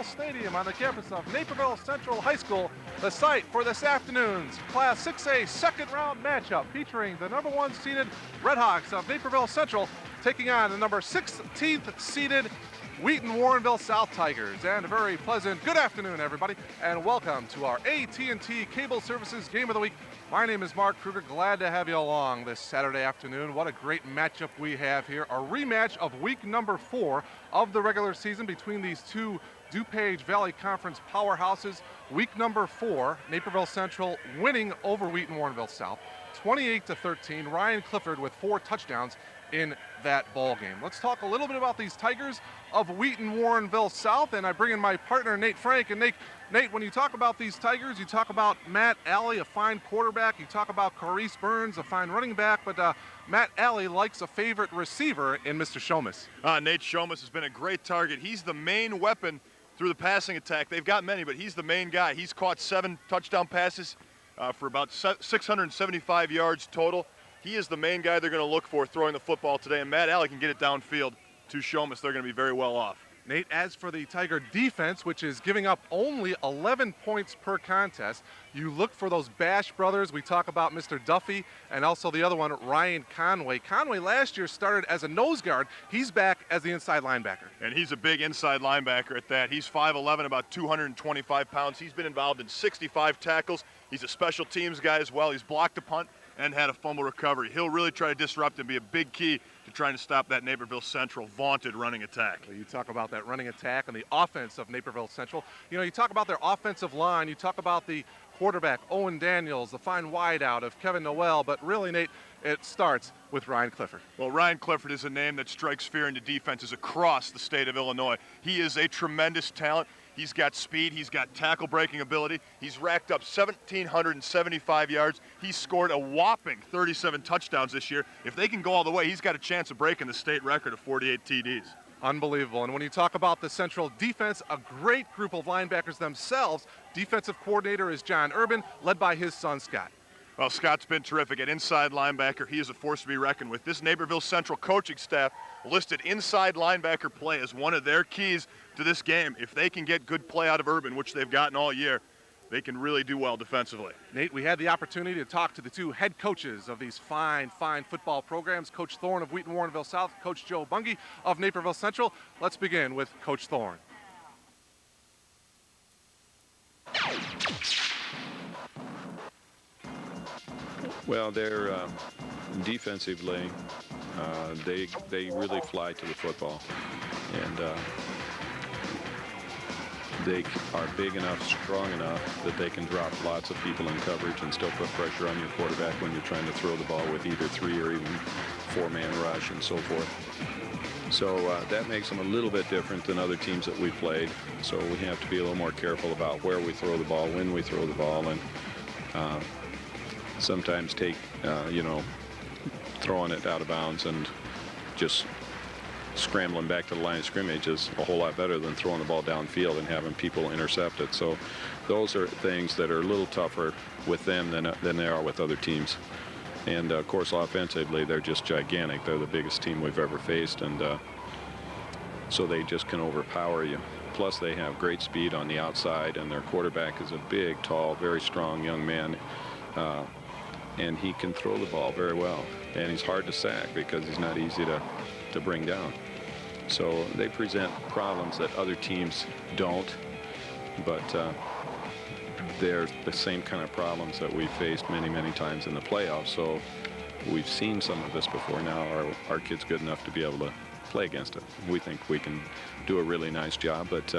Warrenville Stadium on the campus of Naperville Central High School, the site for this afternoon's Class 6A second-round matchup featuring the number 1 seeded Redhawks of Naperville Central taking on the number 16th seeded Wheaton Warrenville South Tigers. And a very pleasant good afternoon, everybody, and welcome to our AT&T Cable Services Game of the Week. My name is Mark Kruger. Glad to have you along this Saturday afternoon. What a great matchup we have here. A rematch of week number 4 of the regular season between these two DuPage Valley Conference powerhouses. Week number 4, Naperville Central winning over Wheaton Warrenville South, 28-13. Ryan Clifford with 4 touchdowns in that ball game. Let's talk a little bit about these Tigers of Wheaton Warrenville South, and I bring in my partner Nate Frank. And Nate, when you talk about these Tigers, you talk about Matt Alley, a fine quarterback. You talk about Carice Burns, a fine running back, but Matt Alley likes a favorite receiver in Mr. Shomas. Nate Shomas has been a great target. He's the main weapon through the passing attack. They've got many, but he's the main guy. He's caught 7 touchdown passes for about 675 yards total. He is the main guy they're going to look for throwing the football today, and Matt Alley can get it downfield to Shomas. They're going to be very well off. Nate, as for the Tiger defense, which is giving up only 11 points per contest, you look for those Bash brothers. We talk about Mr. Duffy and also the other one, Ryan Conway. Conway last year started as a nose guard. He's back as the inside linebacker. And he's a big inside linebacker at that. He's 5'11", about 225 pounds. He's been involved in 65 tackles. He's a special teams guy as well. He's blocked a punt and had a fumble recovery. He'll really try to disrupt and be a big key to trying to stop that Naperville Central vaunted running attack. Well, you talk about that running attack and the offense of Naperville Central. You know, you talk about their offensive line, you talk about the quarterback, Owen Daniels, the fine wideout of Kevin Noel, but really, Nate, it starts with Ryan Clifford. Well, Ryan Clifford is a name that strikes fear into defenses across the state of Illinois. He is a tremendous talent. He's got speed, he's got tackle breaking ability. He's racked up 1,775 yards. He's scored a whopping 37 touchdowns this year. If they can go all the way, he's got a chance of breaking the state record of 48 TDs. Unbelievable. And when you talk about the Central defense, a great group of linebackers themselves. Defensive coordinator is John Urban, led by his son, Scott. Well, Scott's been terrific at inside linebacker. He is a force to be reckoned with. This Naperville Central coaching staff listed inside linebacker play as one of their keys to this game. If they can get good play out of Urban, which they've gotten all year, they can really do well defensively. Nate, we had the opportunity to talk to the two head coaches of these fine football programs, Coach Thorne of Wheaton Warrenville South, Coach Joe Bungie of Naperville Central. Let's begin with Coach Thorne. Well, they're defensively, they really fly to the football, and they are big enough, strong enough that they can drop lots of people in coverage and still put pressure on your quarterback when you're trying to throw the ball with either 3 or even 4-man rush and so forth. So that makes them a little bit different than other teams that we've played. So we have to be a little more careful about where we throw the ball, when we throw the ball, and sometimes take, throwing it out of bounds and just scrambling back to the line of scrimmage is a whole lot better than throwing the ball downfield and having people intercept it. So those are things that are a little tougher with them than they are with other teams. And of course, offensively, they're just gigantic. They're the biggest team we've ever faced, and so they just can overpower you. Plus, they have great speed on the outside, and their quarterback is a big, tall, very strong young man. And he can throw the ball very well, and he's hard to sack because he's not easy to bring down. So they present problems that other teams don't, but they're the same kind of problems that we've faced many times in the playoffs. So we've seen some of this before now. Our kid's good enough to be able to play against it. We think we can do a really nice job, but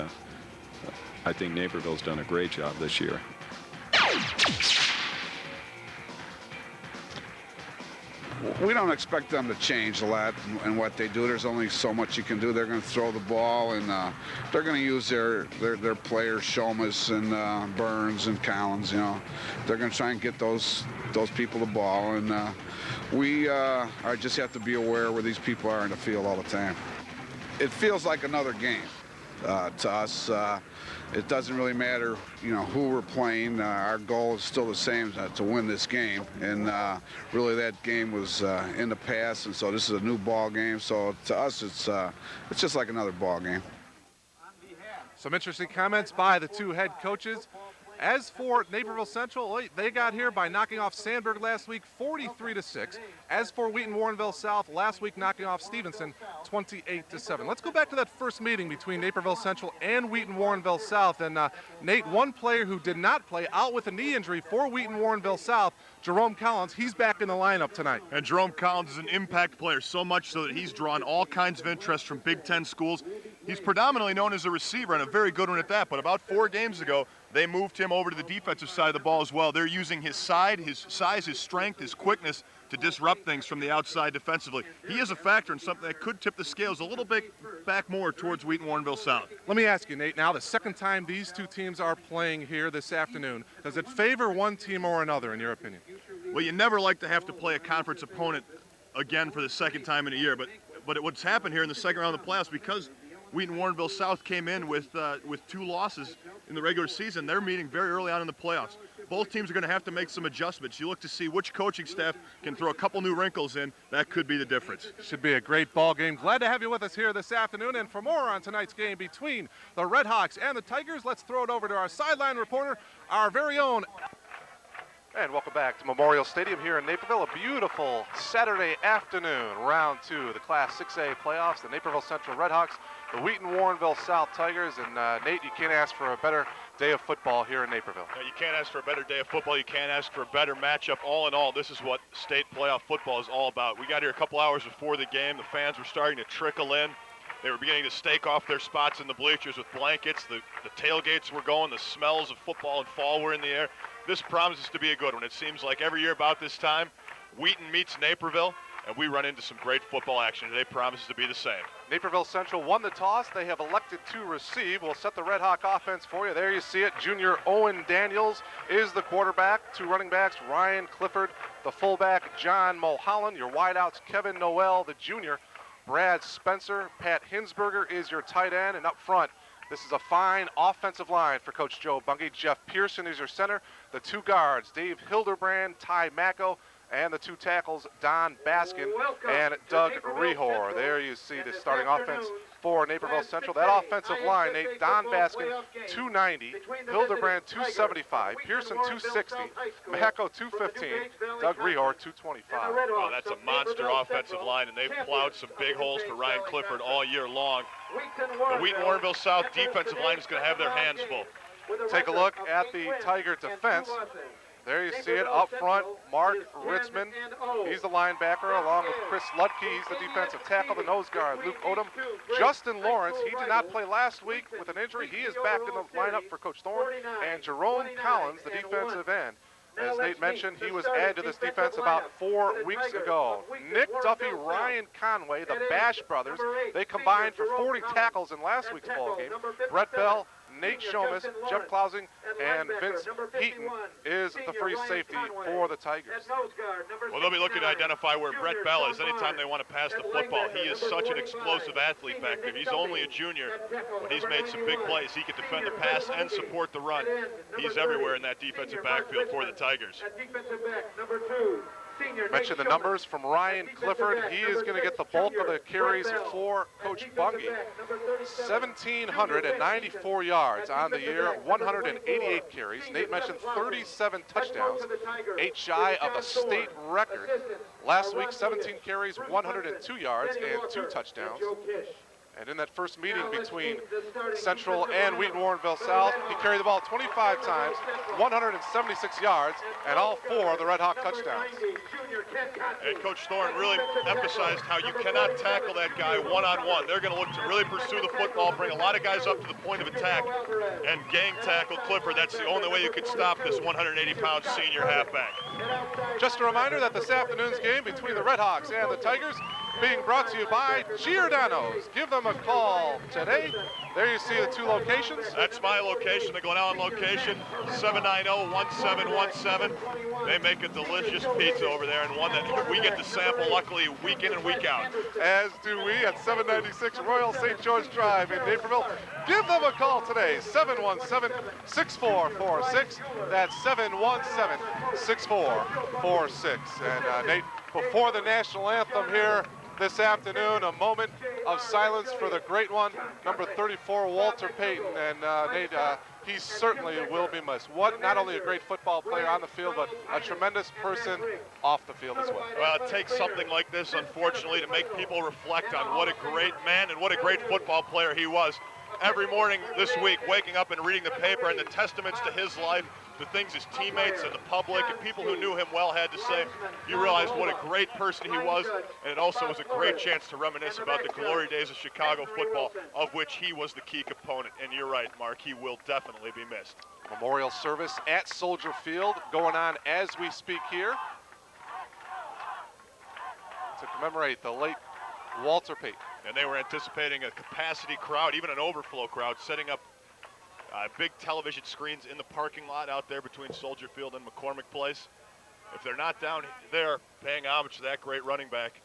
I think Naperville's done a great job this year. We don't expect them to change a lot in what they do. There's only so much you can do. They're going to throw the ball, and they're going to use their players, Shomas and Burns and Collins. You know, they're going to try and get those people the ball, and we just have to be aware where these people are in the field all the time. It feels like another game to us. It doesn't really matter, who we're playing. Our goal is still the same, to win this game. And really, that game was in the past, and so this is a new ball game. So to us, it's just like another ball game. Some interesting comments by the two head coaches. As for Naperville Central, they got here by knocking off Sandburg last week 43-6. As for Wheaton Warrenville South, last week knocking off Stevenson 28-7. Let's go back to that first meeting between Naperville Central and Wheaton Warrenville South. And Nate, one player who did not play out with a knee injury for Wheaton Warrenville South, Jerome Collins, he's back in the lineup tonight. And Jerome Collins is an impact player, so much so that he's drawn all kinds of interest from Big Ten schools. He's predominantly known as a receiver, and a very good one at that, but about 4 games ago, they moved him over to the defensive side of the ball as well. They're using his size, his strength, his quickness to disrupt things from the outside defensively. He is a factor in something that could tip the scales a little bit back more towards Wheaton Warrenville South. Let me ask you, Nate, now the second time these two teams are playing here this afternoon, does it favor one team or another in your opinion? Well, you never like to have to play a conference opponent again for the second time in a year, but what's happened here in the second round of the playoffs, because Wheaton Warrenville South came in with 2 losses in the regular season, they're meeting very early on in the playoffs. Both teams are going to have to make some adjustments. You look to see which coaching staff can throw a couple new wrinkles in. That could be the difference. Should be a great ball game. Glad to have you with us here this afternoon. And for more on tonight's game between the Redhawks and the Tigers, let's throw it over to our sideline reporter, our very own. And welcome back to Memorial Stadium here in Naperville. A beautiful Saturday afternoon, round 2, the Class 6A playoffs. The Naperville Central Redhawks, the Wheaton Warrenville South Tigers. And Nate, you can't ask for a better day of football here in Naperville. No, you can't ask for a better day of football. You can't ask for a better matchup. All in all, this is what state playoff football is all about. We got here a couple hours before the game. The fans were starting to trickle in. They were beginning to stake off their spots in the bleachers with blankets. The tailgates were going. The smells of football and fall were in the air. This promises to be a good one. It seems like every year about this time, Wheaton meets Naperville, and we run into some great football action. Today promises to be the same. Naperville Central won the toss. They have elected to receive. We'll set the Red Hawk offense for you. There you see it. Junior Owen Daniels is the quarterback. 2 running backs, Ryan Clifford, the fullback, John Mulholland. Your wideouts, Kevin Noel, the junior, Brad Spencer. Pat Hinsberger is your tight end. And up front, this is a fine offensive line for Coach Joe Bungie. Jeff Pearson is your center. The 2 guards, Dave Hildebrand, Ty Macko, and the 2 tackles, Don Baskin and Doug Rehor. There you see the starting offense for Naperville Central. That offensive line, Nate, Don Baskin, 290, Hildebrand, 275, Pearson, 260, Macko, 215, Doug Rehor, 225. Oh, that's a monster offensive line, and they've plowed some big holes for Ryan Clifford all year long. The Wheaton Warrenville South defensive line is going to have their hands full. Take a look at the Tiger defense. There you see it up front, Mark Ritzman. He's the linebacker along with Chris Lutke. He's the defensive tackle, the nose guard, Luke Odom. Justin Lawrence, he did not play last week with an injury. He is back in the lineup for Coach Thorne. And Jerome Collins, the defensive end. As Nate mentioned, he was added to this defense about 4 weeks ago. Nick Duffy, Ryan Conway, the Bash brothers, they combined for 40 tackles in last week's ball game. Brett Bell, Nate Shomas, Jeff Klausing, and Vince Wheaton is the free safety for the Tigers. Well, they'll be looking to identify where Brett Bell is anytime they want to pass the football. He is such an explosive athlete back there. He's only a junior, but he's made some big plays. He can defend the pass and support the run. He's everywhere in that defensive backfield for the Tigers. Mentioned the numbers from Ryan Clifford. He is going to get the bulk of the carries for Coach Bungie. 1,794 yards on the year, 188 carries. Nate mentioned 37 touchdowns, 8 shy of the state record. Last week, 17 carries, 102 yards, and 2 touchdowns. And in that first meeting between Central and Wheaton Warrenville South, he carried the ball 25 times, 176 yards, and all 4 of the Red Hawk touchdowns. And Coach Thorne really emphasized how you cannot tackle that guy one-on-one. They're going to look to really pursue the football, bring a lot of guys up to the point of attack, and gang tackle Clifford. That's the only way you could stop this 180-pound senior halfback. Just a reminder that this afternoon's game between the Red Hawks and the Tigers being brought to you by Giordano's. Give them a call today. There you see the 2 locations. That's my location, the Glen Ellen location, 790-1717. They make a delicious pizza over there, and one that we get to sample, luckily, week in and week out. As do we at 796 Royal St. George Drive in Naperville. Give them a call today, 717-6446. That's 717-6446. And Nate, before the national anthem here, this afternoon. A moment of silence for the great one, number 34, Walter Payton. And Nate, he certainly will be missed. What, not only a great football player on the field, but a tremendous person off the field as well. Well, it takes something like this, unfortunately, to make people reflect on what a great man and what a great football player he was. Every morning this week, waking up and reading the paper and the testaments to his life, the things his teammates and the public and people who knew him well had to say, you realize what a great person he was, and it also was a great chance to reminisce about the glory days of Chicago football, of which he was the key component. And you're right, Mark, he will definitely be missed. Memorial service at Soldier Field going on as we speak here to commemorate the late Walter Payton. And they were anticipating a capacity crowd, even an overflow crowd, setting up big television screens in the parking lot out there between Soldier Field and McCormick Place. If they're not down there paying homage to that great running back,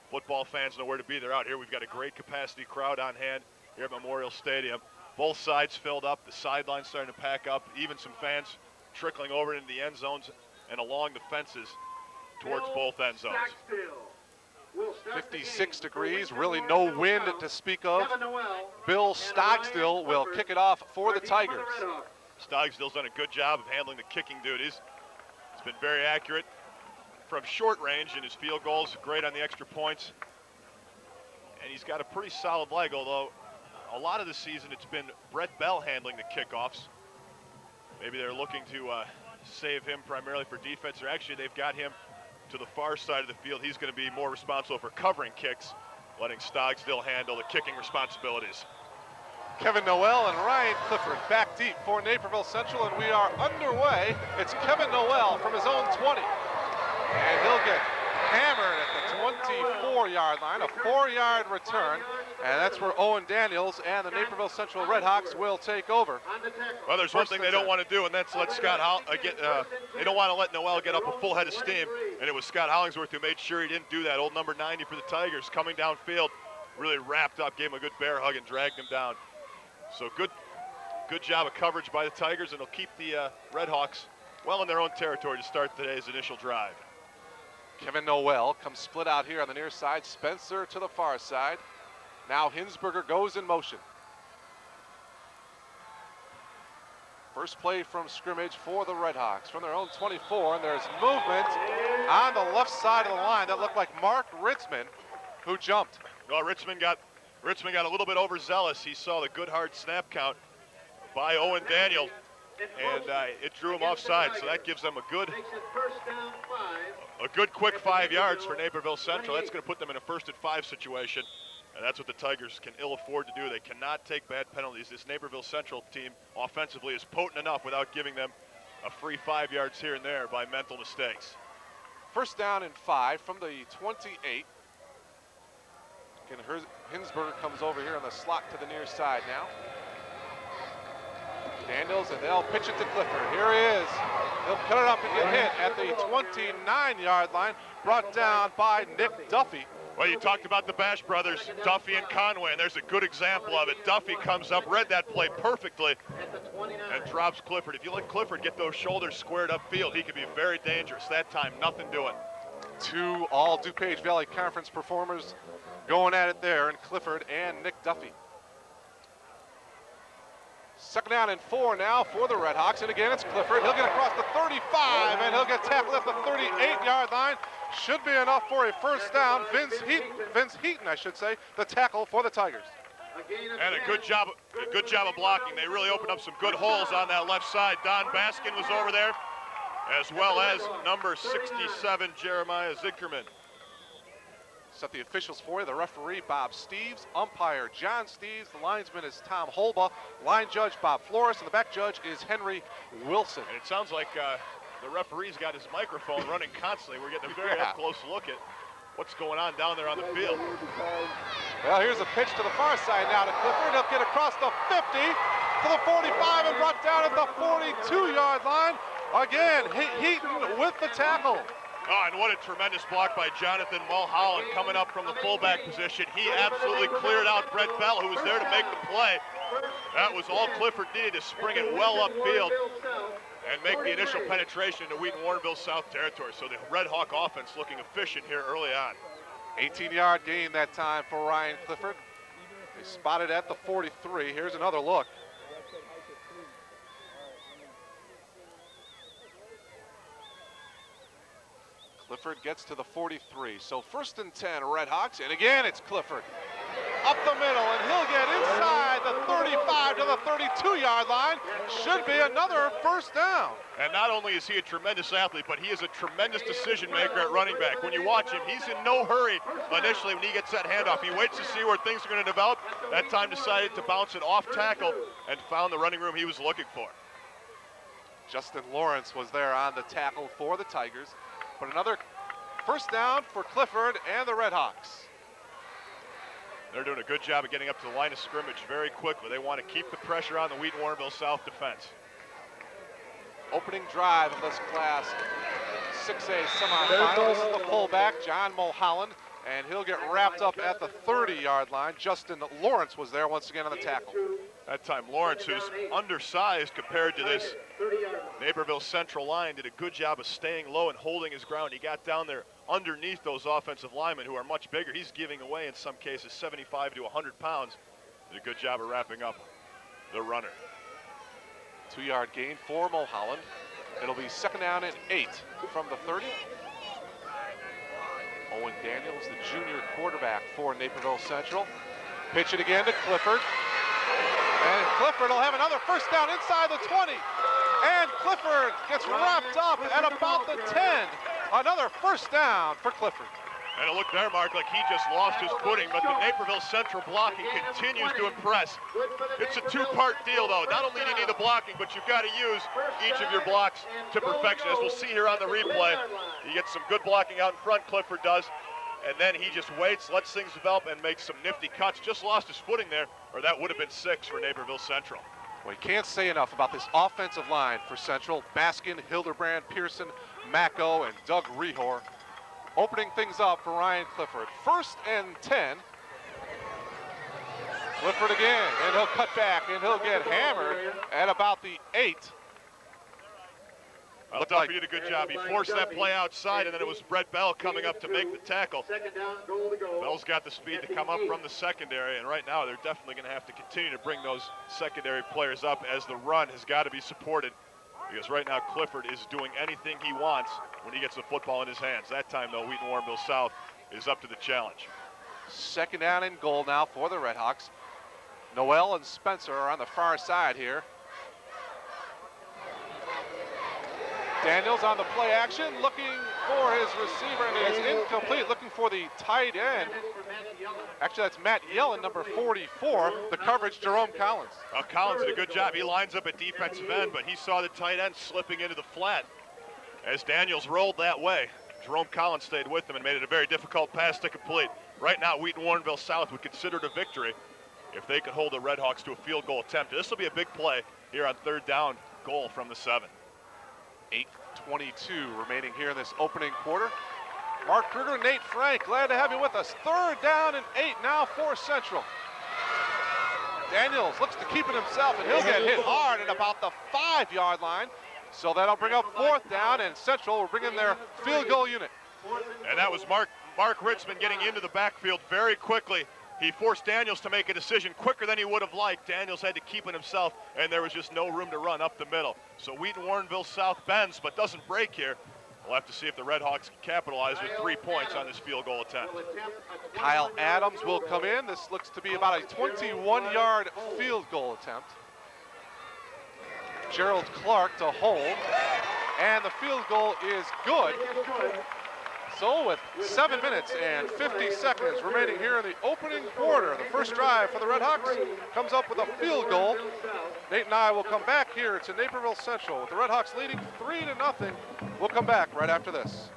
football fans know where to be. They're out here. We've got a great capacity crowd on hand here at Memorial Stadium. Both sides filled up, the sidelines starting to pack up, even some fans trickling over into the end zones and along the fences towards both end zones. 56 degrees, really no wind to speak of. Bill Stockstill will kick it off for the Tigers. Stockstill's done a good job of handling the kicking duties. He's been very accurate from short range in his field goals, great on the extra points. And he's got a pretty solid leg, although a lot of the season it's been Brett Bell handling the kickoffs. Maybe they're looking to save him primarily for defense, or actually they've got him to the far side of the field. He's going to be more responsible for covering kicks, letting Stockstill handle the kicking responsibilities. Kevin Noel and Ryan Clifford back deep for Naperville Central, and we are underway. It's Kevin Noel from his own 20. And he'll get hammered at the 24-yard line, a 4-yard return. And that's where Owen Daniels and the Naperville Central Redhawks will take over. Well, there's one thing they don't want to do, and that's let Scott they don't want to let Noel get up a full head of steam. And it was Scott Hollingsworth who made sure he didn't do that. Old number 90 for the Tigers coming downfield, really wrapped up, gave him a good bear hug and dragged him down. So good job of coverage by the Tigers, and it'll keep the Redhawks well in their own territory to start today's initial drive. Kevin Noel comes split out here on the near side. Spencer to the far side. Now Hinsberger goes in motion. First play from scrimmage for the Redhawks from their own 24, and there's movement on the left side of the line. That looked like Mark Ritzman, who jumped. Well, Ritzman got a little bit overzealous. He saw the good hard snap count by Owen Daniel, and it drew him offside. So that gives them a good quick 5 yards for Naperville Central. That's going to put them in a 1st and 5 situation. And that's what the Tigers can ill afford to do. They cannot take bad penalties. This Naperville Central team offensively is potent enough without giving them a free 5 yards here and there by mental mistakes. 1st down and 5 from the 28. Hinsberger comes over here on the slot to the near side now. Daniels, and they'll pitch it to Clifford. Here he is. He'll cut it up and get hit at the 29-yard line, brought down by Nick Duffy. Well, you talked about the Bash brothers, Duffy and Conway, and there's a good example of it. Duffy comes up, read that play perfectly, and drops Clifford. If you let Clifford get those shoulders squared upfield, he could be very dangerous. That time, nothing doing. 2 all DuPage Valley Conference performers going at it there, and Clifford and Nick Duffy. 2nd down and 4 now for the Redhawks, and again it's Clifford. He'll get across the 35, and he'll get tackled at the 38-yard line. Should be enough for a 1st down. Vince Wheaton, the tackle for the Tigers. And a good job of blocking. They really opened up some good holes on that left side. Don Baskin was over there, as well as number 67, Jeremiah Zickerman. Set the officials for you. The referee, Bob Steves. Umpire, John Steves. The linesman is Tom Holba. Line judge, Bob Flores. And the back judge is Henry Wilson. And it sounds like the referee's got his microphone running constantly. We're getting a very up-close look at what's going on down there on the field. Well, here's a pitch to the far side now to Clifford. He'll get across the 50 to the 45 and brought down at the 42-yard line. Again, Wheaton with the tackle. Oh, and what a tremendous block by Jonathan Mulholland coming up from the fullback position. He absolutely cleared out Brett Bell, who was there to make the play. That was all Clifford needed to spring it well upfield and make the initial penetration into Wheaton Warrenville South territory. So the Red Hawk offense looking efficient here early on. 18-yard gain that time for Ryan Clifford. They spotted at the 43. Here's another look. Clifford gets to the 43. So 1st and 10, Redhawks. And again, it's Clifford. Up the middle, and he'll get inside the 35 to the 32-yard line. Should be another first down. And not only is he a tremendous athlete, but he is a tremendous decision maker at running back. When you watch him, he's in no hurry initially when he gets that handoff. He waits to see where things are going to develop. That time decided to bounce it off tackle and found the running room he was looking for. Justin Lawrence was there on the tackle for the Tigers. But another first down for Clifford and the Redhawks. They're doing a good job of getting up to the line of scrimmage very quickly. They want to keep the pressure on the Wheaton Warrenville South defense. Opening drive of this Class 6A semifinal. This is the fullback, John Mulholland, and he'll get wrapped up at the 30-yard line. Justin Lawrence was there once again on the tackle. That time Lawrence, who's undersized compared to this Naperville Central line, did a good job of staying low and holding his ground. He got down there underneath those offensive linemen who are much bigger. He's giving away in some cases 75 to 100 pounds. Did a good job of wrapping up the runner. 2-yard gain for Mulholland. It'll be 2nd down and 8 from the 30. Owen Daniels, the junior quarterback for Naperville Central. Pitch it again to Clifford. And Clifford will have another first down inside the 20. And Clifford gets wrapped up at about the 10. Another first down for Clifford. And it looked there, Mark, like he just lost his footing, but the Naperville Central blocking continues to impress. It's a two-part deal, though. Not only do you need the blocking, but you've got to use each of your blocks to perfection. As we'll see here on the replay, he gets some good blocking out in front, Clifford does, and then he just waits, lets things develop, and makes some nifty cuts. Just lost his footing there, or that would have been 6 for Naperville Central. Well, you can't say enough about this offensive line for Central. Baskin, Hildebrand, Pearson, Macco, and Doug Rehor. Opening things up for Ryan Clifford. 1st and 10. Clifford again, and he'll cut back, and he'll get hammered at about the 8. Well, Duffy did a good job. He forced that play outside, and then it was Brett Bell coming up to make the tackle. Bell's got the speed to come up from the secondary, and right now they're definitely going to have to continue to bring those secondary players up as the run has got to be supported, because right now Clifford is doing anything he wants when he gets the football in his hands. That time, though, Wheaton Warrenville South is up to the challenge. 2nd down and goal now for the Redhawks. Noel and Spencer are on the far side here. Daniels on the play action, looking for his receiver, and it is incomplete, looking for the tight end. Actually, that's Matt Yellen, number 44. The coverage, Jerome Collins. Collins did a good job. He lines up at defensive end, but he saw the tight end slipping into the flat. As Daniels rolled that way, Jerome Collins stayed with him and made it a very difficult pass to complete. Right now, Wheaton Warrenville South would consider it a victory if they could hold the Redhawks to a field goal attempt. This will be a big play here on 3rd down, goal from the 7. 8:22 remaining here in this opening quarter. Mark Kruger, Nate Frank, glad to have you with us. 3rd down and 8 now for Central. Daniels looks to keep it himself, and he'll get hit hard at about the 5-yard line. So that'll bring up 4th down, and Central will bring in their field goal unit. And that was Mark Ritzman getting into the backfield very quickly. He forced Daniels to make a decision quicker than he would have liked. Daniels had to keep it himself, and there was just no room to run up the middle. So Wheaton Warrenville South bends, but doesn't break here. We'll have to see if the Redhawks can capitalize with 3 points on this field goal attempt. Kyle Adams will come in. This looks to be about a 21-yard field goal attempt. Gerald Clark to hold, and the field goal is good. So with 7 minutes and 50 seconds remaining here in the opening quarter, the first drive for the Redhawks comes up with a field goal. Nate and I will come back here to Naperville Central with the Redhawks leading 3-0. We'll come back right after this.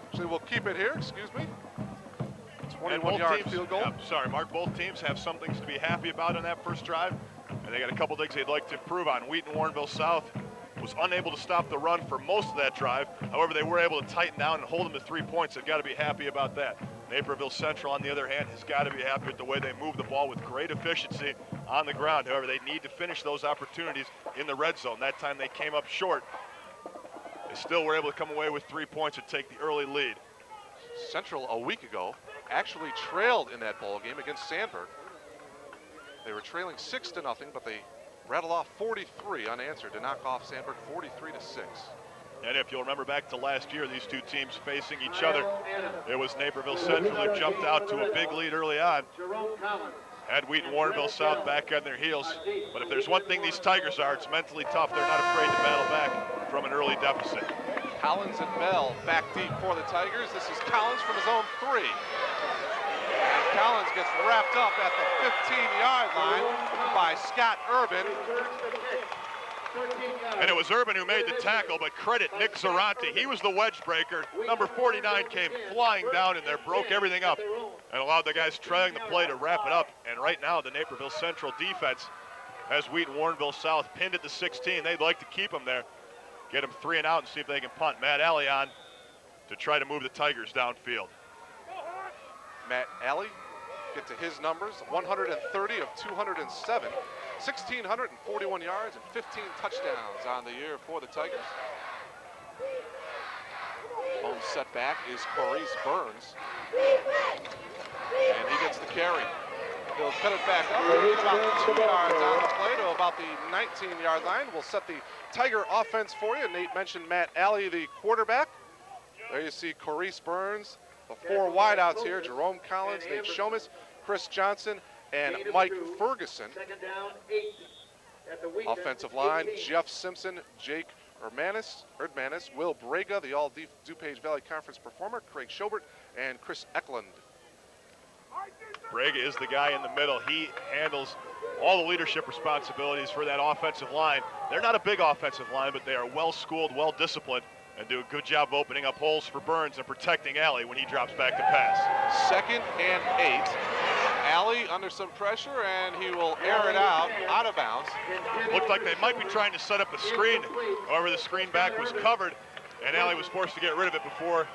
Actually, we'll keep it here, excuse me. 21-yard field goal. Sorry, Mark, both teams have some things to be happy about in that first drive, and they got a couple things they'd like to improve on. Wheaton Warrenville South was unable to stop the run for most of that drive. However, they were able to tighten down and hold them to 3 points. They've got to be happy about that. Naperville Central, on the other hand, has got to be happy with the way they move the ball with great efficiency on the ground. However, they need to finish those opportunities in the red zone. That time they came up short. They still were able to come away with 3 points and take the early lead. Central a week ago actually trailed in that ball game against Sandburg. They were trailing 6-0, but they rattled off 43 unanswered to knock off Sandburg 43-6. And if you'll remember back to last year, these two teams facing each other, it was Naperville Central who jumped out to a big lead early on. Had Wheaton Warrenville South back on their heels. But if there's one thing these Tigers are, it's mentally tough. They're not afraid to battle back from an early deficit. Collins and Bell back deep for the Tigers. This is Collins from his own 3. And Collins gets wrapped up at the 15-yard line by Scott Urban. And it was Urban who made the tackle, but credit Nick Zarante. He was the wedge breaker. Number 49 came flying down in there, broke everything up, and allowed the guys trailing the play to wrap it up. And right now, the Naperville Central defense has Wheaton Warrenville South pinned at the 16. They'd like to keep them there, get them 3 and out, and see if they can punt. Matt Alley on to try to move the Tigers downfield. Matt Alley get to his numbers, 130 of 207. 1,641 yards and 15 touchdowns on the year for the Tigers. Home setback is Maurice Burns. And he gets the carry. He'll cut it back up about 2 yards on the play to about the 19-yard line. We'll set the Tiger offense for you. Nate mentioned Matt Alley, the quarterback. There you see Maurice Burns, the 4 wideouts here, Jerome Collins, Nate Shomas, Chris Johnson, and Mike Ferguson. Offensive line, Jeff Simpson, Jake Erdmanis, Will Braga, the all DuPage Valley Conference performer, Craig Schobert, and Chris Eklund. Braga is the guy in the middle. He handles all the leadership responsibilities for that offensive line. They're not a big offensive line, but they are well-schooled, well-disciplined, and do a good job of opening up holes for Burns and protecting Alley when he drops back to pass. 2nd and 8. Alley under some pressure, and he will air it out of bounds. Looked like they might be trying to set up a screen. However, the screen back was covered, and Alley was forced to get rid of it before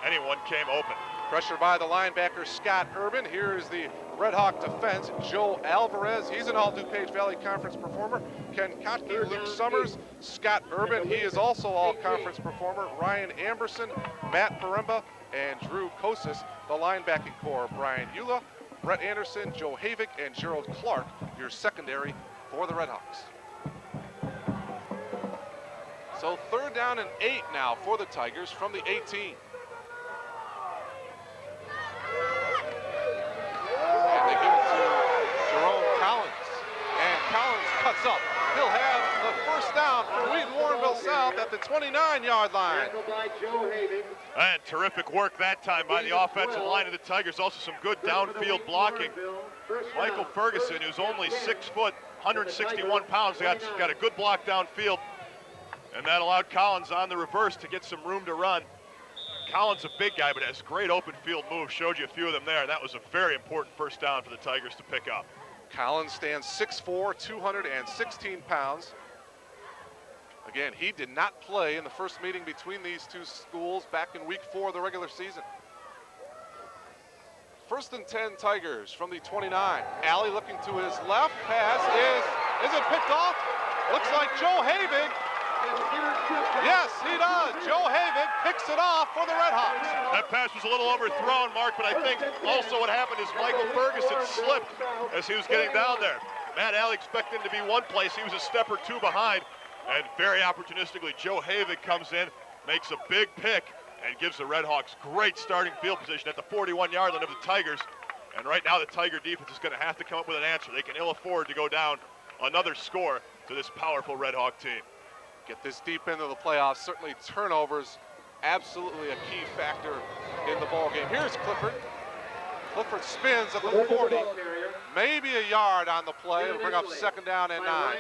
anyone came open. Pressure by the linebacker, Scott Urban. Here is the Red Hawk defense, Joe Alvarez. He's an all DuPage Valley Conference performer. Ken Kotke, Luke Summers, Scott Urban. He is also all conference performer. Ryan Amberson, Matt Paremba, and Drew Kosis. The linebacking core, Brian Eula, Brett Anderson, Joe Havik, and Gerald Clark, your secondary for the Redhawks. So 3rd down and 8 now for the Tigers from the 18. And they give it to Jerome Collins. And Collins cuts up. He'll have the 1st down for Wheaton Warrenville South at the 29-yard line. And terrific work that time by the offensive line of the Tigers. Also some good downfield blocking. Michael Ferguson, who's only 6 foot, 161 pounds, got a good block downfield. And that allowed Collins on the reverse to get some room to run. Collins a big guy, but has great open field moves. Showed you a few of them there. And that was a very important 1st down for the Tigers to pick up. Collins stands 6'4", 216 pounds. Again, he did not play in the first meeting between these two schools back in week 4 of the regular season. 1st and 10 Tigers from the 29. Alley looking to his left. Pass is it picked off? Looks like Joe Havik. Yes, he does. Joe Havik picks it off for the Redhawks. That pass was a little overthrown, Mark, but I think also what happened is Michael Ferguson slipped as he was getting down there. Matt Alley expected him to be one place. He was a step or 2 behind. And very opportunistically, Joe Havik comes in, makes a big pick, and gives the Redhawks great starting field position at the 41-yard line of the Tigers. And right now, the Tiger defense is going to have to come up with an answer. They can ill afford to go down another score to this powerful Redhawk team. Get this deep into the playoffs. Certainly turnovers, absolutely a key factor in the ball game. Here's Clifford. Clifford spins at the 40. Maybe a yard on the play. It'll bring up 2nd down and 9.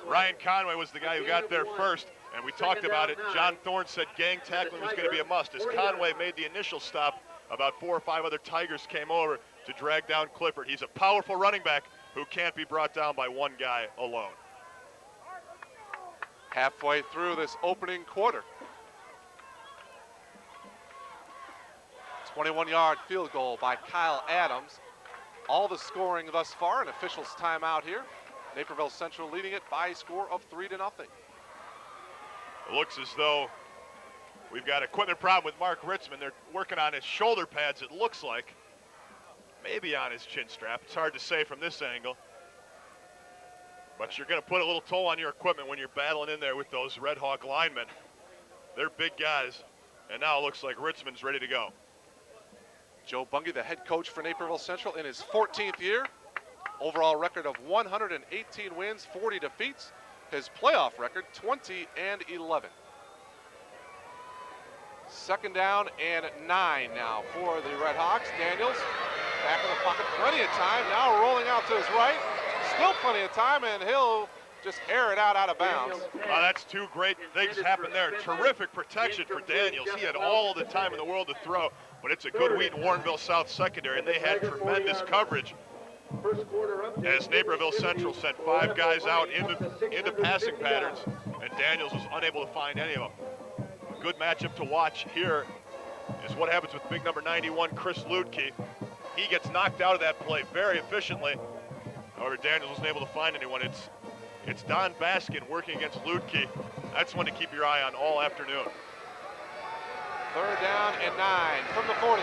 Ryan Conway was the guy who got there first, and we talked about it. John Thorne said gang tackling was going to be a must. As Conway made the initial stop, about 4 or 5 other Tigers came over to drag down Clifford. He's a powerful running back who can't be brought down by one guy alone. Halfway through this opening quarter. 21-yard field goal by Kyle Adams. All the scoring thus far, an official's timeout here. Naperville Central leading it by a score of 3-0. It looks as though We've got equipment problem with Mark Ritzman. They're working on his shoulder pads, it looks like. Maybe on his chin strap. It's hard to say from this angle. But you're going to put a little toll on your equipment when you're battling in there with those Red Hawk linemen. They're big guys. And now it looks like Ritzman's ready to go. Joe Bungie, the head coach for Naperville Central in his 14th year. Overall record of 118 wins, 40 defeats. His playoff record, 20-11. Second down and 9 now for the Redhawks. Daniels back in the pocket, plenty of time. Now rolling out to his right. Still plenty of time, and he'll just air it out of bounds. Well, that's two great things happened there. Terrific protection for Daniels. He had all the time in the world to throw, but it's a good Wheaton Warrenville South secondary, and they had tremendous coverage as Naperville Central sent 5 guys out into passing patterns, and Daniels was unable to find any of them. A good matchup to watch here is what happens with big number 91, Chris Ludke. He gets knocked out of that play very efficiently. However, Daniels wasn't able to find anyone. It's Don Baskin working against Ludke. That's one to keep your eye on all afternoon. Third down and 9 from the 40.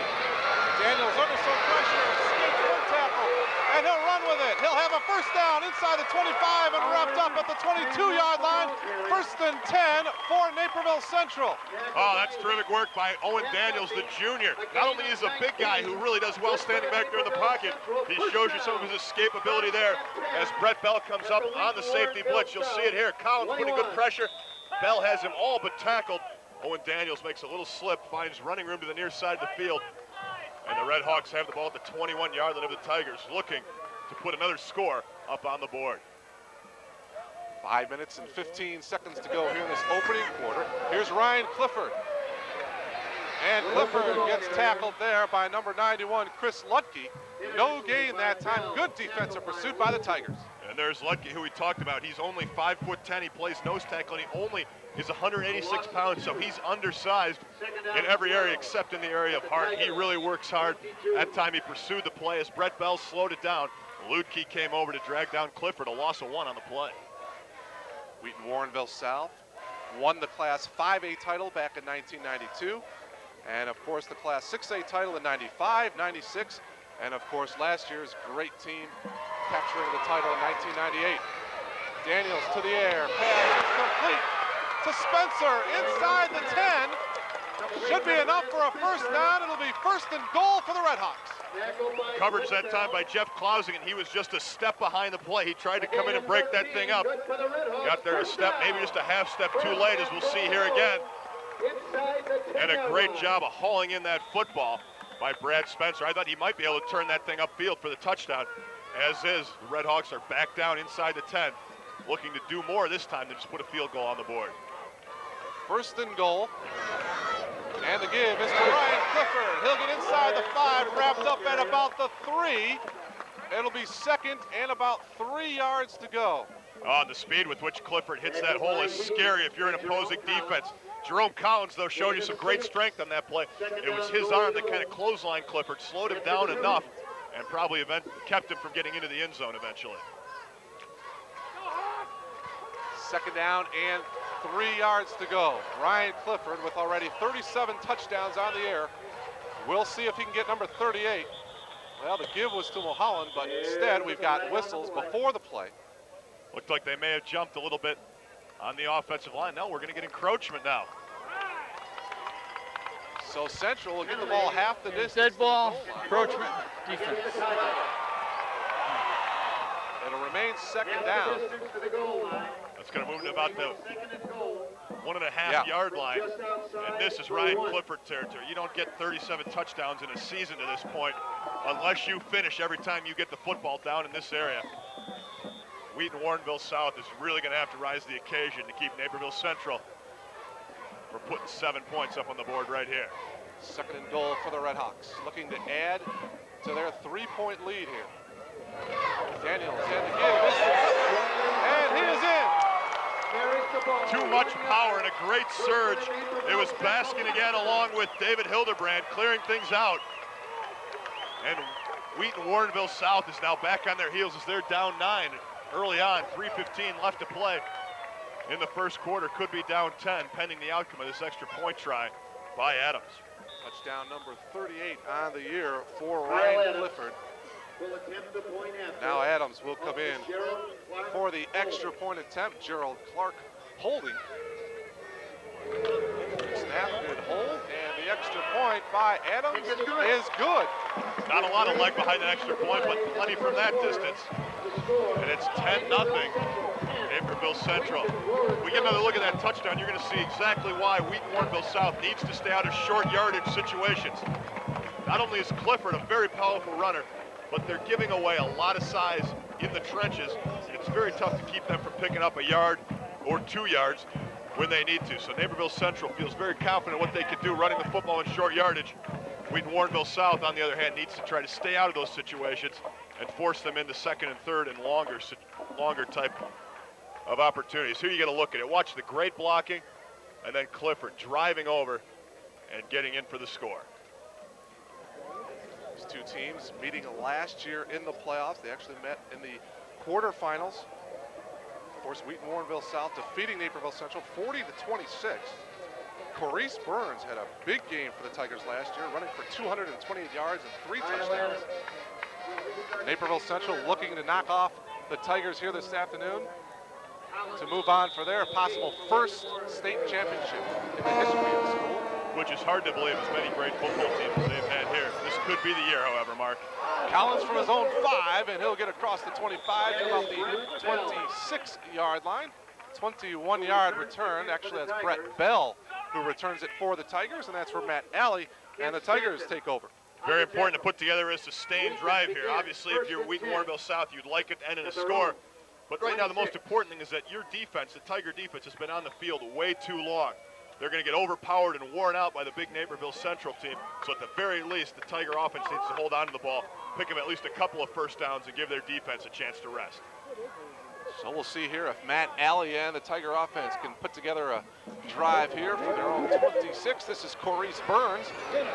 Daniels under some pressure, escapes one tackle, and he'll run with it. He'll have a first down inside the 25 and wrapped up at the 22-yard line. First and 10 for Naperville Central. Oh, that's terrific work by Owen Daniels, the junior. Not only is a big guy who really does well standing back there in the pocket, he shows you some of his escapability there as Brett Bell comes up on the safety blitz. You'll see it here. Collins putting good pressure. Bell has him all but tackled. Owen Daniels makes a little slip, finds running room to the near side of the field. And the Redhawks have the ball at the 21-yard line of the Tigers, looking to put another score up on the board. 5 minutes and 15 seconds to go here in this opening quarter. Here's Ryan Clifford. And Clifford gets tackled there by number 91, Chris Lutke. No gain that time. Good defensive pursuit by the Tigers. And there's Lutke, who we talked about. He's only 5'10". He plays nose tackle, and he only is 186 pounds, so he's undersized in every area except in the area of heart. He really works hard. That time he pursued the play as Brett Bell slowed it down. Ludke came over to drag down Clifford, a loss of 1 on the play. Wheaton Warrenville South won the Class 5A title back in 1992. And of course the Class 6A title in 95, 96. And of course last year's great team capturing the title in 1998. Daniels to the air, pass is complete to Spencer inside the 10. Should be enough for a first down. It'll be first and goal for the Redhawks. Coverage that time by Jeff Klausing, and he was just a step behind the play. He tried to come in and break that thing up. Got there a step, maybe just a half step too late, as we'll see here again. And a great job of hauling in that football by Brad Spencer. I thought he might be able to turn that thing upfield for the touchdown. As is, the Redhawks are back down inside the 10, looking to do more this time than just put a field goal on the board. First and goal. And the give is to Ryan Clifford. He'll get inside the 5, wrapped up at about the 3. It'll be second and about 3 yards to go. Oh, the speed with which Clifford hits that hole is scary if you're an opposing defense. Jerome Collins, though, showed you some great strength on that play. It was his arm that kind of clotheslined Clifford, slowed him down enough, and probably kept him from getting into the end zone eventually. Second down and 3 yards to go. Ryan Clifford with already 37 touchdowns on the air. We'll see if he can get number 38. Well, the give was to Mulholland, but instead we've got whistles before the play. Looked like they may have jumped a little bit on the offensive line. No, we're going to get encroachment now. So Central will get the ball half the distance. Dead ball, encroachment, defense. It'll remain second down. That's going to move to about the 1.5 yard line. And this is Ryan Clifford territory. You don't get 37 touchdowns in a season to this point unless you finish every time you get the football down in this area. Wheaton Warrenville South is really going to have to rise to the occasion to keep Naperville Central from putting 7 points up on the board right here. Second and goal for the Redhawks, looking to add to their 3-point lead here. Daniels and the give, and he is in. Too much power and a great surge. It was Baskin again along with David Hildebrand clearing things out. And Wheaton Warrenville South is now back on their heels as they're down 9 early on, 3:15 left to play. in the first quarter, could be down 10 pending the outcome of this extra point try by Adams. Touchdown number 38 on the year for Ryan Clifford. Now Adams will come in for the extra point attempt. Gerald Clark holding. Snap, good hold, and the extra point by Adams is good. Not a lot of leg behind an extra point, but plenty from that distance. And it's 10-0, Naperville Central. We get another look at that touchdown, you're going to see exactly why Wheaton Warrenville South needs to stay out of short yardage situations. Not only is Clifford a very powerful runner, but they're giving away a lot of size in the trenches. It's very tough to keep them from picking up a yard or 2 yards when they need to. So Naperville Central feels very confident what they can do running the football in short yardage. Wheaton Warrenville South, on the other hand, needs to try to stay out of those situations and force them into second and third and longer type of opportunities. Here you get a look at it. Watch the great blocking, and then Clifford driving over and getting in for the score. These two teams meeting last year in the playoffs. They actually met in the quarterfinals. Of course, Wheaton Warrenville South defeating Naperville Central 40-26. Corrice Burns had a big game for the Tigers last year, running for 228 yards and 3 touchdowns. Naperville Central looking to knock off the Tigers here this afternoon to move on for their possible first state championship in the history of the school. Which is hard to believe, as many great football teams as they've had here. This could be the year, however, Mark. Collins from his own 5, and he'll get across the 25 to about the 26-yard line. 21-yard return. Actually, that's Brett Bell who returns it for the Tigers, and that's for Matt Alley, and the Tigers take over. Very important to put together a sustained drive here. Obviously, if you're Wheaton Warrenville South, you'd like it to end in a score. But right now, the most important thing is that your defense, the Tiger defense, has been on the field way too long. They're going to get overpowered and worn out by the big Naperville Central team. So at the very least, the Tiger offense needs to hold on to the ball, pick up at least a couple of first downs, and give their defense a chance to rest. So we'll see here if Matt Alley and the Tiger offense can put together a drive here for their own 26. This is Corrice Burns.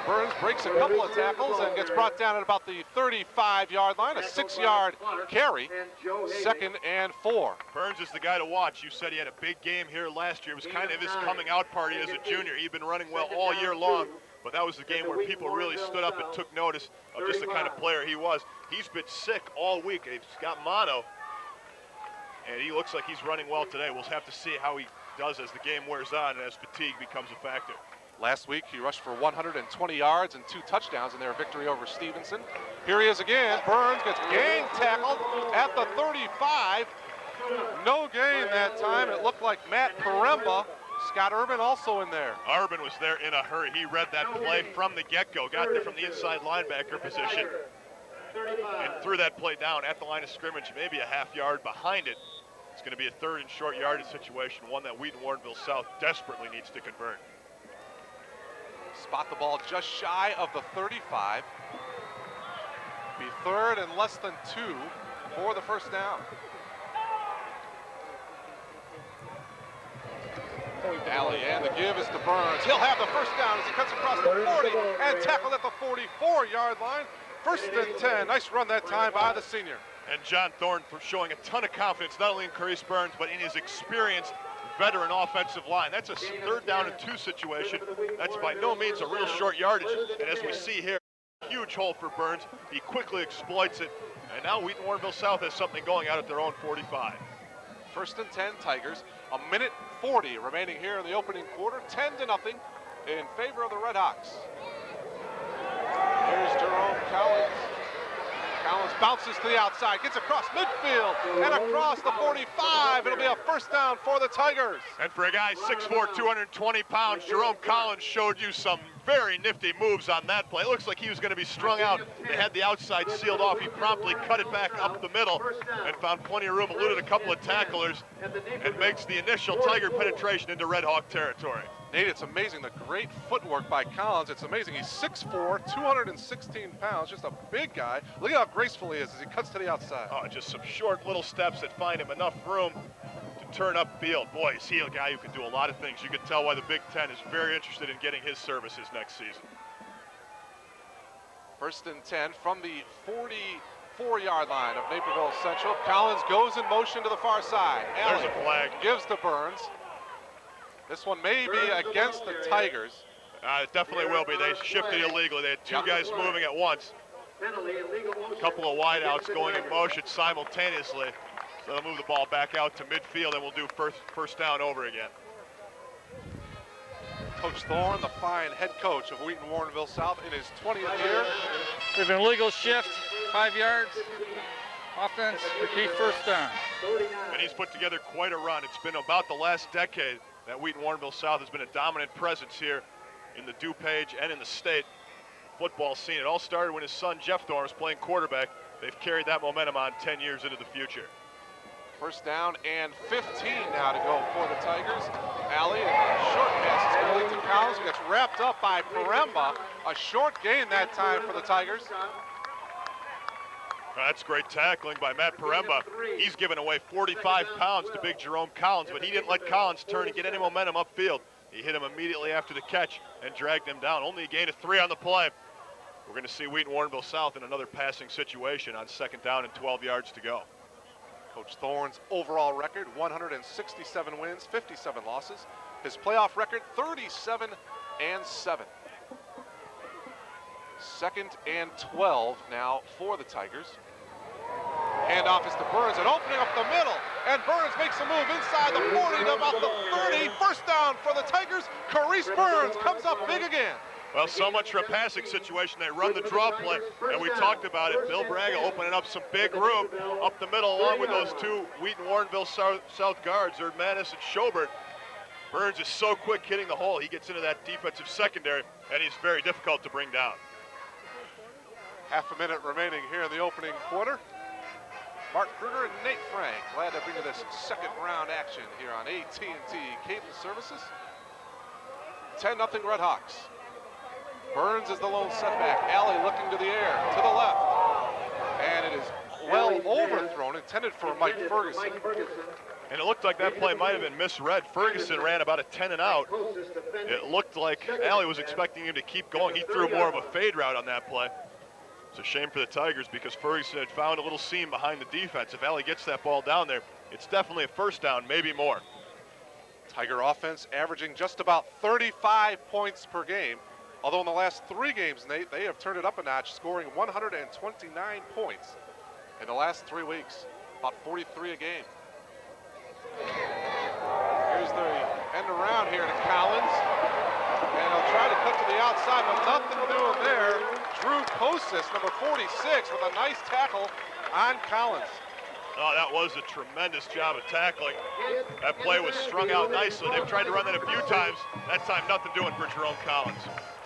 Burns breaks a couple of tackles and gets brought down at about the 35-yard line, a 6-yard carry, 2nd and 4. Burns is the guy to watch. You said he had a big game here last year. It was kind of his coming out party as a junior. He'd been running well all year long, but that was the game where people really stood up and took notice of just the kind of player he was. He's been sick all week. He's got mono, and he looks like he's running well today. We'll have to see how he does as the game wears on and as fatigue becomes a factor. Last week, he rushed for 120 yards and 2 touchdowns in their victory over Stevenson. Here he is again. Burns gets gang tackled at the 35. No gain that time. It looked like Matt Paremba. Scott Urban also in there. Urban was there in a hurry. He read that play from the get-go. Got there from the inside linebacker position and threw that play down at the line of scrimmage, maybe a half yard behind it. It's going to be a 3rd and short yardage situation, one that Wheaton Warrenville South desperately needs to convert. Spot the ball just shy of the 35. Be 3rd and less than 2 for the first down. Alley, and the give is to Burns. He'll have the first down as he cuts across the 40 and tackled at the 44-yard line. 1st and 10. Nice run that time by the senior. And John Thorne showing a ton of confidence, not only in Corrice Burns, but in his experienced veteran offensive line. That's a 3rd down and 2 situation. That's by no means a real short yardage. And as we see here, huge hole for Burns. He quickly exploits it. And now Wheaton Warrenville South has something going out at their own 45. 1st and 10 Tigers. 1:40 remaining here in the opening quarter. 10-0 in favor of the Redhawks. Here's Jerome Collins. Collins bounces to the outside, gets across midfield and across the 45. It'll be a first down for the Tigers. And for a guy 6'4", 220 pounds, Jerome Collins showed you some very nifty moves on that play. It looks like he was going to be strung out. They had the outside sealed off. He promptly cut it back up the middle and found plenty of room, eluded a couple of tacklers, and makes the initial Tiger penetration into Redhawk territory. Nate, it's amazing, the great footwork by Collins. It's amazing. He's 6'4", 216 pounds, just a big guy. Look at how graceful he is as he cuts to the outside. Oh, just some short little steps that find him enough room to turn upfield. Boy, is he a guy who can do a lot of things. You can tell why the Big Ten is very interested in getting his services next season. 1st and 10 from the 4-yard line of Naperville Central. Collins goes in motion to the far side. There's a flag. Gives to Burns. This one may be against the Tigers. It definitely will be. They shifted illegally. They had two guys moving at once. A couple of wideouts going in motion simultaneously. So they'll move the ball back out to midfield, and we'll do first down over again. Coach Thorne, the fine head coach of Wheaton Warrenville South in his 20th year. We have an illegal shift, 5 yards. Offense, repeat first down. And he's put together quite a run. It's been about the last decade that Wheaton Warrenville South has been a dominant presence here in the DuPage and in the state football scene. It all started when his son Jeff Thorne was playing quarterback. They've carried that momentum on 10 years into the future. First down and 15 now to go for the Tigers. Alley, and short pass is going to Collins, gets wrapped up by Paremba. A short gain that time for the Tigers. That's great tackling by Matt Paremba. He's given away 45 pounds to big Jerome Collins, but he didn't let Collins turn and get any momentum upfield. He hit him immediately after the catch and dragged him down. Only a gain of 3 on the play. We're going to see Wheaton Warrenville South in another passing situation on 2nd down and 12 yards to go. Coach Thorne's overall record, 167 wins, 57 losses. His playoff record, 37-7. 2nd and 12 now for the Tigers. Handoff is to Burns, and opening up the middle, and Burns makes a move inside the 40 to about the 30. First down for the Tigers. Carice Burns comes up big again. Well, so much for a passing situation. They run the draw play, and we talked about it. Bill Braga opening up some big room up the middle along with those two Wheaton Warrenville South guards, Erdmanis and Schobert. Burns is so quick hitting the hole. He gets into that defensive secondary, and he's very difficult to bring down. Half a minute remaining here in the opening quarter. Mark Kruger and Nate Frank glad to bring you this second round action here on AT&T Cable Services. 10-0 Redhawks. Burns is the lone setback. Alley looking to the air, to the left. And it is well overthrown, intended for Mike Ferguson. And it looked like that play might have been misread. Ferguson ran about a 10 and out. It looked like Alley was expecting him to keep going. He threw more of a fade route on that play. It's a shame for the Tigers because Ferguson had found a little seam behind the defense. If Alley gets that ball down there, it's definitely a first down, maybe more. Tiger offense averaging just about 35 points per game. Although in the last 3 games, Nate, they have turned it up a notch, scoring 129 points in the last 3 weeks, about 43 a game. Here's the end around here to Collins, and he'll try to cut to the outside, but nothing doing there. Drew Kosis, number 46, with a nice tackle on Collins. Oh, that was a tremendous job of tackling. That play was strung out nicely. They've tried to run that a few times. That time, nothing doing for Jerome Collins.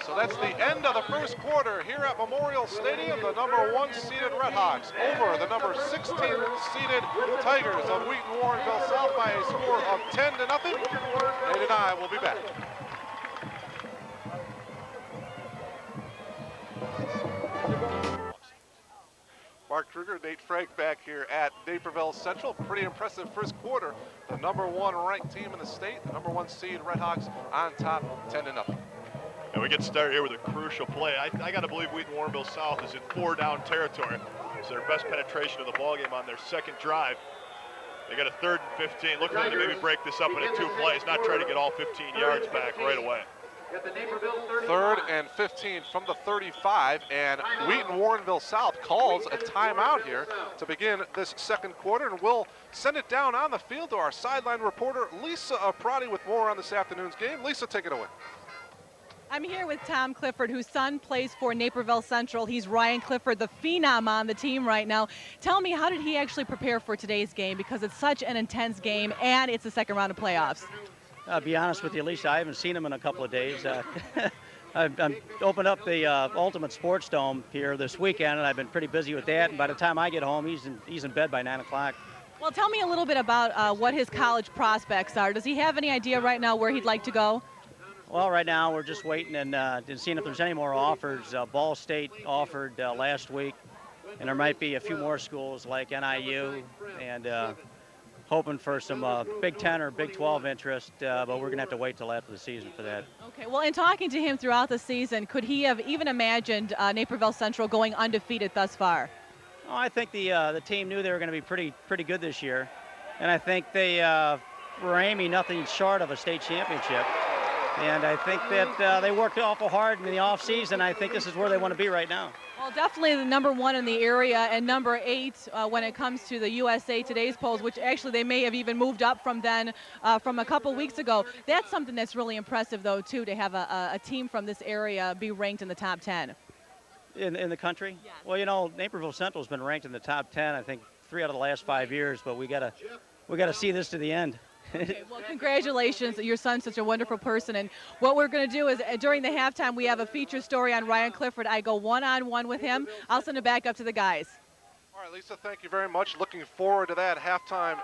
So that's the end of the first quarter here at Memorial Stadium. The number 1 seeded Redhawks over the number 16 seeded Tigers of Wheaton Warrenville South by a score of 10-0. Nate and I will be back. Mark Kruger, Nate Frank back here at Naperville Central. Pretty impressive first quarter. The number 1 ranked team in the state, the number 1 seed Redhawks on top, 10-0. And we get started here with a crucial play. I got to believe Wheaton Warrenville South is in 4-down territory. It's their best penetration of the ballgame on their second drive. They got a 3rd and 15. Looking to maybe break this up into 2 plays, not try to get all 15 yards back right away. 3rd and 15 from the 35, and Wheaton Warrenville South calls a timeout here to begin this second quarter, and we'll send it down on the field to our sideline reporter, Lisa Prati, with more on this afternoon's game. Lisa, take it away. I'm here with Tom Clifford, whose son plays for Naperville Central. He's Ryan Clifford, the phenom on the team right now. Tell me, how did he actually prepare for today's game? Because it's such an intense game, and it's the second round of playoffs. I'll be honest with you, Lisa, I haven't seen him in a couple of days. I've opened up the Ultimate Sports Dome here this weekend, and I've been pretty busy with that. And by the time I get home, he's in bed by 9 o'clock. Well, tell me a little bit about what his college prospects are. Does he have any idea right now where he'd like to go? Well, right now we're just waiting and seeing if there's any more offers. Ball State offered last week, and there might be a few more schools like NIU, and hoping for some Big 10 or Big 12 interest, but we're going to have to wait till after the season for that. Okay, well, in talking to him throughout the season, could he have even imagined Naperville Central going undefeated thus far? Oh, Oh, I think the team knew they were going to be pretty good this year, and I think they were aiming nothing short of a state championship. And I think that they worked awful hard in the offseason. I think this is where they want to be right now. Well, definitely the number 1 in the area and number 8 when it comes to the USA Today's polls, which actually they may have even moved up from then, from a couple weeks ago. That's something that's really impressive, though, too, to have a team from this area be ranked in the top 10. In the country? Yes. Well, you know, Naperville Central's been ranked in the top 10, I think, 3 out of the last 5 years, but we gotta see this to the end. Okay, well, congratulations. Your son's such a wonderful person. And what we're going to do is during the halftime, we have a feature story on Ryan Clifford. I go one-on-one with him. I'll send it back up to the guys. All right, Lisa, thank you very much. Looking forward to that halftime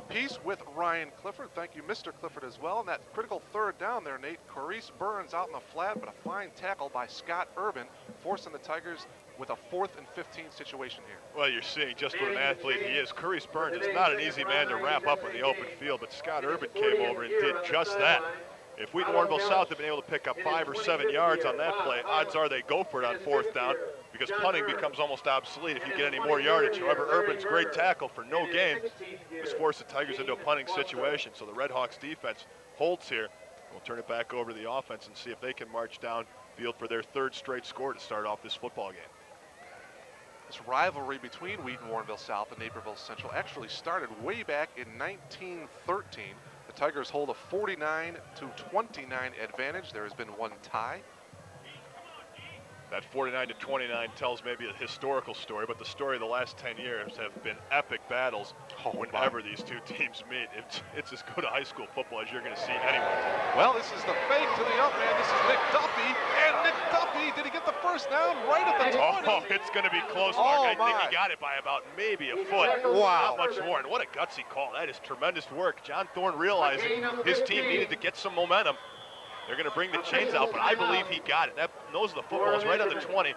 piece with Ryan Clifford. Thank you, Mr. Clifford, as well. And that critical third down there, Nate. Carice Burns out in the flat, but a fine tackle by Scott Urban, forcing the Tigers with a 4th and 15 situation here. Well, you're seeing just what an athlete he is. Carice Burns is not an easy man to wrap up in the open field, but Scott Urban came over and did just that. If Wheaton Warrenville South had been able to pick up 5 or 7 yards on that play, odds are they go for it on 4th down, because punting becomes almost obsolete if you get any more yardage. However, Urban's great tackle for no gain has forced the Tigers into a punting situation. So the Redhawks defense holds here. We'll turn it back over to the offense and see if they can march downfield for their 3rd straight score to start off this football game. This rivalry between Wheaton Warrenville South and Naperville Central actually started way back in 1913. The Tigers hold a 49-29 advantage. There has been 1 tie. That 49-29 tells maybe a historical story, but the story of the last 10 years have been epic battles whenever these two teams meet. It's as good a high school football as you're going to see anywhere. Well, this is the fake to the up man. This is Nick Duffy. And Nick Duffy, did he get the first down right at the 20? Oh, it's going to be close, Mark. I think he got it by about maybe a foot. Wow. Not much more. And what a gutsy call. That is tremendous work. John Thorne realizing his team needed to get some momentum. They're going to bring the chains out, but I believe he got it. That nose of the football is right on the 20.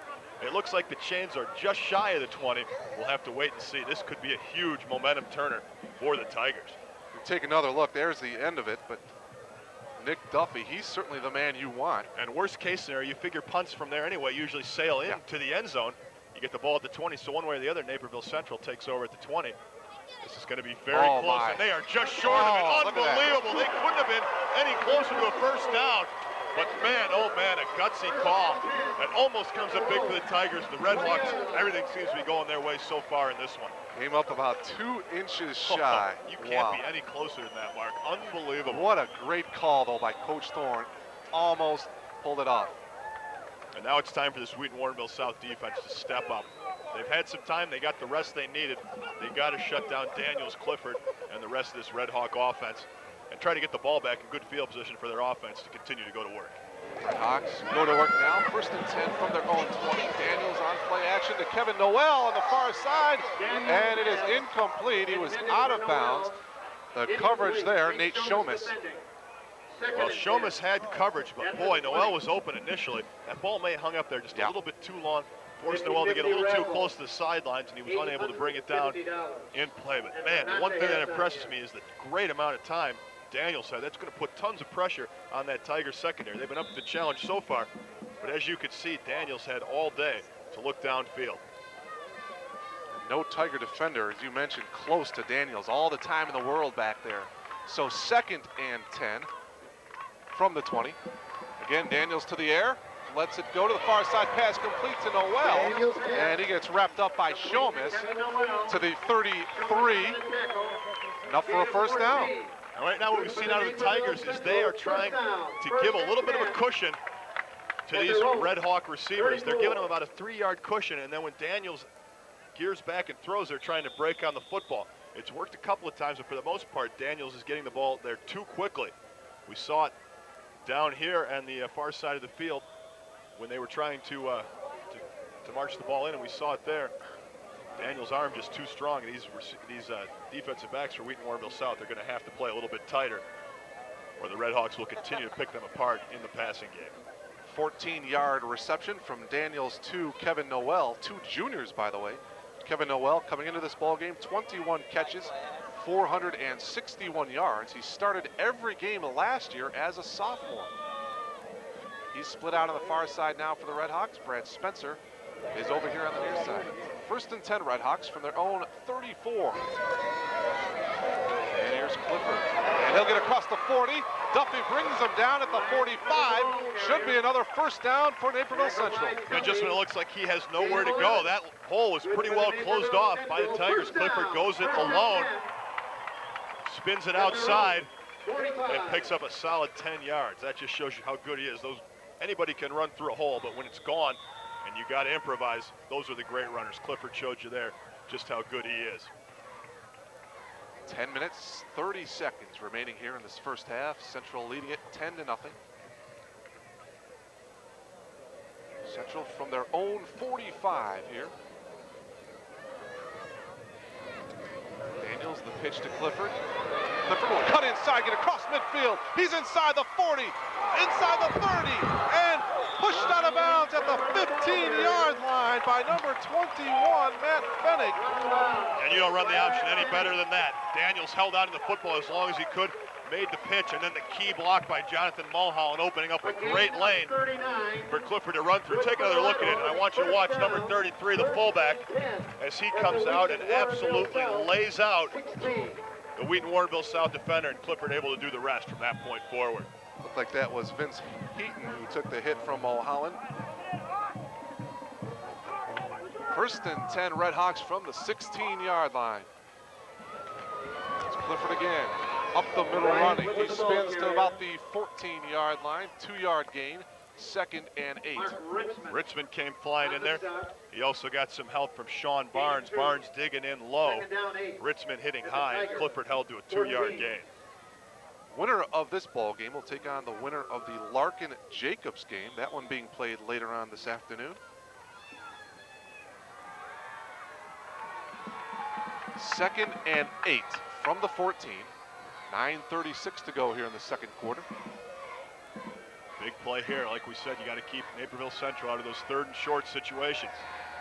It looks like the chains are just shy of the 20. We'll have to wait and see. This could be a huge momentum turner for the Tigers. We take another look. There's the end of it, but Nick Duffy, he's certainly the man you want. And worst case scenario, you figure punts from there anyway usually sail in to the end zone. You get the ball at the 20, so one way or the other, Naperville Central takes over at the 20. This is going to be very close, and they are just short of it. Unbelievable. They couldn't have been any closer to a first down. But man, oh man, a gutsy call that almost comes up big for the Tigers. The Redhawks, everything seems to be going their way so far in this one. Came up about 2 inches shy. You can't be any closer than that, Mark. Unbelievable. What a great call, though, by Coach Thorne. Almost pulled it off. And now it's time for this Wheaton Warrenville South defense to step up. They've had some time. They got the rest they needed. They got to shut down Daniels, Clifford, and the rest of this Redhawk offense and try to get the ball back in good field position for their offense to continue to go to work. Redhawks go to work now. 1st and 10 from their own 20. Daniels on play action to Kevin Noel on the far side, and it is incomplete. He was out of bounds. The coverage there, Nate Shomas. Well, Shomas had coverage, but boy, Noel was open initially. That ball may have hung up there just a little bit too long. Forced Noel to get a little too close to the sidelines, and he was unable to bring it down in play. But man, one thing that impresses me is the great amount of time Daniels had. That's going to put tons of pressure on that Tiger secondary. They've been up to the challenge so far, but as you could see, Daniels had all day to look downfield. No Tiger defender, as you mentioned, close to Daniels. All the time in the world back there. So 2nd and 10 from the 20. Again, Daniels to the air. Lets it go to the far side, pass complete to Noel, and he gets wrapped up by Shomas to the 33. Enough for a first down. And right now what we've seen out of the Tigers is they are trying to give a little bit of a cushion to these Redhawk receivers. They're giving them about a 3-yard cushion, and then when Daniels gears back and throws, they're trying to break on the football. It's worked a couple of times, but for the most part, Daniels is getting the ball there too quickly. We saw it down here on the far side of the field when they were trying to march the ball in, and we saw it there. Daniels' arm just too strong, and these defensive backs for Wheaton Warrenville South are going to have to play a little bit tighter, or the Redhawks will continue to pick them apart in the passing game. 14-yard reception from Daniels to Kevin Noel, 2 juniors, by the way. Kevin Noel coming into this ball game, 21 catches, 461 yards. He started every game last year as a sophomore. He's split out on the far side now for the Redhawks. Brad Spencer is over here on the near side. First and 10 Redhawks from their own 34. And here's Clifford. And he'll get across the 40. Duffy brings him down at the 45. Should be another first down for Naperville Central. And just when it looks like he has nowhere to go, that hole was pretty well closed off by the Tigers. Clifford goes it alone, spins it outside, and picks up a solid 10 yards. That just shows you how good he is. Anybody can run through a hole, but when it's gone and you got to improvise, those are the great runners. Clifford showed you there just how good he is. 10 minutes, 30 seconds remaining here in this first half. Central leading it 10-0. Central from their own 45 here. Daniels, the pitch to Clifford. Clifford will cut inside, get across midfield. He's inside the 40, inside the 30, and pushed out of bounds at the 15-yard line by number 21, Matt Fennig. And you don't run the option any better than that. Daniels held on to the football as long as he could, made the pitch, and then the key block by Jonathan Mulholland, opening up a great lane for Clifford to run through. Take another look at it, and I want you to watch number 33, the fullback, as he comes out and absolutely lays out the Wheaton Warrenville South defender, and Clifford able to do the rest from that point forward. Looked like that was Vince Wheaton who took the hit from Mulholland. First and 10 Redhawks from the 16-yard line. It's Clifford again, up the middle running. He spins to about the 14-yard line, 2-yard gain, 2nd and 8. Richmond came flying in there. He also got some help from Sean Barnes. Barnes digging in low. Richmond hitting high, and Clifford held to a 2-yard gain. Winner of this ball game will take on the winner of the Larkin-Jacobs game, that one being played later on this afternoon. 2nd and 8 from the 14. 9:36 to go here in the second quarter. Big play here. Like we said, you got to keep Naperville Central out of those 3rd and short situations.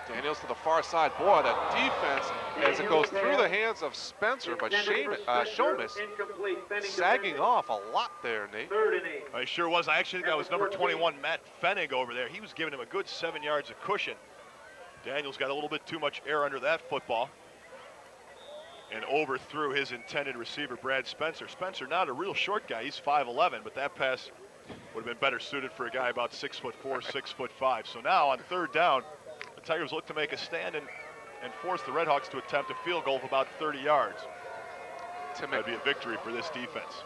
Daniels to the far side. Boy, that defense, as it goes through the hands of Spencer, but Shomus sagging off a lot there, Nate. He sure was. I actually think that was number 21, Matt Fennig over there. He was giving him a good 7 yards of cushion. Daniels got a little bit too much air under that football and overthrew his intended receiver, Brad Spencer. Spencer, not a real short guy. He's 5'11", but that pass would have been better suited for a guy about 6'4", 6'5". So now on 3rd down, the Tigers look to make a stand and force the Redhawks to attempt a field goal of about 30 yards. That'd be a victory for this defense.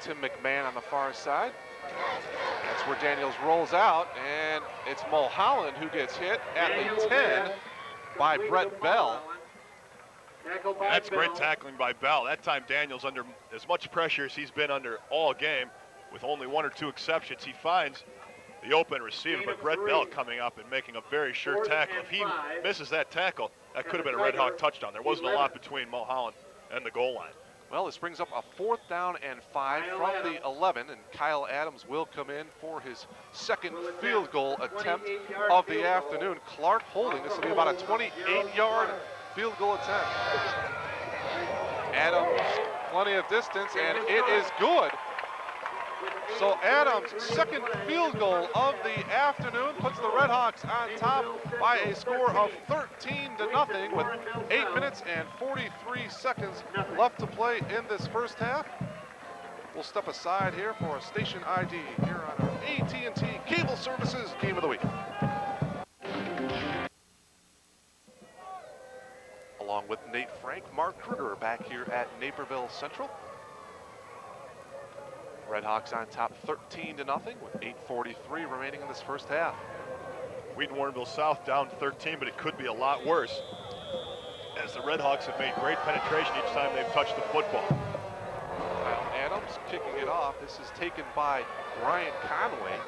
Tim McMahon on the far side. That's where Daniels rolls out, and it's Mulholland who gets hit at the 10 by Brett Bell. That's great tackling by Bell. That time Daniels, under as much pressure as he's been under all game, with only 1 or 2 exceptions, he finds the open receiver, but Brett Bell coming up and making a very sure tackle. If he misses that tackle, that could have been a Redhawk touchdown. There wasn't a lot between Mulholland and the goal line. Well, this brings up a 4th down and 5 from the 11, and Kyle Adams will come in for his 2nd field goal attempt of the afternoon. Clark holding. This will be about a 28-yard field goal attempt. Adams, plenty of distance, and it is good. So Adams' 2nd field goal of the afternoon puts the Redhawks on top by a score of 13-0 with 8 minutes and 43 seconds left to play in this first half. We'll step aside here for a station ID here on our AT&T Cable Services Game of the Week. Along with Nate Frank, Mark Kruger back here at Naperville Central. Redhawks on top 13-0 with 8:43 remaining in this first half. Wheaton Warrenville South down 13, but it could be a lot worse, as the Redhawks have made great penetration each time they've touched the football. Kyle Adams kicking it off. This is taken by Brian Conway.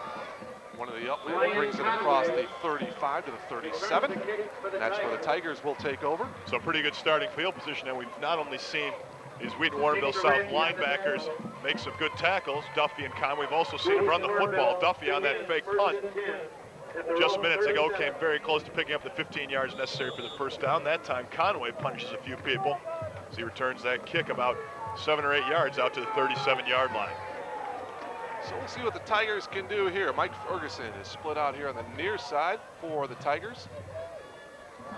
One of the upmen brings it across the 35 to the 37. And that's where the Tigers will take over. So pretty good starting field position, and we've not only seen these Wheaton Warrenville South linebackers make some good tackles, Duffy and Conway. We've also seen them run the football. Duffy on that fake punt just minutes ago came very close to picking up the 15 yards necessary for the first down. That time Conway punishes a few people as he returns that kick about 7 or 8 yards out to the 37-yard line. So we'll see what the Tigers can do here. Mike Ferguson is split out here on the near side for the Tigers.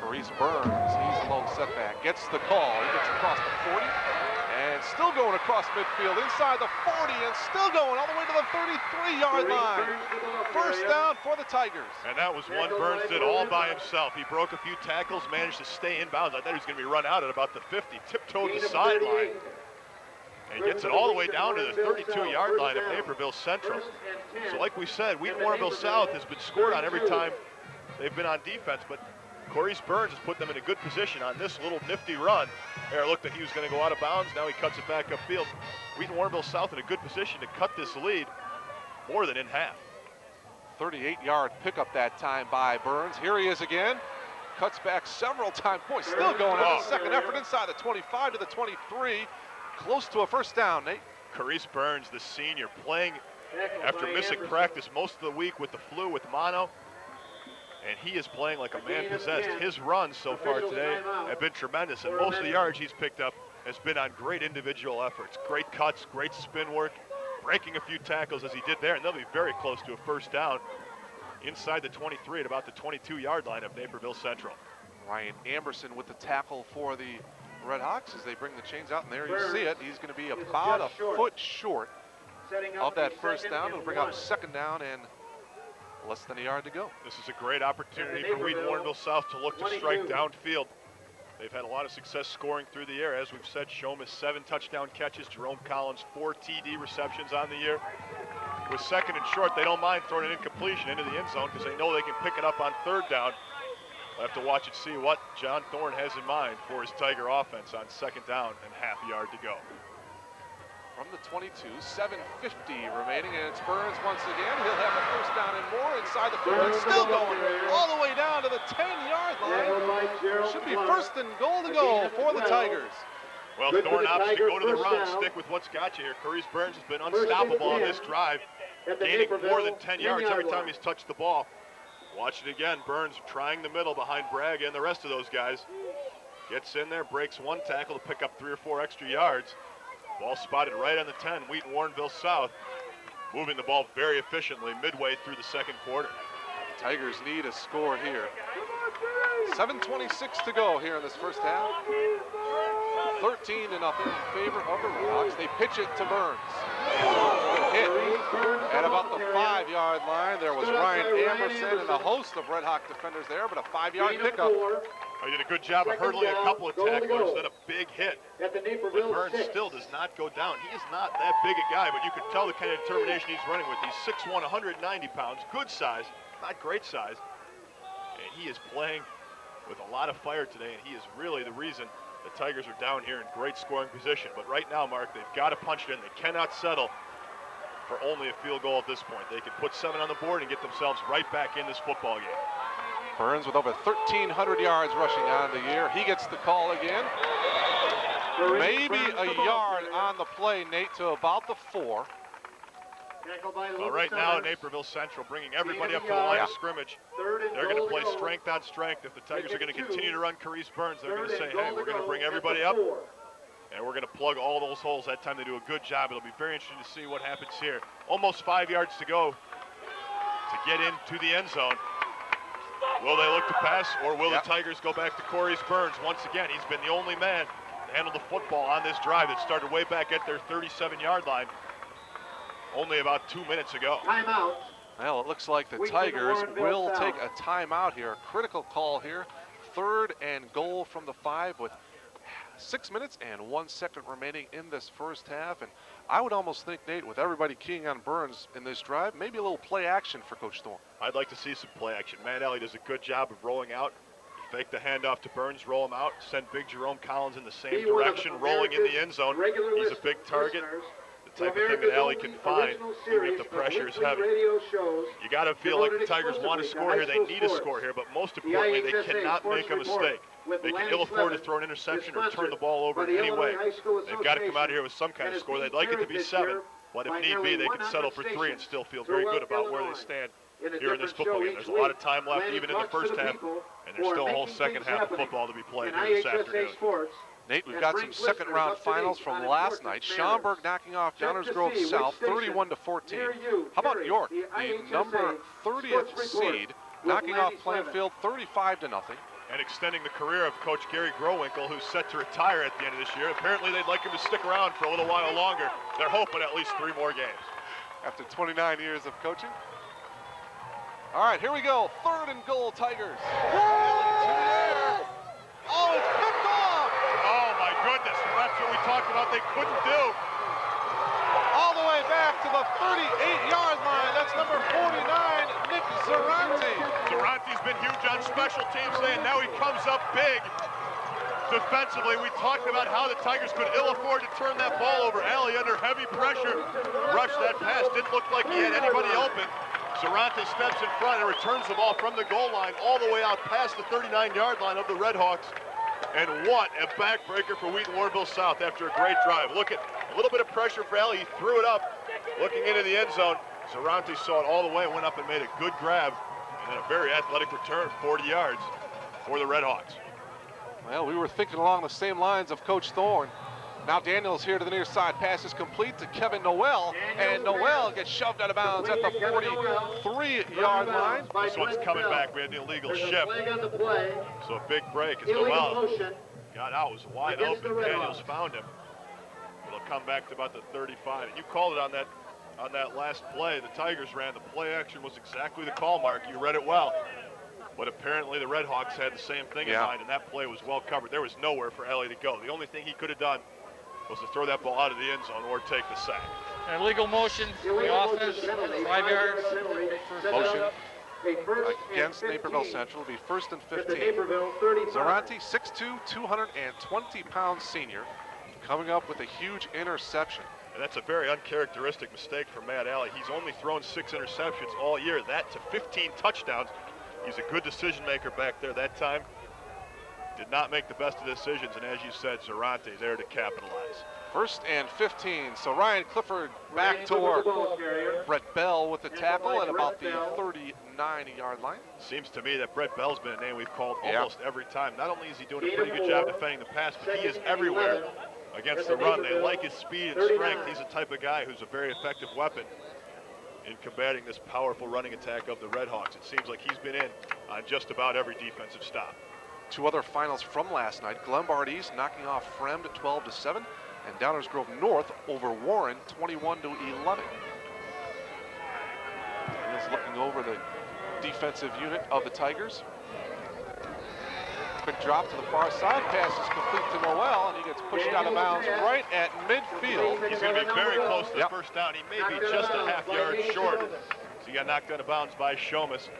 Maurice Burns, he's a lone setback, gets the call. He gets across the 40 and still going across midfield, inside the 40 and still going all the way to the 33-yard line. First down for the Tigers. And that was one Burns did all by himself. He broke a few tackles, managed to stay in bounds. I thought he was going to be run out at about the 50, tiptoed the sideline, and gets it all the way down to the 32-yard line of Naperville Central. So like we said, Wheaton Warrenville South has been scored on every time they've been on defense, but Maurice Burns has put them in a good position on this little nifty run. There, looked like he was going to go out of bounds. Now he cuts it back upfield. Wheaton Warrenville South in a good position to cut this lead more than in half. 38-yard pickup that time by Burns. Here he is again. Cuts back several times. Boy, still going on the second effort inside the 25 to the 23. Close to a first down, Nate. Maurice Burns, the senior, playing after missing practice most of the week with the flu, with mono. And he is playing like a man possessed. His runs so far today have been tremendous, and most of the yards he's picked up has been on great individual efforts. Great cuts, great spin work, breaking a few tackles as he did there, and they'll be very close to a first down inside the 23 at about the 22-yard line of Naperville Central. Ryan Amberson with the tackle for the Redhawks as they bring the chains out, and there you see it. He's going to be about a foot short of that first down. It'll bring up second down and less than a yard to go. This is a great opportunity for Wheaton Warrenville South to look to strike downfield. They've had a lot of success scoring through the air. As we've said, Shomas 7 touchdown catches, Jerome Collins 4 TD receptions on the year. With second and short, they don't mind throwing an incompletion into the end zone because they know they can pick it up on third down. We'll have to watch and see what John Thorne has in mind for his Tiger offense on second down and half a yard to go. From the 22, 7:50 remaining, and it's Burns once again. He'll have a first down and more inside the 40. Still going all the way down to the 10-yard line. Should be first and goal to go for the Tigers. Well, Thorne opts to go to the run, stick with what's got you here. Maurice Burns has been unstoppable on this drive, gaining more than 10 yards every time he's touched the ball. Watch it again, Burns trying the middle behind Braga and the rest of those guys. Gets in there, breaks one tackle to pick up 3 or 4 extra yards. Ball spotted right on the 10, Wheaton Warrenville South, moving the ball very efficiently midway through the second quarter. Tigers need a score here. 7:26 to go here in this first half. 13-0 in favor of the Redhawks. They pitch it to Burns. Hit at about the 5-yard line. There was Ryan Amerson and a host of Redhawk defenders there, but a 5-yard pickup. He did a good job of hurdling a couple of tacklers, then a big hit. But Burns still does not go down. He is not that big a guy, but you can tell the kind of determination he's running with. He's 6'1", 190 pounds, good size, not great size. And he is playing with a lot of fire today, and he is really the reason the Tigers are down here in great scoring position. But right now, Mark, they've got to punch it in. They cannot settle for only a field goal at this point. They can put 7 on the board and get themselves right back in this football game. Burns with over 1,300 yards rushing on the year. He gets the call again. Maybe a yard on the play, Nate, to about the 4. Well, right now, Naperville Central bringing everybody up to the line of scrimmage. They're going to play strength on strength. If the Tigers are going to continue to run Maurice Burns, they're going to say, hey, we're going to bring everybody up, and we're going to plug all those holes. That time they do a good job. It'll be very interesting to see what happens here. Almost 5 yards to go to get into the end zone. Will they look to pass, or will the Tigers go back to Maurice Burns? Once again, he's been the only man to handle the football on this drive that started way back at their 37-yard line only about 2 minutes ago. Timeout. Well, it looks like the Tigers will take a timeout here. A critical call here. 3rd and goal from the 5 with 6 minutes and 1 second remaining in this first half. And I would almost think, Nate, with everybody keying on Burns in this drive, maybe a little play action for Coach Thorne. I'd like to see some play action. Matt Alley does a good job of rolling out. Fake the handoff to Burns, roll him out, send big Jerome Collins in the same direction, rolling in the end zone. He's a big target. The type of thing that Alley can find, even if the pressure is heavy. You got to feel like the Tigers want to score here. They need a score here, but most importantly, they cannot make a mistake. They can ill afford to throw an interception or turn the ball over in any way. They've got to come out of here with some kind of score. They'd like it to be 7, but if need be, they can settle for 3 and still feel very good about where they stand here in this football game. There's a lot of time left, even in the first half, and there's still a whole second half of football to be played here this afternoon. Nate, we've got some second-round finals from last night. Schaumburg knocking off Downers Grove South 31-14. How about York, the number 30th seed, knocking off Plainfield 35-0. and extending the career of Coach Gary Growinkle, who's set to retire at the end of this year. Apparently they'd like him to stick around for a little while longer. They're hoping at least 3 more games. After 29 years of coaching. All right, here we go. 3rd and goal, Tigers. Oh, it's picked off! Oh my goodness, that's what we talked about they couldn't do. All the way back to the 38-yard line. That's number 49, Nick Zarante. Zarante's been huge on special teams today, and now he comes up big defensively. We talked about how the Tigers could ill afford to turn that ball over. Alley under heavy pressure. Rushed that pass. Didn't look like he had anybody open. Zarante steps in front and returns the ball from the goal line all the way out past the 39-yard line of the Redhawks. And what a backbreaker for Wheaton Warrenville South after a great drive. Look at a little bit of pressure for Alley. He threw it up, looking into the end zone. Zarante saw it all the way, went up and made a good grab, and then a very athletic return, 40 yards for the Redhawks. Well, we were thinking along the same lines of Coach Thorne. Now Daniels here to the near side. Pass is complete to Kevin Noel, and Noel gets shoved out of bounds at the 43-yard line. This one's coming back. We had the illegal shift. So a big break as Noel got out, was wide open. Daniels found him. It'll come back to about the 35. And you called it on that last play. The Tigers ran. The play action was exactly the call, Mark. You read it well. But apparently the Redhawks had the same thing in mind, and that play was well covered. There was nowhere for Ellie to go. The only thing he could have done was to throw that ball out of the end zone or take the sack. And illegal motion, the offense, 5 yards. Motion against Naperville Central will be 1st and 15. Zarante, 6'2", 220-pound senior, coming up with a huge interception. And that's a very uncharacteristic mistake for Matt Alley. He's only thrown 6 interceptions all year, that to 15 touchdowns. He's a good decision maker back there that time. Did not make the best of decisions, and as you said, Zarante there to capitalize. 1st and 15, so Ryan Clifford back toward Brett Bell with the tackle at about the 39-yard line. Seems to me that Brett Bell's been a name we've called almost every time. Not only is he doing a pretty good job defending the pass, but he is everywhere against the run. They like his speed and strength. He's the type of guy who's a very effective weapon in combating this powerful running attack of the Redhawks. It seems like he's been in on just about every defensive stop. 2 other finals from last night. Glenbard East knocking off Fremd 12-7, and Downers Grove North over Warren 21-11. Daniels looking over the defensive unit of the Tigers. Quick drop to the far side. Pass is complete to Noel, and he gets pushed out of bounds right at midfield. He's going to be very close to the first down. He may be just a half yard short. So he got knocked out of bounds by Shomas.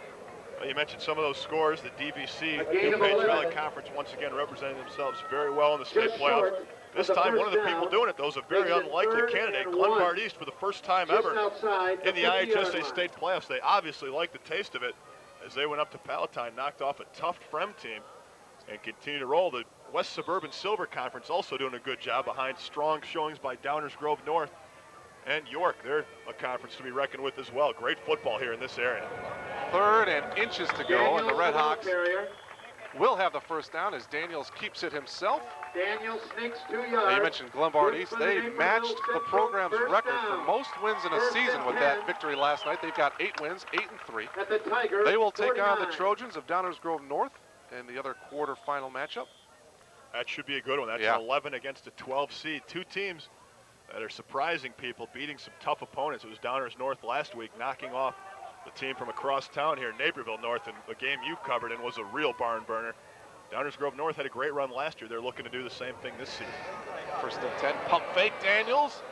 You mentioned some of those scores. The DVC, DuPage Valley Conference, once again representing themselves very well in the state playoffs. This time, one of the people doing it, though, is a very unlikely candidate. Glenbard East, for the first time ever in the IHSA state playoffs. They obviously liked the taste of it as they went up to Palatine, knocked off a tough Fremd team, and continue to roll. The West Suburban Silver Conference also doing a good job behind strong showings by Downers Grove North and York. They're a conference to be reckoned with as well. Great football here in this area. 3rd and inches to go, and the Redhawks will have the first down as Daniels keeps it himself. Daniels sneaks 2 yards. Now you mentioned Glenbard East. They matched the program's record for most wins in a season with that victory last night. They've got 8 wins, 8-3. They will take on the Trojans of Downers Grove North in the other quarterfinal matchup. That should be a good one. That's an 11 against a 12 seed. 2 teams that are surprising people, beating some tough opponents. It was Downers North last week, knocking off the team from across town here, Naperville North, and the game you covered in was a real barn burner. Downers Grove North had a great run last year. They're looking to do the same thing this season. 1st and 10, pump fake, Daniels.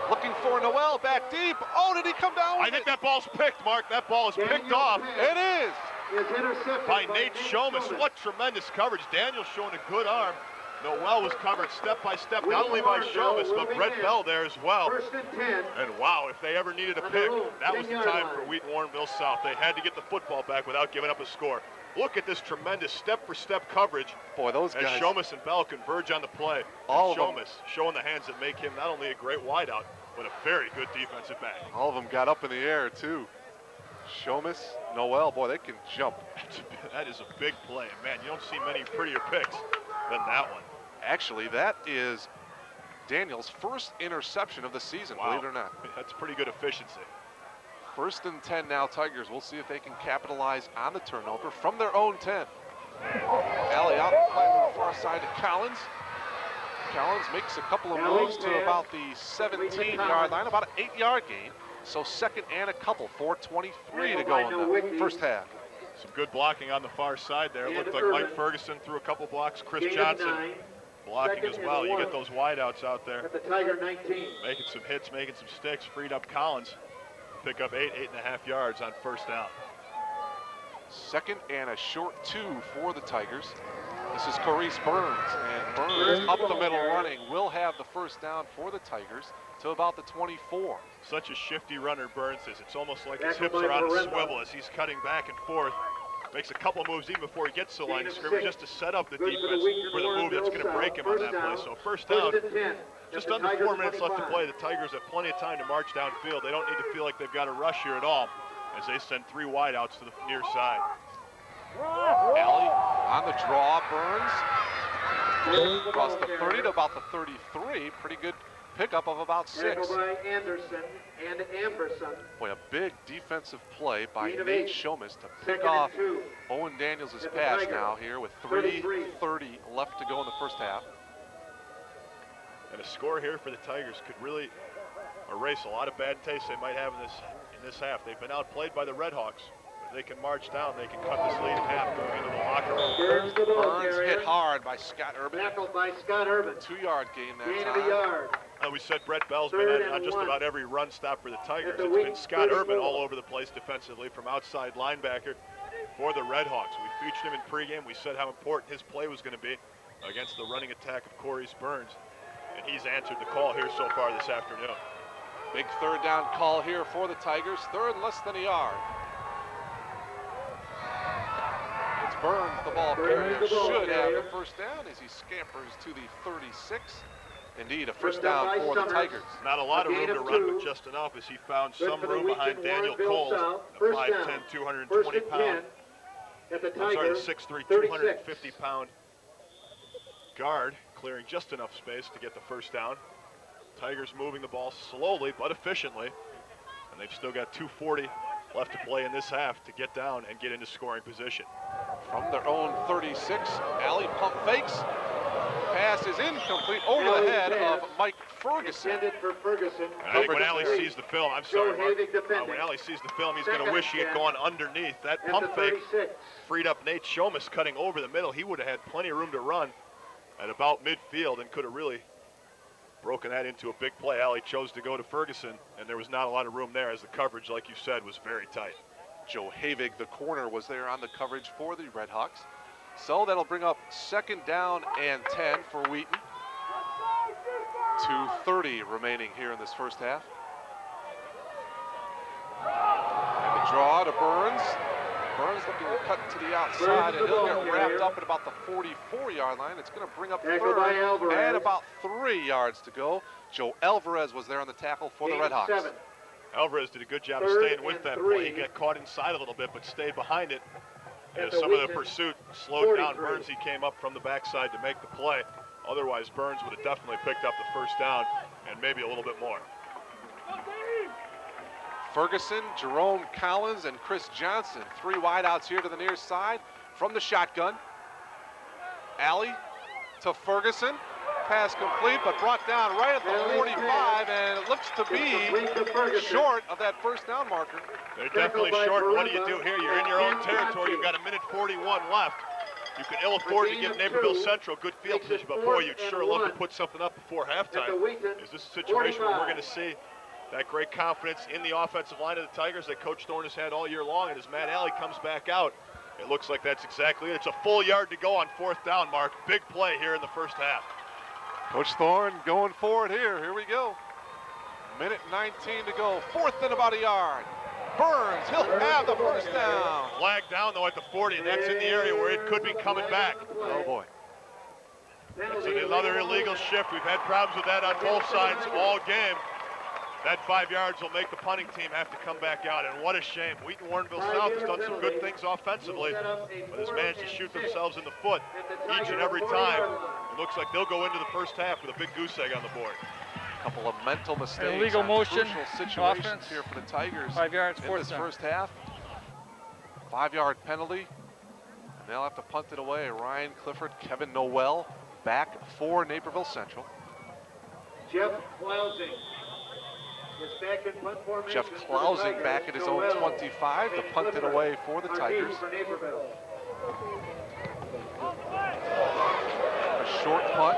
Looking for Noel, back deep. Oh, did he come down with I think that ball's picked, Mark. That ball is picked off. It is. By Nate Shomas. What tremendous coverage. Daniels showing a good arm. Noel was covered step by step, not only by Shomas, but Brett Bell there as well. 1st and 10. And wow, if they ever needed a pick, that was the time for Wheaton Warrenville South. They had to get the football back without giving up a score. Look at this tremendous step-for-step coverage. Boy, those as guys. Shomas and Bell converge on the play. All and Shomas showing the hands that make him not only a great wideout, but a very good defensive back. All of them got up in the air, too. Shomas, Noel, boy, they can jump. That is a big play. Man, you don't see many prettier picks than that one. Actually, that is Daniels' first interception of the season, believe it or not. That's pretty good efficiency. 1st and 10 now, Tigers. We'll see if they can capitalize on the turnover from their own 10. Alley out playing on the far side to Collins. Collins makes a couple of moves to about the 17-yard line, about an 8-yard gain. So second and a couple, 4:23 to go in the first half. Some good blocking on the far side there. It looked like Mike Ferguson threw a couple blocks. Chris Johnson blocking as well. You get those wideouts out there. Making some hits, making some sticks, freed up Collins. Pick up 8.5 yards on first down. Second and a short 2 for the Tigers. This is Corice Burns, and Burns up the middle running will have the first down for the Tigers to about the 24. Such a shifty runner Burns is. It's almost like his hips are on a swivel as he's cutting back and forth. Makes a couple moves even before he gets to the line of scrimmage just to set up the defense for the move that's going to break him on that play. So first down, just under 4 minutes left to play. The Tigers have plenty of time to march downfield. They don't need to feel like they've got a rush here at all as they send 3 wideouts to the near side. Alley on the draw, Burns across the 30 to about the 33. Pretty good pickup of about 6. Anderson and Amberson. Boy, a big defensive play by Nate Shomas to pick off Owen Daniels' pass now here with 3:30 left to go in the first half. And a score here for the Tigers could really erase a lot of bad taste they might have in this half. They've been outplayed by the Redhawks. If they can march down, they can cut this lead in half going into the locker room. Burns hit hard by Scott Urban. Tackled by Scott Urban. 2-yard gain that Gain time. of a yard. We said Brett Bell's been on just about every run stop for the Tigers. It's been Scott Urban all over the place defensively from outside linebacker for the Redhawks. We featured him in pregame. We said how important his play was going to be against the running attack of Corice Burns. And he's answered the call here so far this afternoon. Big third down call here for the Tigers. Third and less than a yard. It's Burns, the ball carrier, should have the first down as he scampers to the 36. Indeed, a first down for the Tigers. Not a lot of room to run, but just enough as he found some room behind Daniel Coles, a 5'10", 220-pound, the 6'3", 250-pound guard, clearing just enough space to get the first down. Tigers moving the ball slowly but efficiently, and they've still got 2:40 left to play in this half to get down and get into scoring position. From their own 36, Alley pump fakes. Pass is incomplete over the head of Mike Ferguson. And I think when Alley sees the film, I'm sorry, Mark, when Alley sees the film, he's going to wish he had gone underneath. That pump fake freed up Nate Shomas cutting over the middle. He would have had plenty of room to run at about midfield and could have really broken that into a big play. Alley chose to go to Ferguson, and there was not a lot of room there as the coverage, like you said, was very tight. Joe Havig, the corner, was there on the coverage for the Redhawks. So that'll bring up second down and 10 for Wheaton. 2:30 remaining here in this first half. And the draw to Burns. Burns looking to cut to the outside, and he'll get wrapped up at about the 44-yard line. It's going to bring up third and about 3 yards to go. Joe Alvarez was there on the tackle for the Redhawks. Alvarez did a good job of staying with that play. He got caught inside a little bit, but stayed behind it. As some of the pursuit slowed down, Burns, he came up from the backside to make the play. Otherwise, Burns would have definitely picked up the first down and maybe a little bit more. Ferguson, Jerome Collins, and Chris Johnson. 3 wideouts here to the near side from the shotgun. Alley to Ferguson. Pass complete, but brought down right at the 45, and it looks to be short of that first down marker. They're definitely short. What do you do here? You're in your own territory. You've got 1:41 left. You can ill afford to give Naperville Central good field position, but boy, you'd sure love to put something up before halftime. Is this a situation where we're going to see that great confidence in the offensive line of the Tigers that Coach Thorne has had all year long, and as Matt Alley comes back out, it looks like that's exactly it. It's a full yard to go on fourth down, Mark. Big play here in the first half. Coach Thorne going for it here. Here we go. 1:19 to go. Fourth and about a yard. Burns, he'll have the first down. Flag down, though, at the 40, and that's in the area where it could be coming back. Oh, boy. That's another illegal shift. We've had problems with that on both sides all game. That 5 yards will make the punting team have to come back out, and what a shame. Wheaton Warrenville South has done some good things offensively, but has managed to shoot themselves in the foot each and every time. It looks like they'll go into the first half with a big goose egg on the board. A couple of mental mistakes. Illegal motion, crucial situations offense. here for the Tigers. 5 yards, in fourth this down. first half. 5-yard penalty. And they'll have to punt it away. Ryan Clifford, Kevin Noel back for Naperville Central. Jeff Klausing is back in punt formation. Jeff Klausing back at his own 25 to punt it away for the Tigers. A short punt,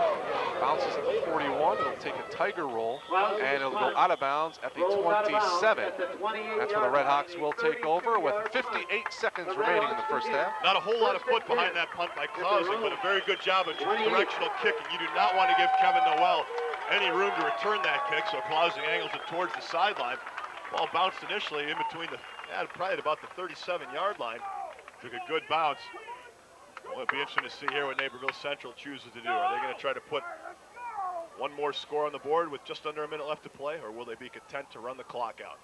bounces at the 41. It'll take a Tiger roll, and it'll go out of bounds at the 27. That's where the Redhawks will take over with 58 seconds remaining in the first half. Not a whole lot of foot behind that punt by Klausing, but a very good job of directional kicking. You do not want to give Kevin Noel any room to return that kick, so Klausing angles it towards the sideline. Ball bounced initially in between probably at about the 37-yard line. Took a good bounce. Well, it'll be interesting to see here what Naperville Central chooses to do. Are they going to try to put one more score on the board with just under a minute left to play, or will they be content to run the clock out?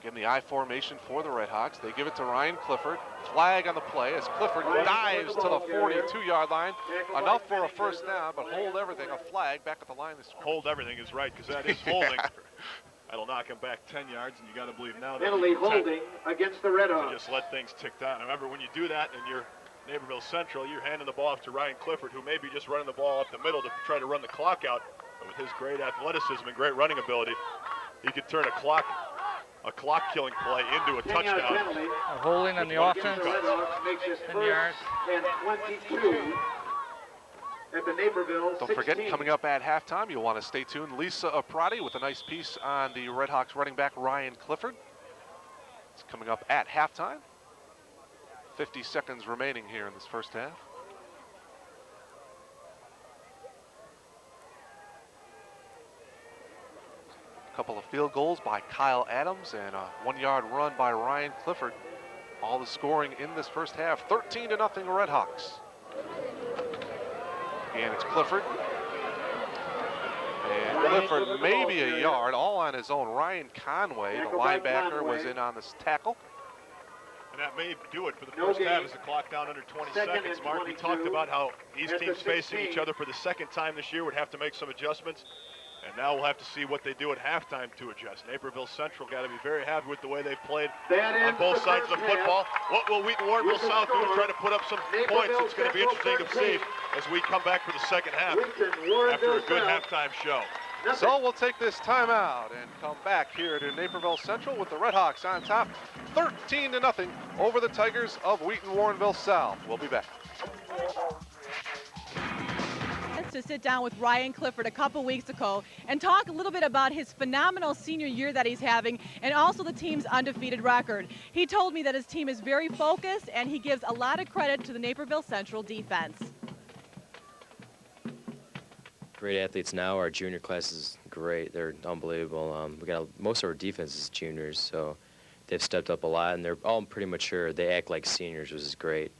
Again, the I formation for the Redhawks. They give it to Ryan Clifford. Flag on the play as Clifford dives to the 42-yard line. Enough for a first down, but hold everything. A flag back at the line of scrimmage. Hold everything is right, because that is holding. That'll knock him back 10 yards, and you got to believe now that Penalty holding against the Redhawks. just let things tick down. Remember, when you do that and you're Naperville Central, you're handing the ball off to Ryan Clifford, who may be just running the ball up the middle to try to run the clock out. But with his great athleticism and great running ability, he could turn a clock-killing play into a touchdown. Holding on the offense. 10 yards. And 22 at the Naperville Don't 16. forget, coming up at halftime, you'll want to stay tuned. Lisa Aprati with a nice piece on the Redhawks running back Ryan Clifford. It's coming up at halftime. 50 seconds remaining here in this first half. A couple of field goals by Kyle Adams and a 1-yard run by Ryan Clifford. All the scoring in this first half, 13-0 Redhawks. And it's Clifford. And Clifford maybe a yard, all on his own. Ryan Conway, the linebacker, was in on this tackle. And that may do it for the first half as the clock down under 20 seconds. Mark, we talked about how these teams facing each other for the second time this year would have to make some adjustments. And now we'll have to see what they do at halftime to adjust. Naperville Central got to be very happy with the way they've played on both sides of the football. What will Wheaton Warrenville South do to try to put up some points? It's going to be interesting to see as we come back for the second half after a good halftime show. So we'll take this timeout and come back here to Naperville Central with the Redhawks on top, 13-0 over the Tigers of Wheaton Warrenville South. We'll be back. To sit down with Ryan Clifford a couple weeks ago and talk a little bit about his phenomenal senior year that he's having and also the team's undefeated record. He told me that his team is very focused and he gives a lot of credit to the Naperville Central defense. Great athletes now. Our junior class is great. They're unbelievable. We got most of our defense is juniors, so they've stepped up a lot, and they're all pretty mature. They act like seniors, which is great.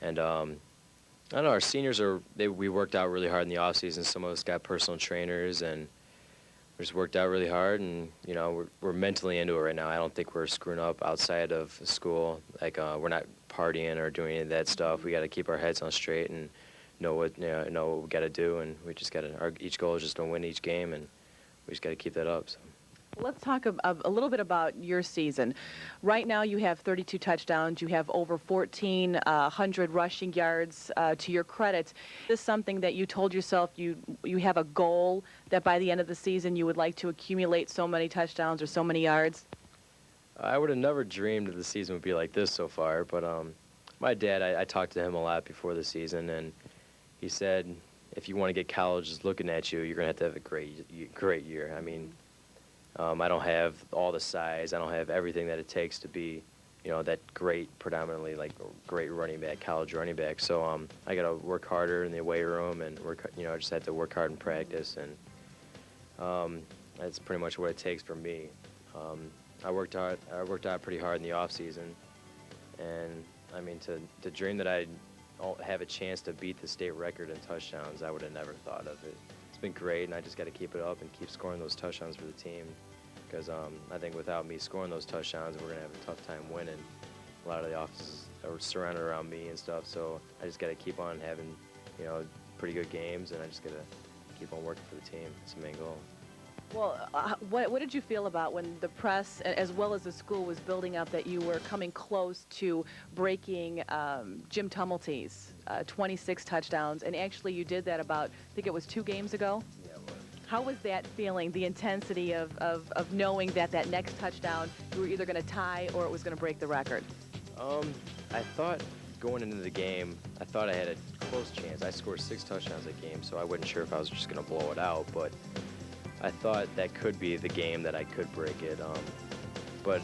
And I don't know, our seniors we worked out really hard in the off season. Some of us got personal trainers, and we just worked out really hard. And you know, we're mentally into it right now. I don't think we're screwing up outside of school. Like we're not partying or doing any of that stuff. We got to keep our heads on straight and know what we got to do, and we just got to. Each goal is just to win each game, and we just got to keep that up. So. Let's talk a little bit about your season. Right now you have 32 touchdowns. You have over 1,400 rushing yards. To your credit, is this something that you told yourself you have a goal that by the end of the season you would like to accumulate so many touchdowns or so many yards? I would have never dreamed that the season would be like this so far, but my dad, I talked to him a lot before the season, and he said, if you want to get college just looking at you, you're going to have a great year. I mean, I don't have all the size. I don't have everything that it takes to be, that great, predominantly like great running back, college running back. So I got to work harder in the weight room and I just had to work hard in practice, and that's pretty much what it takes for me. I worked out pretty hard in the off season, and I mean to dream that I'd have a chance to beat the state record in touchdowns, I would have never thought of it. It's been great, and I just got to keep it up and keep scoring those touchdowns for the team, because I think without me scoring those touchdowns, we're going to have a tough time winning. A lot of the offenses are surrounded around me and stuff, so I just got to keep on having, pretty good games, and I just got to keep on working for the team. It's the main goal. Well, what did you feel about when the press, as well as the school, was building up that you were coming close to breaking Jim Tumulty's 26 touchdowns, and actually you did that about, I think it was 2 games ago? Yeah, it was. How was that feeling, the intensity of knowing that that next touchdown, you were either going to tie or it was going to break the record? I thought going into the game, I thought I had a close chance. I scored 6 touchdowns that game, so I wasn't sure if I was just going to blow it out, but I thought that could be the game that I could break it. But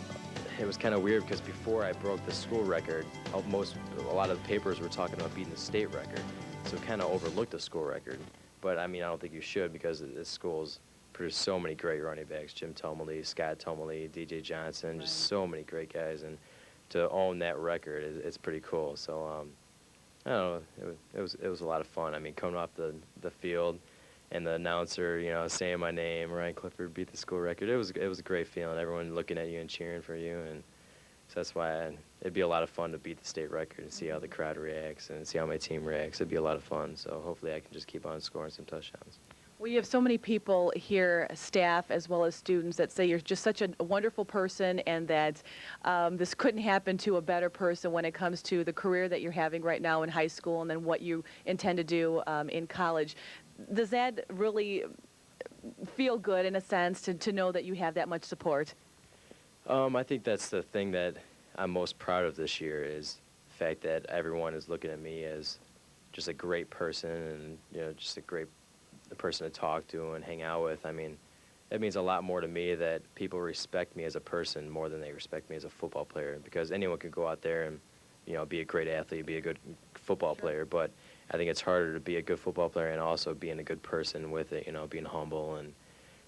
it was kind of weird because before I broke the school record, a lot of the papers were talking about beating the state record, so kind of overlooked the school record. But I mean, I don't think you should, because this school's produced so many great running backs: Jim Tumulty, Scott Tumulty, DJ Johnson, just so many great guys, and to own that record it's pretty cool. So I don't know, it was a lot of fun. I mean, coming off the field, and the announcer, you know, saying my name, Ryan Clifford beat the school record. It was a great feeling. Everyone looking at you and cheering for you, and so that's why it'd be a lot of fun to beat the state record and see how the crowd reacts and see how my team reacts. It'd be a lot of fun. So hopefully I can just keep on scoring some touchdowns. Well, you have so many people here, staff as well as students, that say you're just such a wonderful person, and that this couldn't happen to a better person when it comes to the career that you're having right now in high school and then what you intend to do in college. Does that really feel good, in a sense, to know that you have that much support? I think that's the thing that I'm most proud of this year, is the fact that everyone is looking at me as just a great person, and, you know, just a great person to talk to and hang out with. I mean, it means a lot more to me that people respect me as a person more than they respect me as a football player, because anyone could go out there and, you know, be a great athlete, be a good football player, but I think it's harder to be a good football player and also being a good person with it, you know, being humble and,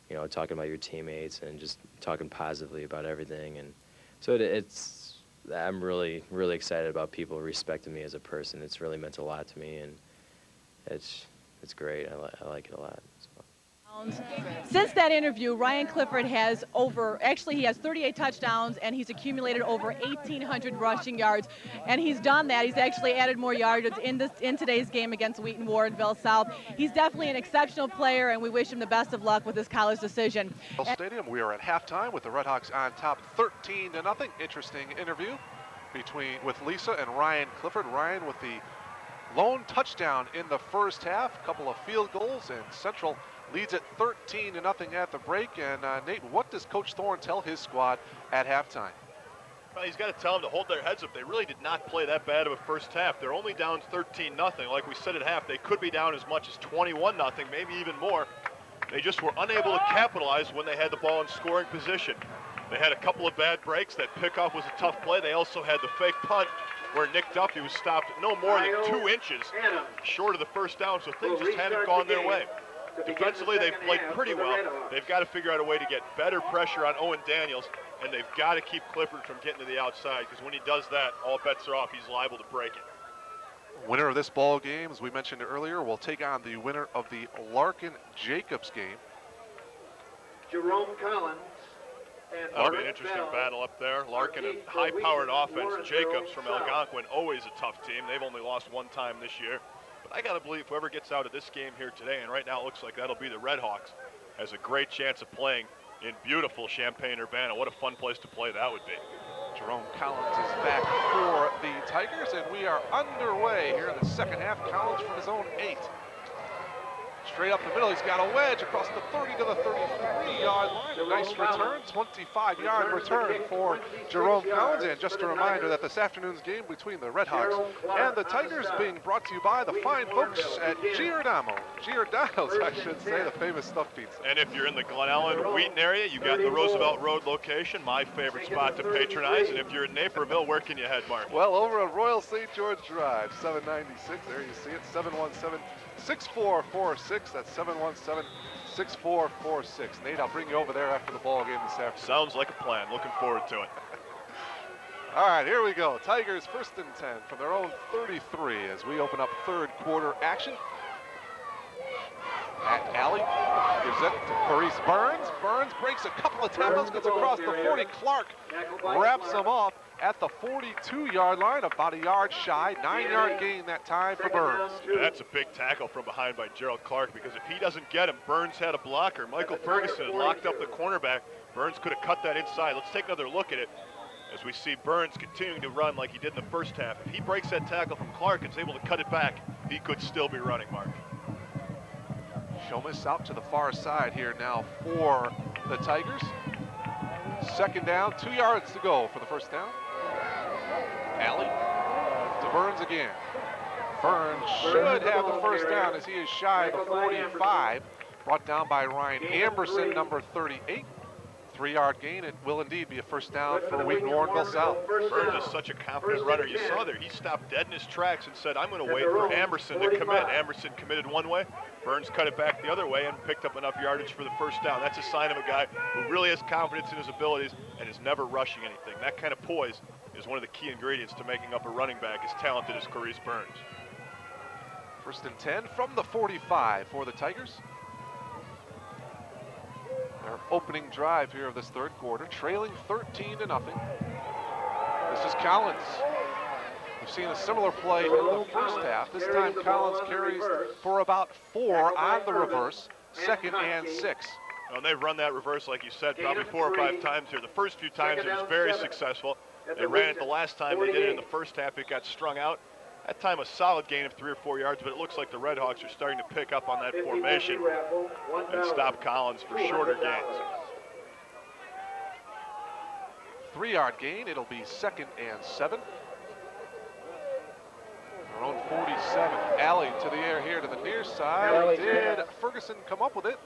you know, talking about your teammates and just talking positively about everything. And so I'm really, really excited about people respecting me as a person. It's really meant a lot to me, and it's great. I like it a lot. So. Since that interview, Ryan Clifford has he has 38 touchdowns, and he's accumulated over 1,800 rushing yards, and he's done that. He's actually added more yardage in today's game against Wheaton, Warrenville South. He's definitely an exceptional player, and we wish him the best of luck with his college decision. Stadium, we are at halftime with the Redhawks on top 13-0. Interesting interview with Lisa and Ryan Clifford. Ryan with the lone touchdown in the first half, a couple of field goals, and Central leads at 13-0 at the break. And Nate, what does Coach Thorne tell his squad at halftime? Well, he's got to tell them to hold their heads up. They really did not play that bad of a first half. They're only down 13-0. Like we said at half, they could be down as much as 21-0, maybe even more. They just were unable to capitalize when they had the ball in scoring position. They had a couple of bad breaks. That pickoff was a tough play. They also had the fake punt where Nick Duffy was stopped no more than 2 inches short of the first down, so things just haven't gone their way. Defensively, they've played pretty well. They've got to figure out a way to get better pressure on Owen Daniels, and they've got to keep Clifford from getting to the outside, because when he does that, all bets are off. He's liable to break it. Winner of this ball game, as we mentioned earlier, will take on the winner of the Larkin-Jacobs game. Jerome Collins. That'll be an interesting battle up there. Larkin, a high-powered offense. Jacobs from Algonquin, always a tough team. They've only lost 1 time this year. But I got to believe whoever gets out of this game here today, and right now it looks like that'll be the Redhawks, has a great chance of playing in beautiful Champaign-Urbana. What a fun place to play that would be. Jerome Collins is back for the Tigers, and we are underway here in the second half. Collins from his own 8. Straight up the middle, he's got a wedge across the 30 to the 33-yard line. A nice return, 25-yard return for Jerome Collins. And just a reminder that this afternoon's game between the Redhawks and the Tigers being brought to you by the fine folks at Giordano's, I should say, the famous stuffed pizza. And if you're in the Glen Ellen, Wheaton area, you got the Roosevelt Road location, my favorite spot to patronize. And if you're in Naperville, where can you head, Mark? Well, over at Royal St. George Drive, 796, there you see it, 717-6446. That's 717-6446. Nate, I'll bring you over there after the ball game this afternoon. Sounds like a plan. Looking forward to it. All right, here we go. Tigers 1st and 10 from their own 33 as we open up third quarter action. At Alley Gives it to Clarice Burns. Burns breaks a couple of tackles, gets across the 40. Clark wraps him up at the 42-yard line, about a yard shy. 9-yard gain that time for Burns. Yeah, that's a big tackle from behind by Gerald Clark, because if he doesn't get him, Burns had a blocker. Michael Ferguson had locked up the cornerback. Burns could have cut that inside. Let's take another look at it as we see Burns continuing to run like he did in the first half. If he breaks that tackle from Clark and is able to cut it back, he could still be running, Mark. Shomas out to the far side here now for the Tigers. Second down, 2 yards to go for the first down. Alley to Burns again. Burns should have the first down as he is shy of the 45. Brought down by Ryan Amberson, number 38. 3-yard gain. It will indeed be a first down for Wheaton Warrenville South. Burns is such a confident runner. You saw there, he stopped dead in his tracks and said, I'm going to wait for Amberson to commit. Amberson committed one way. Burns cut it back the other way and picked up enough yardage for the first down. That's a sign of a guy who really has confidence in his abilities and is never rushing anything. That kind of poise is one of the key ingredients to making up a running back as talented as Clarice Burns. First and 10 from the 45 for the Tigers. Their opening drive here of this third quarter, trailing 13-0. This is Collins. We've seen a similar play in the first half. This time Collins carries for about 4 on the reverse, 2nd and 6. Well, they've run that reverse, like you said, probably 4 or 5 times here. The first few times it was very successful. They ran it the last time they did it in the first half. It got strung out. That time a solid gain of 3 or 4 yards, but it looks like the Redhawks are starting to pick up on that formation and stop Collins for shorter gains. 3-yard gain. It'll be 2nd and 7. Their own 47. Alley to the air here to the near side. Did Ferguson come up with it?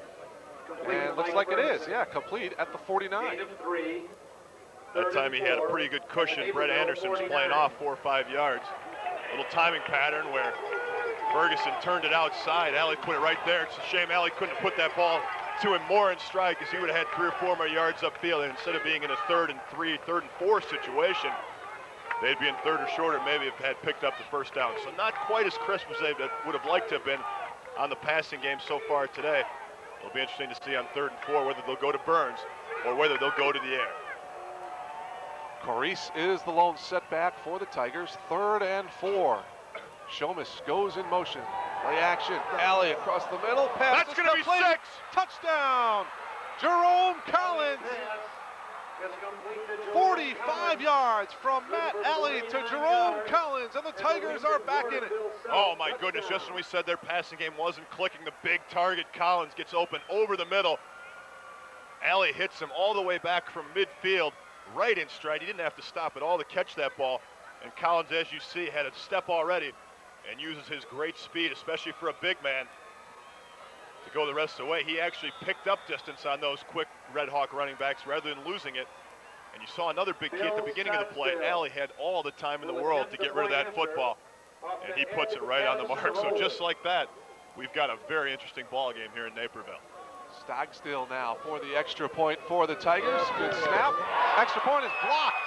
And looks like it is. Yeah, complete at the 49. That time he had a pretty good cushion. Brett Anderson was playing off 4 or 5 yards. Little timing pattern where Ferguson turned it outside. Alley put it right there. It's a shame Alley couldn't have put that ball to him more in stride, because he would have had 3 or 4 more yards upfield. And instead of being in a 3rd and 3, 3rd and 4 situation, they'd be in 3rd or shorter, maybe if had picked up the first down. So not quite as crisp as they would have liked to have been on the passing game so far today. It'll be interesting to see on 3rd and 4 whether they'll go to Burns or whether they'll go to the air. Clarice is the lone setback for the Tigers. 3rd and 4. Shomas goes in motion. Play action. Alley across the middle. Pass. That's going to be 6. Touchdown. Jerome Collins. 45 yards from Matt Alley to Jerome Collins, and the Tigers are back in it. Oh my goodness, just when we said their passing game wasn't clicking, the big target Collins gets open over the middle. Alley hits him all the way back from midfield, right in stride. He didn't have to stop at all to catch that ball. And Collins, as you see, had a step already and uses his great speed, especially for a big man, to go the rest of the way. He actually picked up distance on those quick Red Hawk running backs rather than losing it. And you saw another big key at the beginning of the play. Alley had all the time in the world to get rid of that football, and he puts it right on the mark. So just like that, we've got a very interesting ball game here in Naperville. Stogstill now for the extra point for the Tigers. Good snap. Extra point is blocked.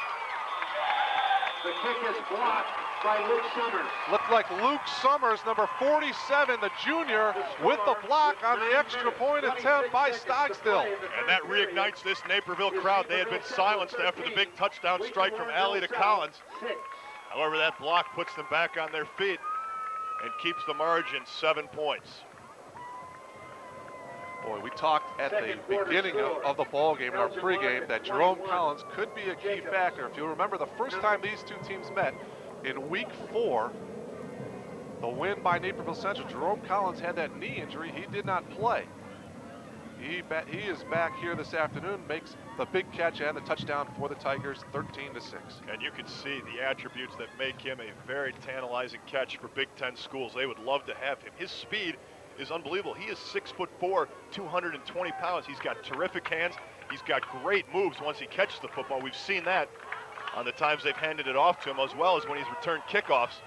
The kick is blocked by Luke Summers. Looked like Luke Summers, number 47, the junior, with the block on the extra point attempt by Stogstill. And that reignites this Naperville crowd. They had been silenced after the big touchdown strike from Alley to Collins. However, that block puts them back on their feet and keeps the margin 7 points. Boy, we talked at the beginning of the ball game in our pregame that Jerome Collins could be a key factor. If you remember, the first time these two teams met in week 4, the win by Naperville Central, Jerome Collins had that knee injury. He did not play. He is back here this afternoon, makes the big catch and the touchdown for the Tigers, 13-6. And you can see the attributes that make him a very tantalizing catch for Big Ten schools. They would love to have him. His speed is unbelievable. He is 6'4", 220 pounds. He's got terrific hands. He's got great moves once he catches the football. We've seen that on the times they've handed it off to him, as well as when he's returned kickoffs.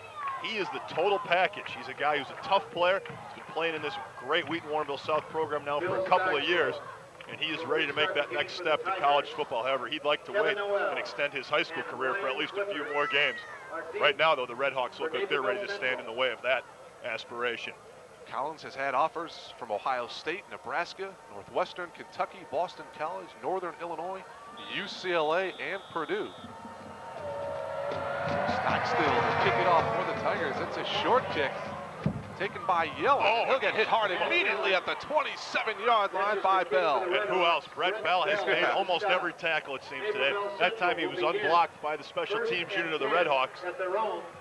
He is the total package. He's a guy who's a tough player. He's been playing in this great Wheaton Warrenville South program now for a couple of years, and he is ready to make that next step to college football. However, he'd like to wait and extend his high school career for at least a few more games. Right now, though, the Redhawks look like they're ready to stand in the way of that aspiration. Collins has had offers from Ohio State, Nebraska, Northwestern, Kentucky, Boston College, Northern Illinois, UCLA, and Purdue. Stockstill to kick it off for the Tigers. It's a short kick taken by Yellen. He'll get hit hard immediately at the 27-yard line by Bell. And who else? Brett Bell has made almost every tackle, it seems, today. That time he was unblocked by the special teams unit of the Redhawks,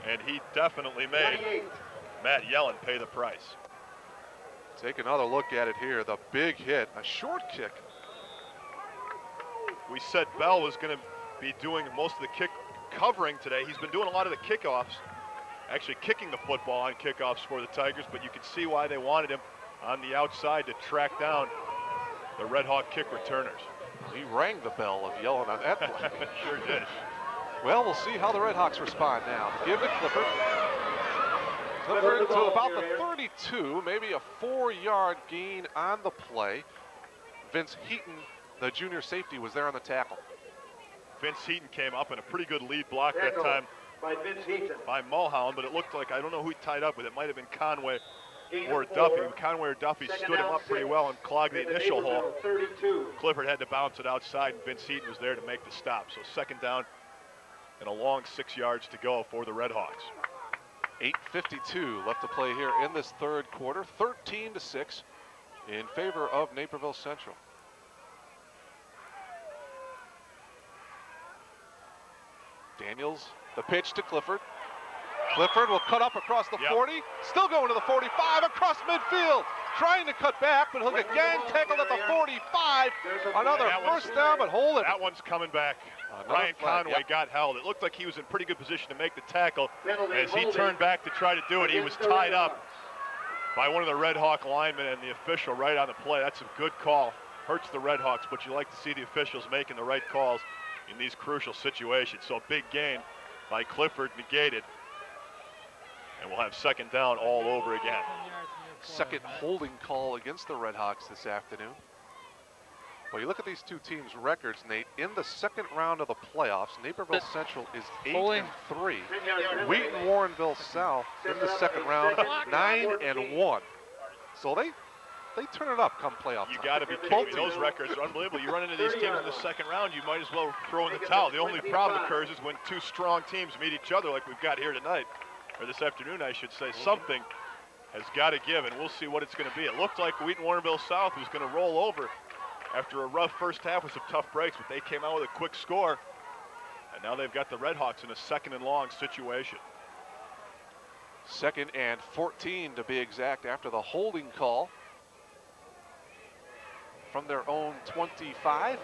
and he definitely made Matt Yellen pay the price. Take another look at it here. The big hit, a short kick. We said Bell was going to be doing most of the kick covering today. He's been doing a lot of the kickoffs, actually kicking the football on kickoffs for the Tigers, but you can see why they wanted him on the outside to track down the Red Hawk kick returners. He rang the bell of Yellen on that play. Sure did. Well, we'll see how the Redhawks respond now. Give to Clifford. Clifford to about the 32, maybe a 4-yard gain on the play. Vince Wheaton, the junior safety, was there on the tackle. Vince Wheaton came up in a pretty good lead block that time by Mulholland, but it looked like, I don't know who he tied up with. It might have been Conway or Duffy. Conway or Duffy stood him up pretty well and clogged the initial hole. Clifford had to bounce it outside, and Vince Wheaton was there to make the stop. So second down and a long 6 yards to go for the Redhawks. 8:52 left to play here in this third quarter. 13-6 in favor of Naperville Central. Daniels, the pitch to Clifford. Clifford will cut up across the 40, still going to the 45, across midfield, trying to cut back, but he'll get gang tackled at the 45. Another first down, but hold it. That one's coming back. Ryan Conway got held. It looked like he was in pretty good position to make the tackle. As he turned back to try to do it, he was tied up by one of the Red Hawk linemen and the official right on the play. That's a good call. Hurts the Red Hawks, but you like to see the officials making the right calls in these crucial situations. So a big gain by Clifford negated. And we'll have second down all over again. Second holding call against the Redhawks this afternoon. Well, you look at these two teams' records, Nate. In the second round of the playoffs, Naperville Central is 8-3. Wheaton Warrenville South in the second round, 9-1. So they turn it up come playoff time. You got to be kidding me. Those records are unbelievable. You run into these teams in the second round, you might as well throw in the towel. The only problem occurs is when two strong teams meet each other like we've got here tonight, or this afternoon, I should say. Something has got to give, and we'll see what it's going to be. It looked like Wheaton Warrenville South was going to roll over after a rough first half with some tough breaks, but they came out with a quick score, and now they've got the Redhawks in a second and long situation. 2nd and 14 to be exact after the holding call from their own 25.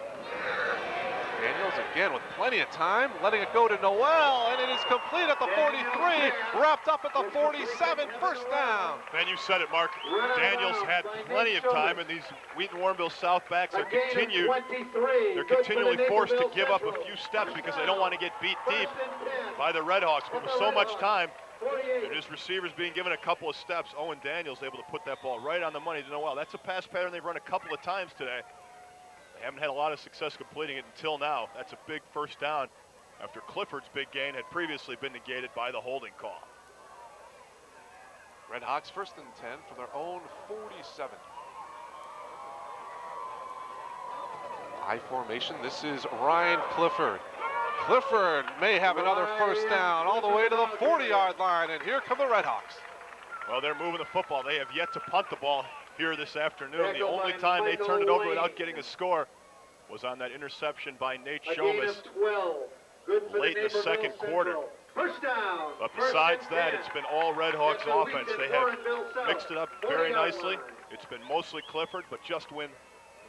Daniels again with plenty of time, letting it go to Noel, and it is complete at the 43, wrapped up at the 47, first down. And you said it, Mark. Daniels had plenty of time, and these Wheaton Warrenville South backs are they're continually forced to give up a few steps because they don't want to get beat deep by the Redhawks. But with so much time, and his receivers being given a couple of steps, Owen Daniels able to put that ball right on the money to Noel. That's a pass pattern they've run a couple of times today. They haven't had a lot of success completing it until now. That's a big first down after Clifford's big gain had previously been negated by the holding call. Redhawks 1st and 10 from their own 47. I formation, this is Ryan Clifford. Clifford may have another first down all the way to the 40-yard line, and here come the Redhawks. Well, they're moving the football. They have yet to punt the ball here this afternoon. The only time they turned it over without getting a score was on that interception by Nate Shomas late in the second quarter. But besides that, it's been all Redhawks offense. They have mixed it up very nicely. It's been mostly Clifford, but just when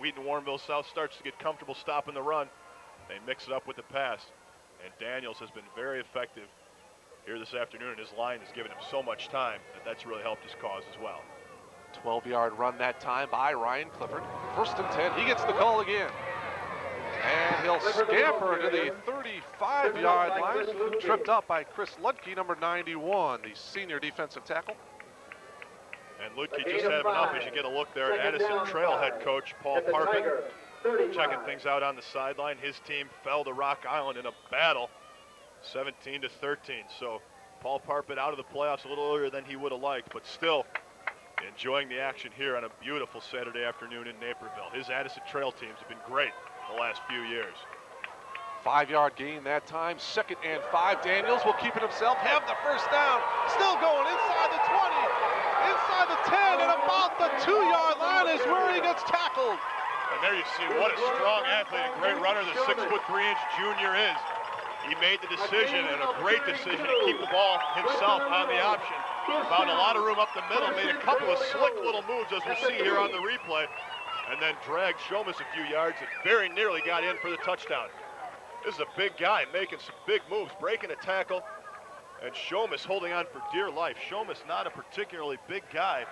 Wheaton Warrenville South starts to get comfortable stopping the run, they mix it up with the pass. And Daniels has been very effective here this afternoon, and his line has given him so much time that's really helped his cause as well. 12-yard run that time by Ryan Clifford. 1st and 10, he gets the call again. And he'll scamper to the 35-yard line, tripped up by Chris Ludke, number 91, the senior defensive tackle. And Ludke just had enough as you get a look there at Addison Trail head coach Paul Parpin checking things out on the sideline. His team fell to Rock Island in a battle, 17-13. So Paul Parpin out of the playoffs a little earlier than he would have liked, but still enjoying the action here on a beautiful Saturday afternoon in Naperville. His Addison Trail teams have been great the last few years. 5-yard gain that time. 2nd and 5. Daniels will keep it himself. Have the first down. Still going inside the 20, inside the 10, and about the 2-yard line is where he gets tackled. And there you see what a strong athlete and great runner the 6'3" junior is. He made the decision, and a great decision, to keep the ball himself on the option. Found a lot of room up the middle, made a couple of slick little moves, as we'll see here on the replay, and then dragged Shomas a few yards and very nearly got in for the touchdown. This is a big guy making some big moves, breaking a tackle, and Shomas holding on for dear life. Shomas, not a particularly big guy,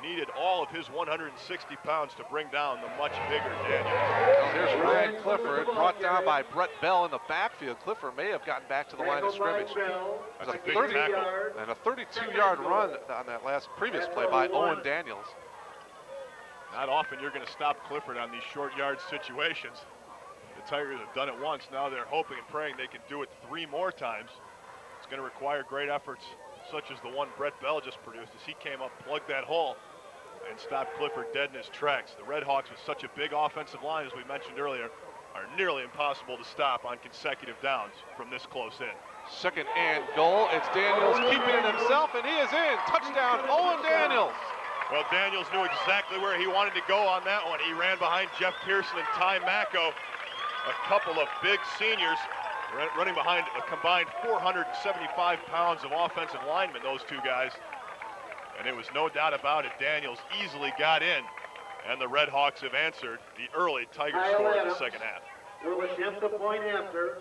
needed all of his 160 pounds to bring down the much bigger Daniels. Well, here's Ryan Clifford, brought down by Brett Bell in the backfield. Clifford may have gotten back to the line of scrimmage. That's a big tackle. And a 32-yard run on that previous play by Owen Daniels. Not often you're going to stop Clifford on these short yard situations. The Tigers have done it once. Now they're hoping and praying they can do it 3 more times. It's going to require great efforts, such as the one Brett Bell just produced, as he came up, plugged that hole, and stopped Clifford dead in his tracks. The Redhawks, with such a big offensive line, as we mentioned earlier, are nearly impossible to stop on consecutive downs from this close in. 2nd and goal. It's Daniels keeping it himself, and he is in. Touchdown, Owen Daniels. Well, Daniels knew exactly where he wanted to go on that one. He ran behind Jeff Pearson and Ty Macko, a couple of big seniors, running behind a combined 475 pounds of offensive linemen, those two guys. And it was no doubt about it, Daniels easily got in, and the Redhawks have answered the early Tiger score in the second half. Will attempt the point after.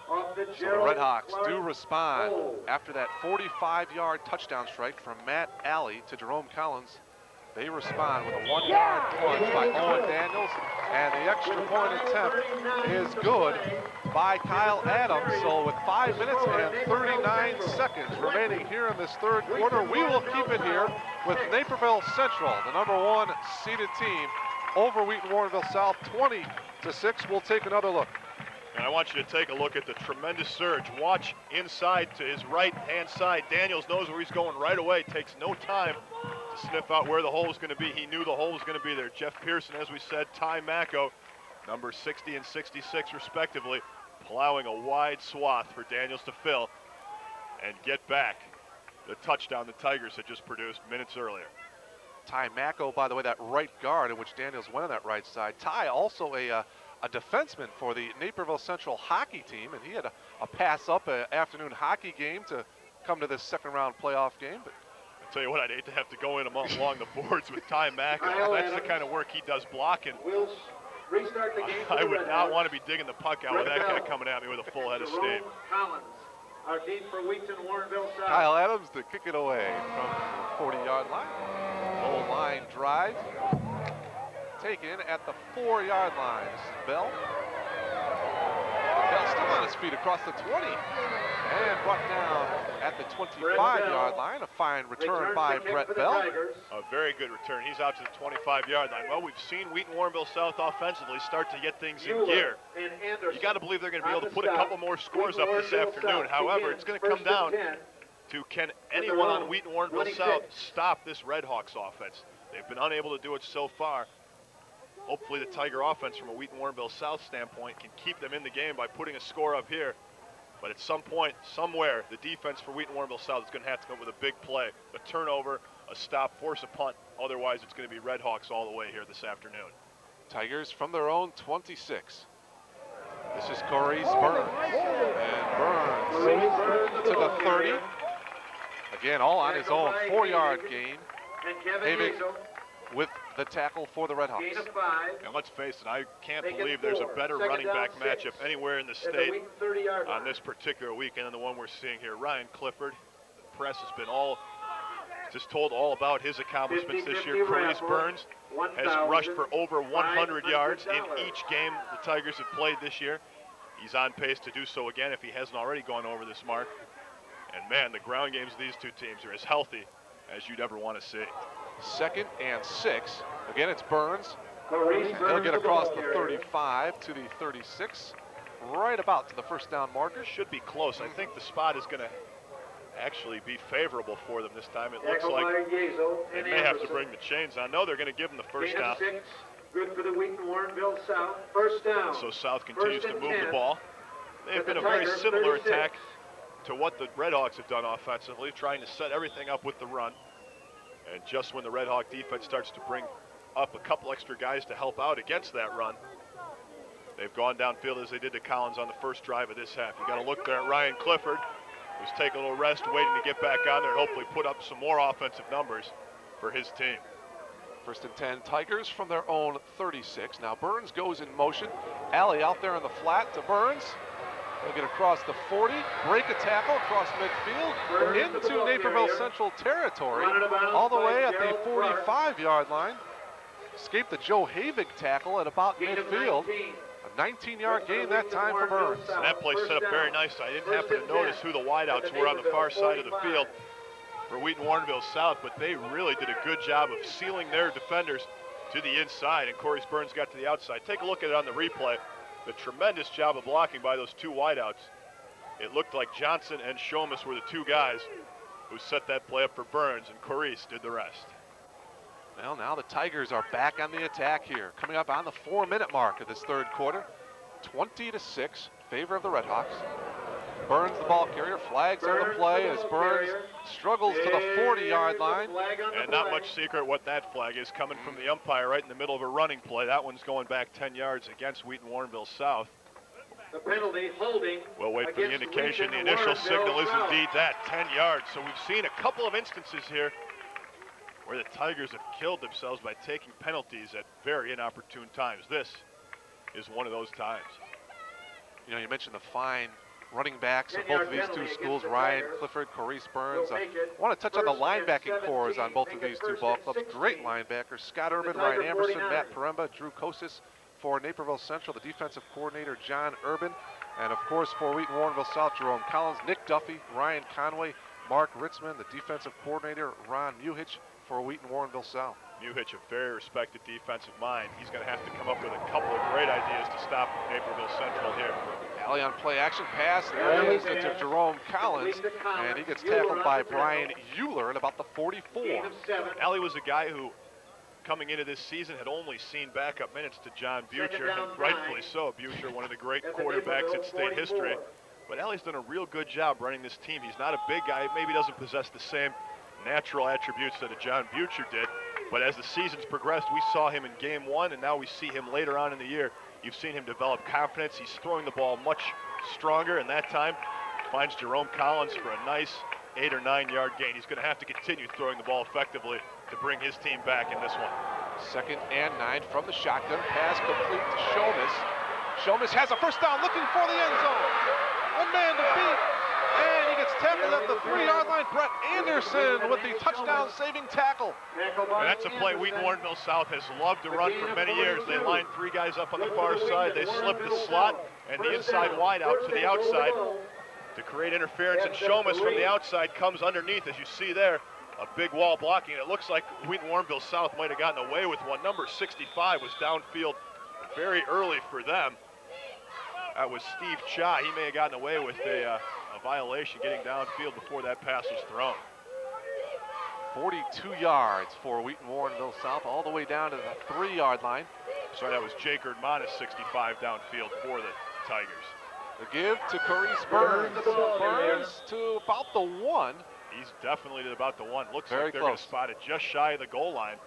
So the Redhawks do respond after that 45-yard touchdown strike from Matt Alley to Jerome Collins. They respond with a 1-yard plunge by Owen Daniels, and the extra point attempt is good by Kyle Adams. So with 5 minutes and 39 seconds remaining here in this third quarter, we will keep it here with Naperville Central, the #1 seeded team, over Wheaton Warrenville South, 20-6. We'll take another look. And I want you to take a look at the tremendous surge. Watch inside to his right-hand side. Daniels knows where he's going right away. Takes no time to sniff out where the hole is going to be. He knew the hole was going to be there. Jeff Pearson, as we said, Ty Macko, number 60 and 66 respectively, plowing a wide swath for Daniels to fill and get back the touchdown the Tigers had just produced minutes earlier. Ty Macko, by the way, that right guard in which Daniels went on that right side. Ty also a defenseman for the Naperville Central hockey team, and he had a pass-up afternoon hockey game to come to this second-round playoff game. But I'll tell you what, I'd hate to have to go in along the boards with Ty Macko. That's the kind of work he does blocking. We'll restart the game. I would not want to be digging the puck out with that guy coming at me with a full head of steam. Collins, our team for Wheaton, Warrenville South. Kyle Adams to kick it away from the 40-yard line. Low line drive. Taken at the 4-yard line. This is Bell. Bell still on his feet across the 20. And brought down at the 25-yard line. A fine return by Brett Bell. A very good return. He's out to the 25-yard line. Well, we've seen Wheaton Warrenville South offensively start to get things in gear. You got to believe they're going to be able to put a couple more scores up this afternoon. However, it's going to come down to, can anyone on Wheaton Warrenville South stop this Redhawks offense? They've been unable to do it so far. Hopefully the Tiger offense from a Wheaton Warrenville South standpoint can keep them in the game by putting a score up here. But at some point, somewhere, the defense for Wheaton Warrenville South is going to have to come up with a big play, a turnover, a stop, force a punt. Otherwise, it's going to be Redhawks all the way here this afternoon. Tigers from their own 26. This is Corey Burns. And Burns to the 30. Again, all on his own 4-yard gain. Having with the tackle for the Redhawks. And let's face it, I can't believe there's a better running back matchup anywhere in the state on this particular weekend than the one we're seeing here. Ryan Clifford, the press has been just told all about his accomplishments this year. Corey Burns has rushed for over 100 yards in each game the Tigers have played this year. He's on pace to do so again if he hasn't already gone over this mark. And man, the ground games of these two teams are as healthy as you'd ever want to see. 2nd and 6. Again, it's Burns. He'll get across the 35 to the 36. Right about to the first down marker. Should be close. I think the spot is going to actually be favorable for them this time. It looks like they may have to bring the chains on. No, they're going to give them the first down. Good for the Wheaton Warrenville South. First down. So South continues to move 10. the ball. They've been a very similar attack to what the Redhawks have done offensively, trying to set everything up with the run. And just when the Redhawk defense starts to bring up a couple extra guys to help out against that run, they've gone downfield as they did to Collins on the first drive of this half. You got to look there at Ryan Clifford, who's taking a little rest, waiting to get back on there and hopefully put up some more offensive numbers for his team. First and 10, Tigers from their own 36. Now Burns goes in motion. Alley out there in the flat to Burns. They'll get across the 40, break a tackle across midfield into Naperville Central territory, all the way at the 45-yard line. Escaped the Joe Havig tackle at about midfield. A 19-yard gain that time for Burns. And that play set up very nicely. I didn't happen to notice who the wideouts were on the far side of the field for Wheaton Warrenville South, but they really did a good job of sealing their defenders to the inside, and Corey Burns got to the outside. Take a look at it on the replay. The tremendous job of blocking by those two wideouts. It looked like Johnson and Shomas were the two guys who set that play up for Burns, and Corrice did the rest. Well, now the Tigers are back on the attack here, coming up on the 4-minute mark of this third quarter. 20-6, favor of the Redhawks. Burns, the ball carrier, flags on the play as Burns struggles to the 40-yard line. And not much secret what that flag is, coming from the umpire right in the middle of a running play. That one's going back 10 yards against Wheaton Warrenville South. The penalty holding. We'll wait for the indication. The initial signal is indeed that, 10 yards. So we've seen a couple of instances here where the Tigers have killed themselves by taking penalties at very inopportune times. This is one of those times. You know, you mentioned the fine running backs of both of these two schools, Ryan Clifford, Corrice Burns. I want to touch on the linebacking cores on both of these two ball clubs. Great linebackers, Scott Urban, Ryan Amberson, Matt Paremba, Drew Kosis for Naperville Central, the defensive coordinator, John Urban, and of course for Wheaton Warrenville South, Jerome Collins, Nick Duffy, Ryan Conway, Mark Ritzman, the defensive coordinator, Ron Muhich for Wheaton Warrenville South. Muhich, a very respected defensive mind. He's going to have to come up with a couple of great ideas to stop Naperville Central here. Alley on play action pass. There it is to Jerome Collins, and he gets tackled by Brian Euler at about the 44. Alley was a guy who, coming into this season, had only seen backup minutes to John Butcher, and rightfully so. Butcher, one of the great quarterbacks in state history. But Alley's done a real good job running this team. He's not a big guy, maybe doesn't possess the same natural attributes that a John Butcher did. But as the season's progressed, we saw him in game one, and now we see him later on in the year. You've seen him develop confidence. He's throwing the ball much stronger, and that time finds Jerome Collins for a nice 8 or 9 yard gain. He's going to have to continue throwing the ball effectively to bring his team back in this one. 2nd and 9 from the shotgun. Pass complete to Shomas. Shomas has a first down, looking for the end zone. One man to beat, and he gets tackled at the 3-yard line. Brett Anderson with the touchdown-saving tackle. And that's a play Wheaton Warrenville South has loved to run for many years. They line 3 guys up on the far side. They slip the slot and the inside wide out to the outside to create interference. And Shomas from the outside comes underneath, as you see there, a big wall blocking. It looks like Wheaton Warrenville South might have gotten away with one. Number 65 was downfield very early for them. That was Steve Cha. He may have gotten away with a violation getting downfield before that pass was thrown. 42 yards for Wheaton Warrenville South, all the way down to the 3-yard line. Sorry, that was Jake Erdmanis, 65 downfield for the Tigers. The give to Corrice Burns. Burns to about the 1. He's definitely at about the 1. Looks very like they're going to spot it just shy of the goal line.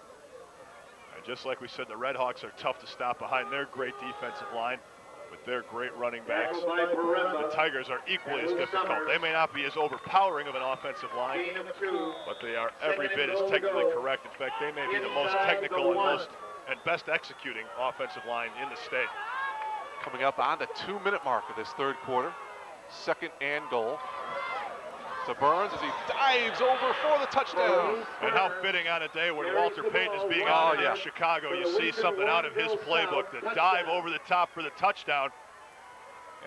And just like we said, the Redhawks are tough to stop behind their great defensive line with their great running backs. The Tigers are equally as difficult. They may not be as overpowering of an offensive line, but they are every bit as technically correct. In fact, they may be the most technical and best executing offensive line in the state. Coming up on the 2-minute mark of this third quarter. 2nd and goal. To Burns as he dives over for the touchdown. And how fitting on a day when Walter Payton is being honored in Chicago. You see something out of his playbook, the dive over the top for the touchdown.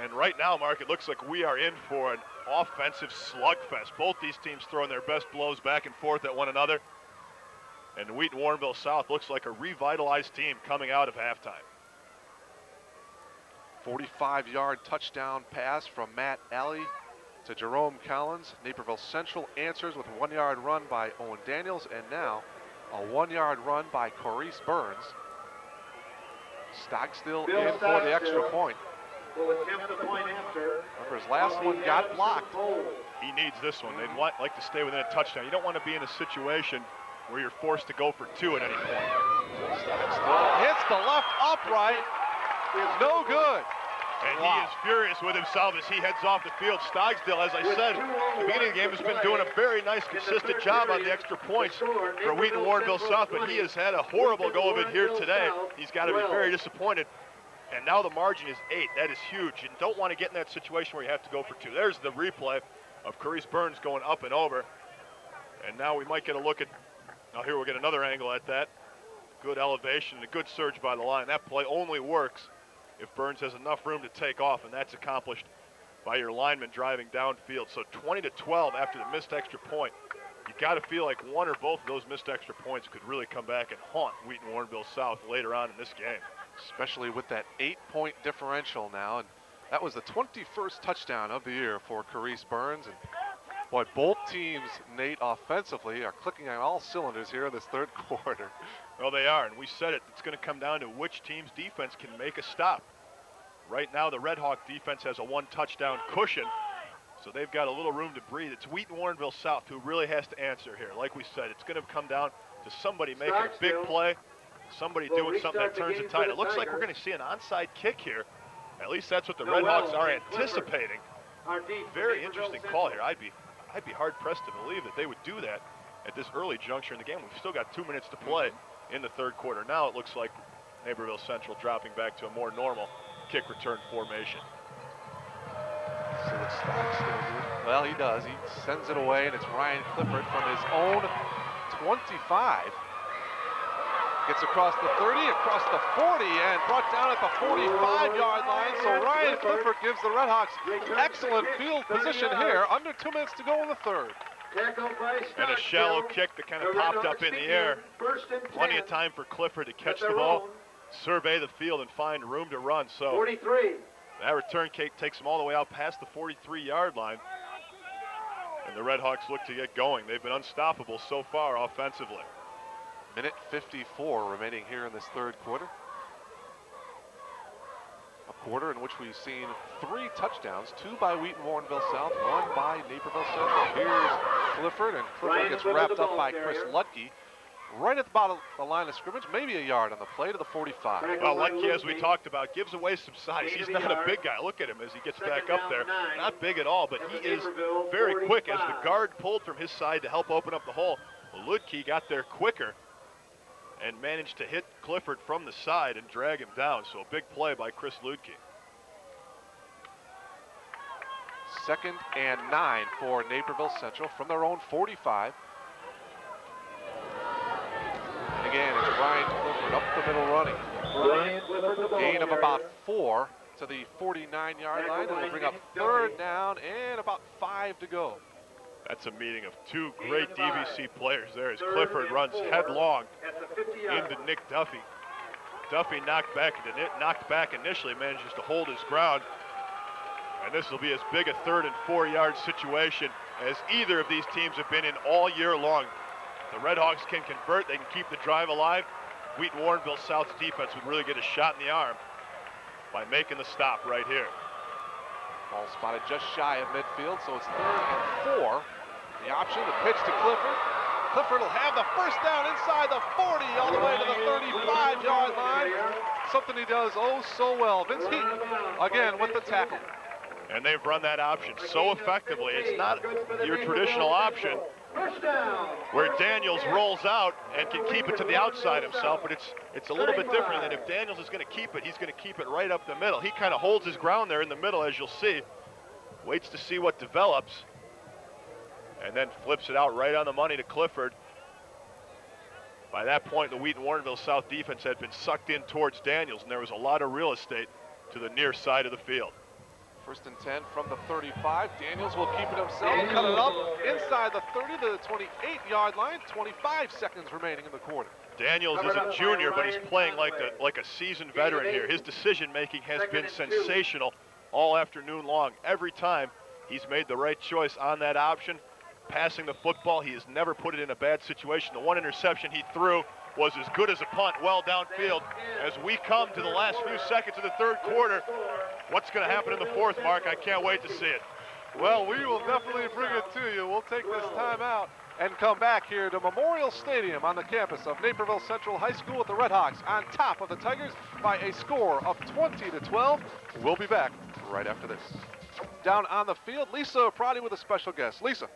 And right now, Mark, it looks like we are in for an offensive slugfest. Both these teams throwing their best blows back and forth at one another. And Wheaton Warrenville South looks like a revitalized team coming out of halftime. 45-yard touchdown pass from Matt Alley to Jerome Collins. Naperville Central answers with a 1-yard run by Owen Daniels, and now a 1-yard run by Corrice Burns. Stockstill in for the extra point. Remember, his last one got blocked. He needs this one. They'd like to stay within a touchdown. You don't want to be in a situation where you're forced to go for 2 at any point. Stockstill hits the left upright. No good. And he is furious with himself as he heads off the field. Stockstill, as I said, at the beginning of the game, has been doing a very nice, consistent job on the extra points for Wheaton Warrenville South, but he has had a horrible go of it here today. He's got to be very disappointed. And now the margin is 8. That is huge. You don't want to get in that situation where you have to go for 2. There's the replay of Corrice Burns going up and over. And now we might get a look at, now here we'll get another angle at that. Good elevation and a good surge by the line. That play only works if Burns has enough room to take off, and that's accomplished by your lineman driving downfield. So 20-12 after the missed extra point. You got to feel like one or both of those missed extra points could really come back and haunt Wheaton Warrenville South later on in this game. Especially with that 8-point differential now, and that was the 21st touchdown of the year for Corrice Burns. And boy, both teams, Nate, offensively are clicking on all cylinders here in this third quarter. Well, they are, and we said it. It's going to come down to which team's defense can make a stop. Right now, the Redhawk defense has a 1-touchdown cushion, so they've got a little room to breathe. It's Wheaton Warrenville South who really has to answer here. Like we said, it's going to come down to somebody making a big play, somebody doing something that turns the tide. It looks like we're going to see an onside kick here. At least that's what the Redhawks are anticipating. Very interesting call here. I'd be hard-pressed to believe that they would do that at this early juncture in the game. We've still got 2 minutes to play in the third quarter. Now it looks like Naperville Central dropping back to a more normal kick return formation. So it's Stockstill. Well, he does. He sends it away, and it's Ryan Clifford from his own 25. Gets across the 30, across the 40, and brought down at the 45-yard line. So Ryan Clifford gives the Redhawks excellent field position here. Under 2 minutes to go in the third. And a shallow kick that kind of popped up in the air. Plenty of time for Clifford to catch the ball, survey the field, and find room to run. So 43. That return kick takes them all the way out past the 43-yard line. And the Redhawks look to get going. They've been unstoppable so far offensively. Minute 54 remaining here in this third quarter. A quarter in which we've seen 3 touchdowns, 2 by Wheaton Warrenville South, 1 by Naperville Central. Here's Clifford, and Clifford gets wrapped up by Chris Lutke right at the bottom of the line of scrimmage, maybe a yard on the play to the 45. Well, Lutke, as we talked about, gives away some size. He's not a big guy. Look at him as he gets back up there. Not big at all, but he is very quick as the guard pulled from his side to help open up the hole. Lutke got there quicker and managed to hit Clifford from the side and drag him down. So a big play by Chris Lutke. 2nd and 9 for Naperville Central from their own 45. And again, it's Ryan Clifford up the middle running. Gain of about 4 to the 49-yard line. It'll bring up 3rd down and about 5 to go. That's a meeting of 2 great DVC players there as Clifford runs headlong into Nick Duffy. Duffy knocked back initially, manages to hold his ground. And this will be as big a 3rd and 4-yard situation as either of these teams have been in all year long. The Redhawks can convert, they can keep the drive alive. Wheaton Warrenville South's defense would really get a shot in the arm by making the stop right here. Ball spotted just shy of midfield, so it's 3rd and 4. The option, the pitch to Clifford. Clifford will have the first down inside the 40, all the way to the 35-yard line. Something he does oh so well. Vince Wheaton, again, with the tackle. And they've run that option so effectively. It's not your traditional option where Daniels rolls out and can keep it to the outside himself, but it's a little bit different than if Daniels is going to keep it, he's going to keep it right up the middle. He kind of holds his ground there in the middle, as you'll see. Waits to see what develops, and then flips it out right on the money to Clifford. By that point, the Wheaton Warrenville South defense had been sucked in towards Daniels, and there was a lot of real estate to the near side of the field. 1st and 10 from the 35. Daniels will keep it himself, cut it up inside the 30 to the 28-yard line. 25 seconds remaining in the quarter. Daniels is a junior, but he's playing like a seasoned veteran here. His decision-making has been sensational all afternoon long. Every time He's made the right choice on that option. Passing the football, he has never put it in a bad situation. The one interception he threw was as good as a punt, well downfield. As we come to the last few seconds of the third quarter, what's going to happen in the fourth, Mark? I can't wait to see it. Well, we will definitely bring it to you. We'll take this time out and come back here to Memorial Stadium on the campus of Naperville Central High School with the Redhawks on top of the Tigers by a score of 20-12. We'll be back right after this. Down on the field, Lisa Prati with a special guest. Lisa.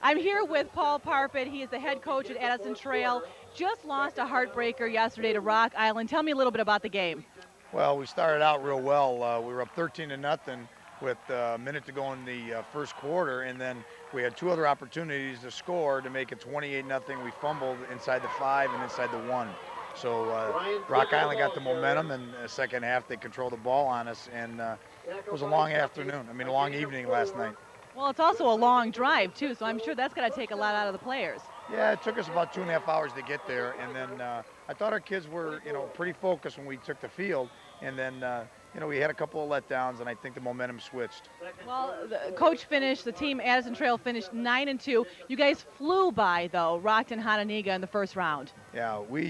I'm here with Paul Parpet. He is the head coach at Addison Trail. Just lost a heartbreaker yesterday to Rock Island. Tell me a little bit about the game. Well, we started out real well. We were up 13-0 with a minute to go in the first quarter, and then we had 2 other opportunities to score to make it 28-0. We fumbled inside the 5 and inside the 1. So Rock Island got the momentum, and the second half they controlled the ball on us, and it was a long afternoon. I mean, a long evening last night. Well, it's also a long drive, too, so I'm sure that's going to take a lot out of the players. Yeah, it took us about 2.5 hours to get there, and then I thought our kids were, pretty focused when we took the field, and then, we had a couple of letdowns, and I think the momentum switched. Well, the coach finished, the team Addison Trail finished 9-2. You guys flew by, though, Rockton Hononegah in the first round. Yeah, we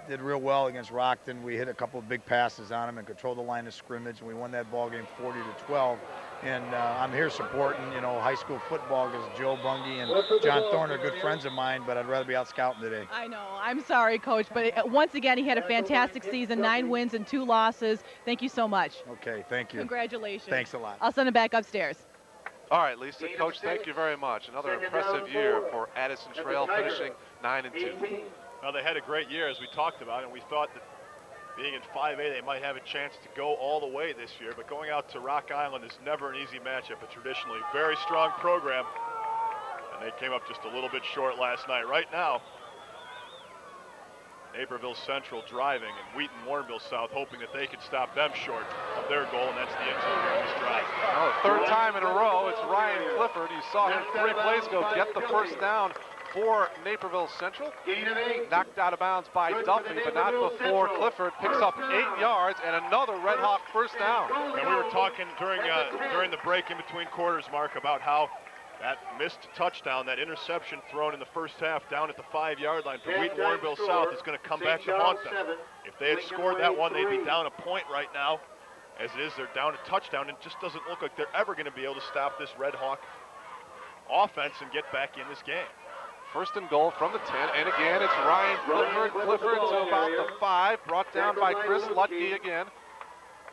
did real well against Rockton. We hit a couple of big passes on them and controlled the line of scrimmage, and we won that ball game 40-12. And I'm here supporting, high school football because Joe Bungie and John Thorne are good friends of mine, but I'd rather be out scouting today. I know. I'm sorry, Coach, but once again, he had a fantastic season, 9 wins and 2 losses. Thank you so much. Okay, thank you. Congratulations. Thanks a lot. I'll send it back upstairs. All right, Lisa. Coach, thank you very much. Another impressive year for Addison Trail, finishing 9-2. Well, they had a great year, as we talked about, and we thought that being in 5A, they might have a chance to go all the way this year, but going out to Rock Island is never an easy matchup. A traditionally very strong program, and they came up just a little bit short last night. Right now, Naperville Central driving, and Wheaton Warrenville South hoping that they could stop them short of their goal, and that's the end zone here in this drive. Well, third time in a row, it's Ryan Clifford. You saw him 3 plays ago get the first down for Naperville Central. Knocked out of bounds by Duffy, but not before Clifford picks up 8 yards and another Red Hawk first down. And we were talking during the break in between quarters, Mark, about how that missed touchdown, that interception thrown in the first half down at the 5-yard line for Wheaton Warrenville South is going to come back to haunt them. If they had scored that one, they'd be down a point right now. As it is, they're down a touchdown, and it just doesn't look like they're ever going to be able to stop this Red Hawk offense and get back in this game. First and goal from the 10, and again it's Ryan Clifford. Clifford to about the 5, brought down by Chris Lutke again.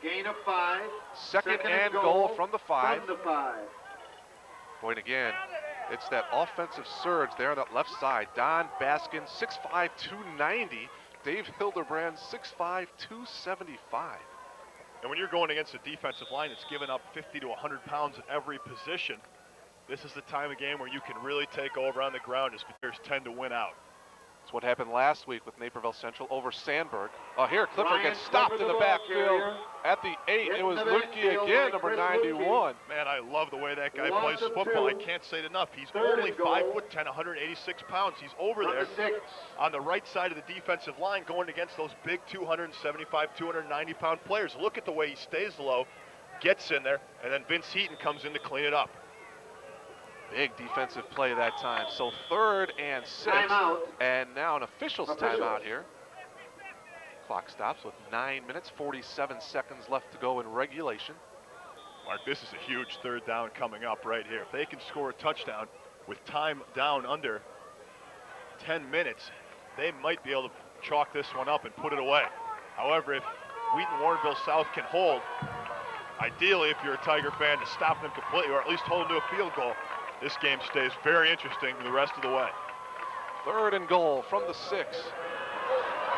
Gain of 5. Second and goal from the 5. Point again, it's that offensive surge there on that left side. Don Baskin, 6'5", 290. Dave Hildebrand, 6'5", 275. And when you're going against a defensive line that's given up 50 to 100 pounds at every position, this is the time of game where you can really take over on the ground as players tend to win out. It's what happened last week with Naperville Central over Sandburg. Here, Clifford gets stopped in the backfield at the 8. It was Lutke again, number 91. Man, I love the way that guy plays football. I can't say it enough. He's only 5'10", 186 pounds. He's over there on the right side of the defensive line going against those big 275, 290-pound players. Look at the way he stays low, gets in there, and then Vince Wheaton comes in to clean it up. Big defensive play that time. So 3rd and 6, and now an official's timeout here. Clock stops with 9 minutes, 47 seconds left to go in regulation. Mark, this is a huge 3rd down coming up right here. If they can score a touchdown with time down under 10 minutes, they might be able to chalk this one up and put it away. However, if Wheaton Warrenville South can hold, ideally if you're a Tiger fan, to stop them completely or at least hold them to a field goal, this game stays very interesting the rest of the way. 3rd and goal from the 6.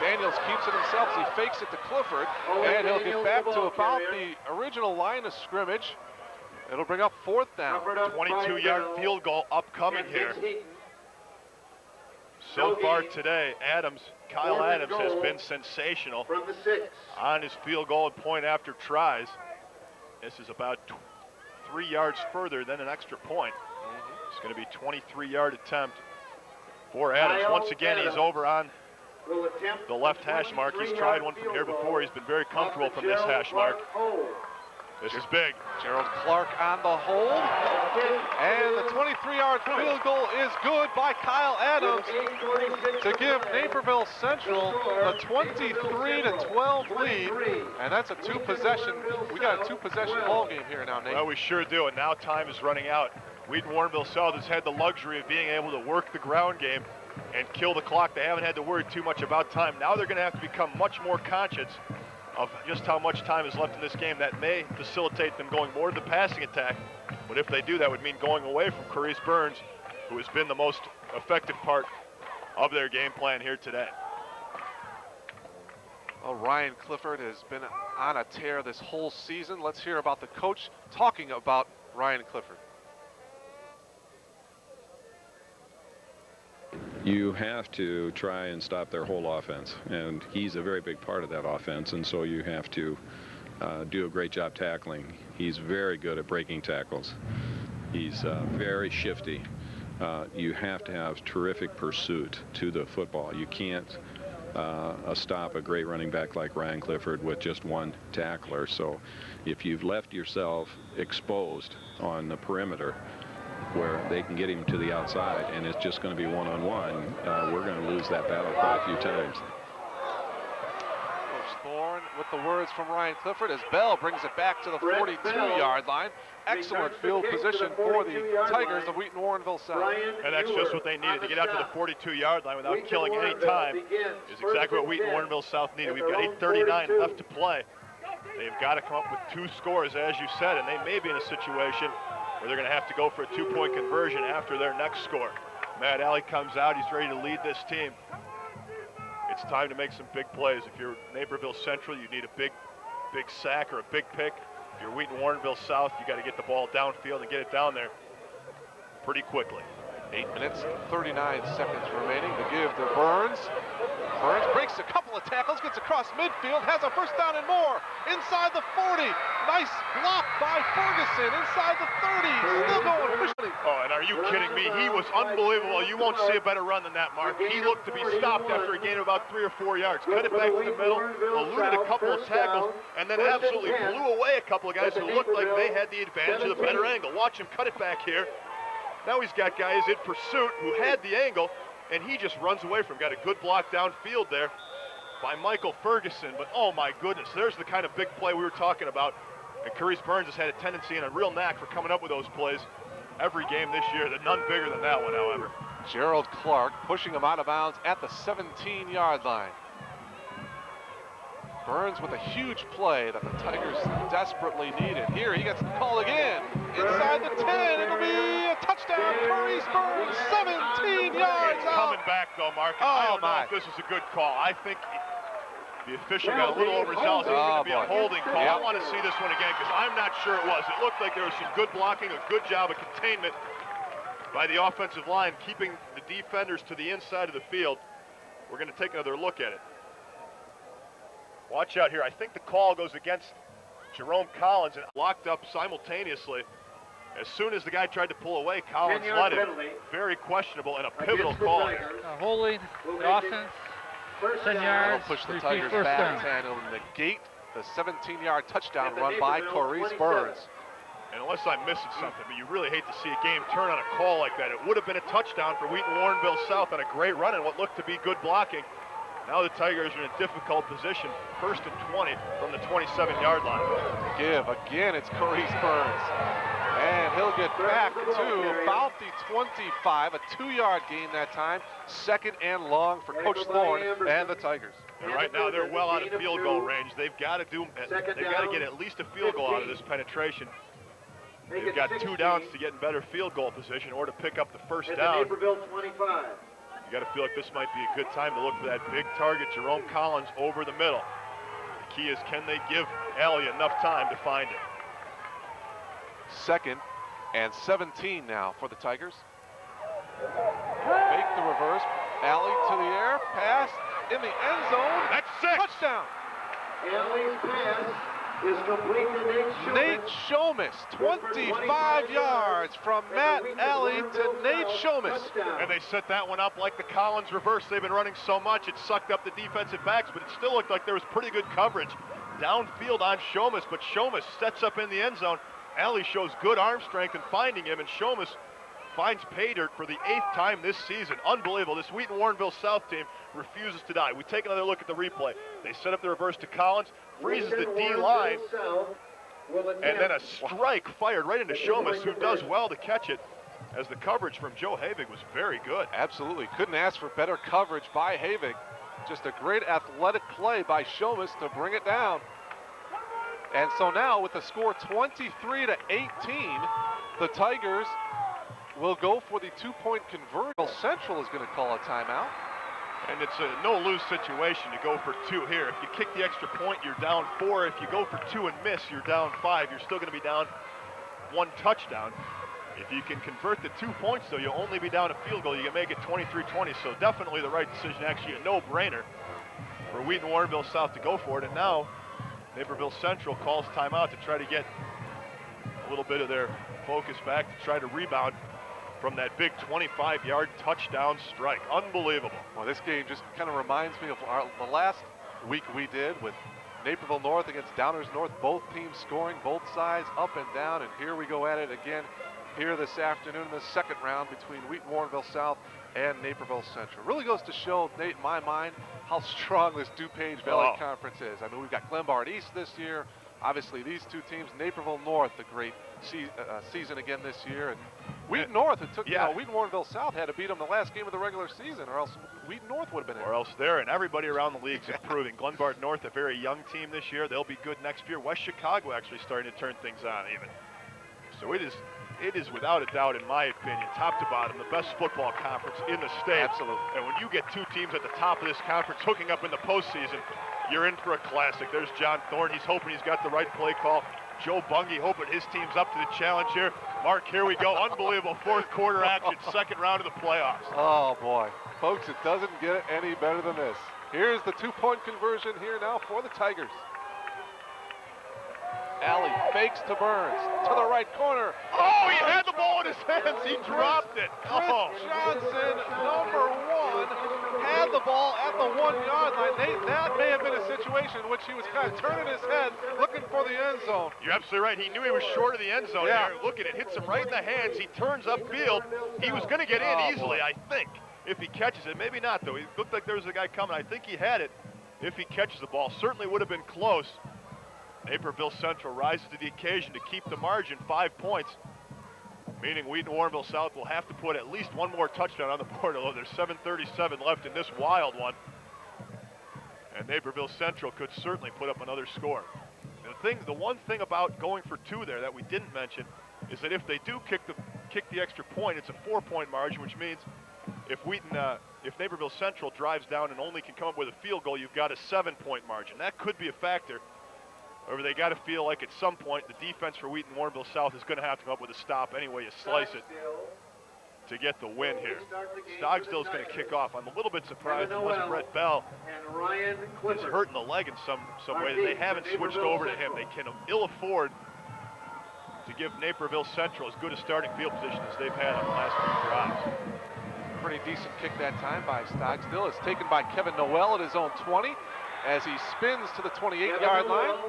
Daniels keeps it himself. He fakes it to Clifford, and he'll get back to about the original line of scrimmage. It'll bring up 4th down. 22-yard field goal upcoming here. So far today, Kyle Adams has been sensational on his field goal and point after tries. This is about 3 yards further than an extra point. It's going to be a 23-yard attempt for Adams. Once again, he's over on the left hash mark. He's tried one from here before. He's been very comfortable from this hash mark. This is big. Gerald Clark on the hold. And the 23-yard field goal is good by Kyle Adams to give Naperville Central the 23-12 lead. And that's a two-possession. We got a two-possession ball game here now, Nate. Well, we sure do, and now time is running out. Wheaton Warrenville South has had the luxury of being able to work the ground game and kill the clock. They haven't had to worry too much about time. Now they're going to have to become much more conscious of just how much time is left in this game. That may facilitate them going more to the passing attack, but if they do, that would mean going away from Carice Burns, who has been the most effective part of their game plan here today. Well, Ryan Clifford has been on a tear this whole season. Let's hear about the coach talking about Ryan Clifford. You have to try and stop their whole offense, and he's a very big part of that offense, and so you have to do a great job tackling. He's very good at breaking tackles. He's very shifty. You have to have terrific pursuit to the football. You can't stop a great running back like Ryan Clifford with just one tackler. So if you've left yourself exposed on the perimeter where they can get him to the outside and it's just going to be one-on-one, we're going to lose that battle quite a few times. Coach Thorne with the words from Ryan Clifford as Bell brings it back to the 42-yard line. Excellent field position for the Tigers of Wheaton Warrenville South. And that's just what they needed, to get out to the 42-yard line without killing any time is exactly what Wheaton Warrenville South needed. We've got 8:39 left to play. They've got to come up with 2 scores, as you said, and they may be in a situation where they're going to have to go for a 2-point conversion after their next score. Matt Alley comes out. He's ready to lead this team. It's time to make some big plays. If you're Naperville Central, you need a big sack or a big pick. If you're Wheaton Warrenville South, you got to get the ball downfield and get it down there pretty quickly. 8 minutes, 39 seconds remaining to give to Burns. Burns breaks a couple of tackles, gets across midfield, has a first down and more. Inside the 40. Nice block by Ferguson. Inside the 30. Still going officially. Oh, and are you kidding me? He was unbelievable. You won't see a better run than that, Mark. He looked to be stopped after a gain of about 3 or 4 yards. Cut it back to the middle, eluded a couple of tackles, and then absolutely blew away a couple of guys who looked like they had the advantage of the better angle. Watch him cut it back here. Now he's got guys in pursuit who had the angle, and he just runs away from him. Got a good block downfield there by Michael Ferguson, but oh my goodness, there's the kind of big play we were talking about. And Carice Burns has had a tendency and a real knack for coming up with those plays every game this year. None bigger than that one, however. Gerald Clark pushing him out of bounds at the 17-yard line. Burns with a huge play that the Tigers desperately needed. Here he gets the call again. Inside the 10, it'll be a touchdown. Carice Burns, 17 yards out. Coming back though, Mark. I don't know if this is a good call. I think the official got a little overzealous. It's going to be a holding call. I want to see this one again because I'm not sure it was. It looked like there was some good blocking, a good job of containment by the offensive line, keeping the defenders to the inside of the field. We're going to take another look at it. Watch out here. I think the call goes against Jerome Collins and locked up simultaneously. As soon as the guy tried to pull away, Collins let him. Very questionable and a pivotal call. Holding the offense, 10 yards. Push the Tigers back 10. It'll negate the 17-yard touchdown run by Carice Burns. And unless I'm missing something, but you really hate to see a game turn on a call like that. It would have been a touchdown for Wheaton Warrenville South on a great run and what looked to be good blocking. Now the Tigers are in a difficult position, 1st and 20 from the 27-yard line. Give again, it's Carice Burns. And he'll get back to about the 25, a 2-yard gain that time. 2nd and long for Coach Thorne and the Tigers. And right now they're well out of field goal range. They've got to get at least a field goal out of this penetration. They've got 2 downs to get in better field goal position or to pick up the first down. You got to feel like this might be a good time to look for that big target, Jerome Collins, over the middle. The key is, can they give Alley enough time to find it? 2nd and 17 now for the Tigers. Make the reverse. Alley to the air. Pass in the end zone. That's 6. Touchdown. Alley's pass is complete to Nate Schomas. Nate Schomas, 25 yards from Matt Alley to Nate Schomas. And they set that one up like the Collins reverse. They've been running so much, it sucked up the defensive backs, but it still looked like there was pretty good coverage downfield on Schomas, but Schomas sets up in the end zone. Alley shows good arm strength in finding him, and Schomas finds pay dirt for the 8th time this season. Unbelievable. This Wheaton Warrenville South team refuses to die. We take another look at the replay. They set up the reverse to Collins, freezes the D line, and then a strike fired right into Schomas, who does well to catch it, as the coverage from Joe Havig was very good. Absolutely. Couldn't ask for better coverage by Havig. Just a great athletic play by Schomas to bring it down. And so now with the score 23 to 18, the Tigers will go for the 2-point conversion. Central is going to call a timeout. And it's a no-lose situation to go for 2 here. If you kick the extra point, you're down 4. If you go for 2 and miss, you're down 5. You're still going to be down 1 touchdown. If you can convert the 2 points, though, you'll only be down a field goal. You can make it 23-20, so definitely the right decision, actually a no-brainer for Wheaton Warrenville South to go for it. And now Naperville Central calls timeout to try to get a little bit of their focus back, to try to rebound from that big 25-yard touchdown strike. Unbelievable. Well, this game just kind of reminds me of the last week we did with Naperville North against Downers North. Both teams scoring, both sides up and down, and here we go at it again here this afternoon in the second round between Wheaton Warrenville South and Naperville Central. Really goes to show, Nate, in my mind, how strong this DuPage Valley Conference is. I mean, we've got Glenbard East this year. Obviously, these 2 teams, Naperville North, a great season again this year. And Wheaton North, it took, Wheaton Warrenville South had to beat them the last game of the regular season, or else Wheaton North would have been in. Or else there, and everybody around the league's improving. Glenbard North, a very young team this year. They'll be good next year. West Chicago actually starting to turn things on even. So it is without a doubt, in my opinion, top to bottom, the best football conference in the state. Absolutely. And when you get 2 teams at the top of this conference hooking up in the postseason, you're in for a classic. There's John Thorne. He's hoping he's got the right play call. Joe Bungie hoping his team's up to the challenge here. Mark, here we go. Unbelievable 4th quarter action, second round of the playoffs. Oh, boy. Folks, it doesn't get any better than this. Here's the 2-point conversion here now for the Tigers. Alley fakes to Burns, to the right corner. Oh, he had the ball in his hands. He dropped it. Oh. Chris Johnson, number 1, had the ball at the 1-yard line. Nate, that may have been a situation in which he was kind of turning his head, looking for the end zone. You're absolutely right. He knew he was short of the end zone here. Look at it. Hits him right in the hands. He turns upfield. He was going to get in easily, I think, if he catches it. Maybe not, though. He looked like there was a guy coming. I think he had it if he catches the ball. Certainly would have been close. Naperville Central rises to the occasion to keep the margin 5 points, meaning Wheaton Warrenville South will have to put at least 1 more touchdown on the board, although there's 7:37 left in this wild one. And Naperville Central could certainly put up another score. The one thing about going for 2 there that we didn't mention is that if they do kick the extra point, it's a 4-point margin, which means if Naperville Central drives down and only can come up with a field goal, you've got a 7-point margin. That could be a factor. However, they got to feel like at some point the defense for Wheaton Warrenville South is going to have to come up with a stop any way you slice it to get the win here. Stogsdale's going to kick off. I'm a little bit surprised unless Brett Bell is hurting the leg in some way that they haven't switched over to him. They can ill afford to give Naperville Central as good a starting field position as they've had on the last few drives. Pretty decent kick that time by Stogsdale. It's taken by Kevin Noel at his own 20 as he spins to the 28-yard line.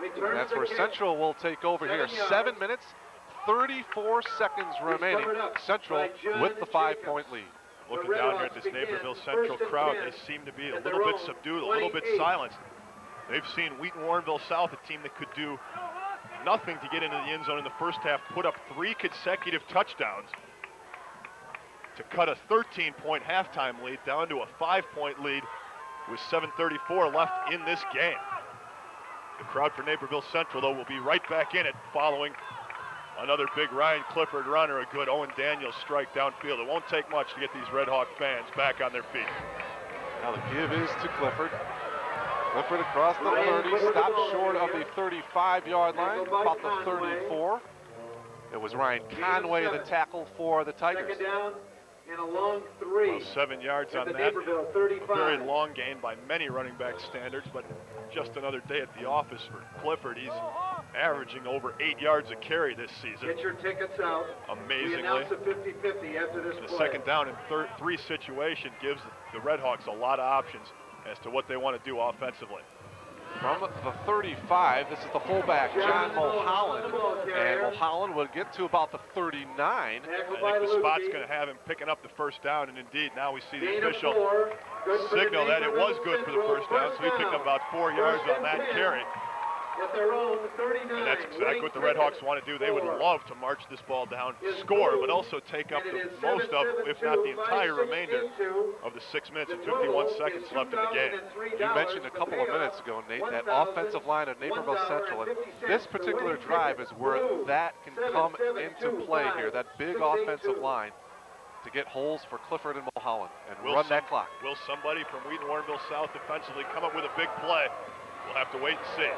And that's where Central will take over here. 7 minutes, 34 seconds remaining. Central with the 5-point lead. Looking down here at this Naperville Central crowd, they seem to be a little bit subdued, a little bit silenced. They've seen Wheaton Warrenville South, a team that could do nothing to get into the end zone in the first half, put up 3 consecutive touchdowns to cut a 13-point halftime lead down to a 5-point lead with 7:34 left in this game. The crowd for Naperville Central, though, will be right back in it following another big Ryan Clifford run or a good Owen Daniels strike downfield. It won't take much to get these Redhawk fans back on their feet. Now the give is to Clifford. Clifford across the 30, stopped short of the 35-yard line, about the 34. It was Ryan Conway, the tackle for the Tigers. And a long 3. Well, 7 yards on that. A very long gain by many running back standards, but just another day at the office for Clifford. He's averaging over 8 yards a carry this season. Get your tickets out. Amazingly. We announce a 50-50 after this The play. second down and three situation gives the Redhawks a lot of options as to what they want to do offensively. From the 35, this is the fullback, John Mulholland. And Mulholland will get to about the 39. I think the spot's going to have him picking up the first down, and indeed now we see the official signal that it was good for the first down, so he picked up about 4 yards on that carry. And that's exactly what the Redhawks want to do. They would love to march this ball down, score, but also take up the most of, if not the entire remainder of the 6 minutes and 51 seconds left in the game. You mentioned a couple of minutes ago, Nate, that offensive line of Naperville Central. And this particular drive is where that can come into play here, that big offensive line to get holes for Clifford and Mulholland and run that clock. Will somebody from Wheaton, Warrenville South defensively come up with a big play? We'll have to wait and see.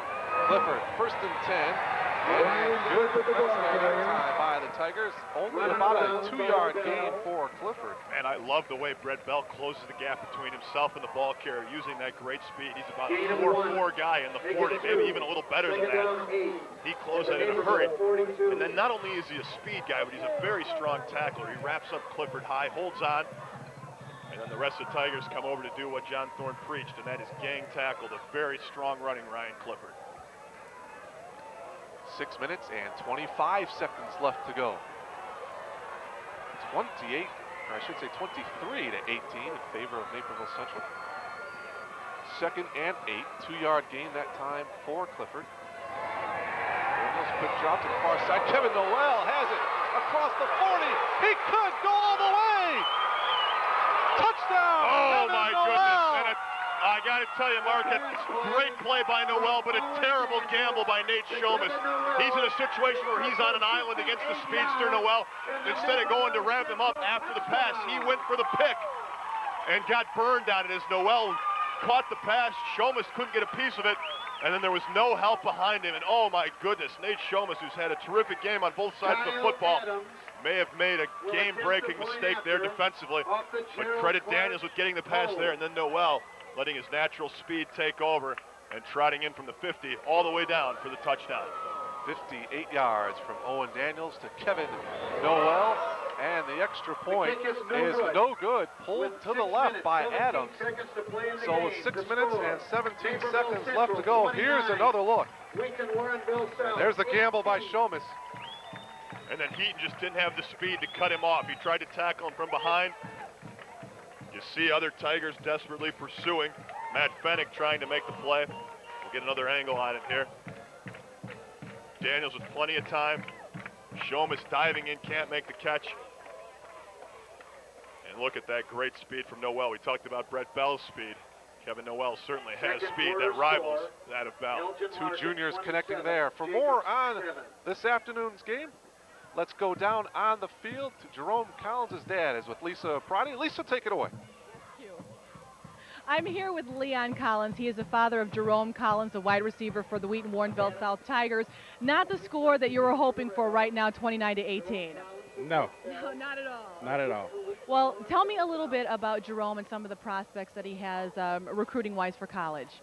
Clifford, 1st and 10. And good defense there that time by the Tigers. Only about a 2-yard gain for Clifford. And I love the way Brett Bell closes the gap between himself and the ball carrier using that great speed. He's about a 4-4 guy in the 40, maybe even a little better than that. He closed that in a hurry. And then not only is he a speed guy, but he's a very strong tackler. He wraps up Clifford high, holds on, and then the rest of the Tigers come over to do what John Thorne preached, and that is gang tackle the very strong running Ryan Clifford. 6 minutes and 25 seconds left to go. 28, or I should say 23 to 18 in favor of Naperville Central. 2nd and 8, 2-yard gain that time for Clifford. Daniels, quick drop to the far side. Kevin Noel has it across the 40. He could go all the way. Touchdown! Oh Kevin my Noel. goodness! And I got to tell you, Mark, a great play by Noel, but a terrible gamble by Nate Shomas. He's in a situation where he's on an island against the speedster Noel. Instead of going to wrap him up after the pass, he went for the pick and got burned on it as Noel caught the pass. Shomas couldn't get a piece of it, and then there was no help behind him. And oh my goodness, Nate Shomas, who's had a terrific game on both sides of the football, may have made a game-breaking mistake there defensively. But credit Daniels with getting the pass there, and then Noel letting his natural speed take over and trotting in from the 50 all the way down for the touchdown. 58 yards from Owen Daniels to Kevin Noel, and the extra point is no good. Pulled to the left by Adams. So with 6 minutes and 17 seconds left to go, here's another look. There's the gamble by Shomas. And then Wheaton just didn't have the speed to cut him off. He tried to tackle him from behind. You see other Tigers desperately pursuing. Matt Fennick trying to make the play. We'll get another angle on it here. Daniels with plenty of time. Shomas diving in, can't make the catch. And look at that great speed from Noel. We talked about Brett Bell's speed. Kevin Noel certainly has speed that rivals that of Bell. 2 juniors connecting there. For more on this afternoon's game, let's go down on the field to Jerome Collins' dad is with Lisa Prati. Lisa, take it away. I'm here with Leon Collins. He is the father of Jerome Collins, a wide receiver for the Wheaton Warrenville South Tigers. Not the score that you were hoping for right now, 29-18. No. No, not at all. Not at all. Well, tell me a little bit about Jerome and some of the prospects that he has recruiting-wise for college.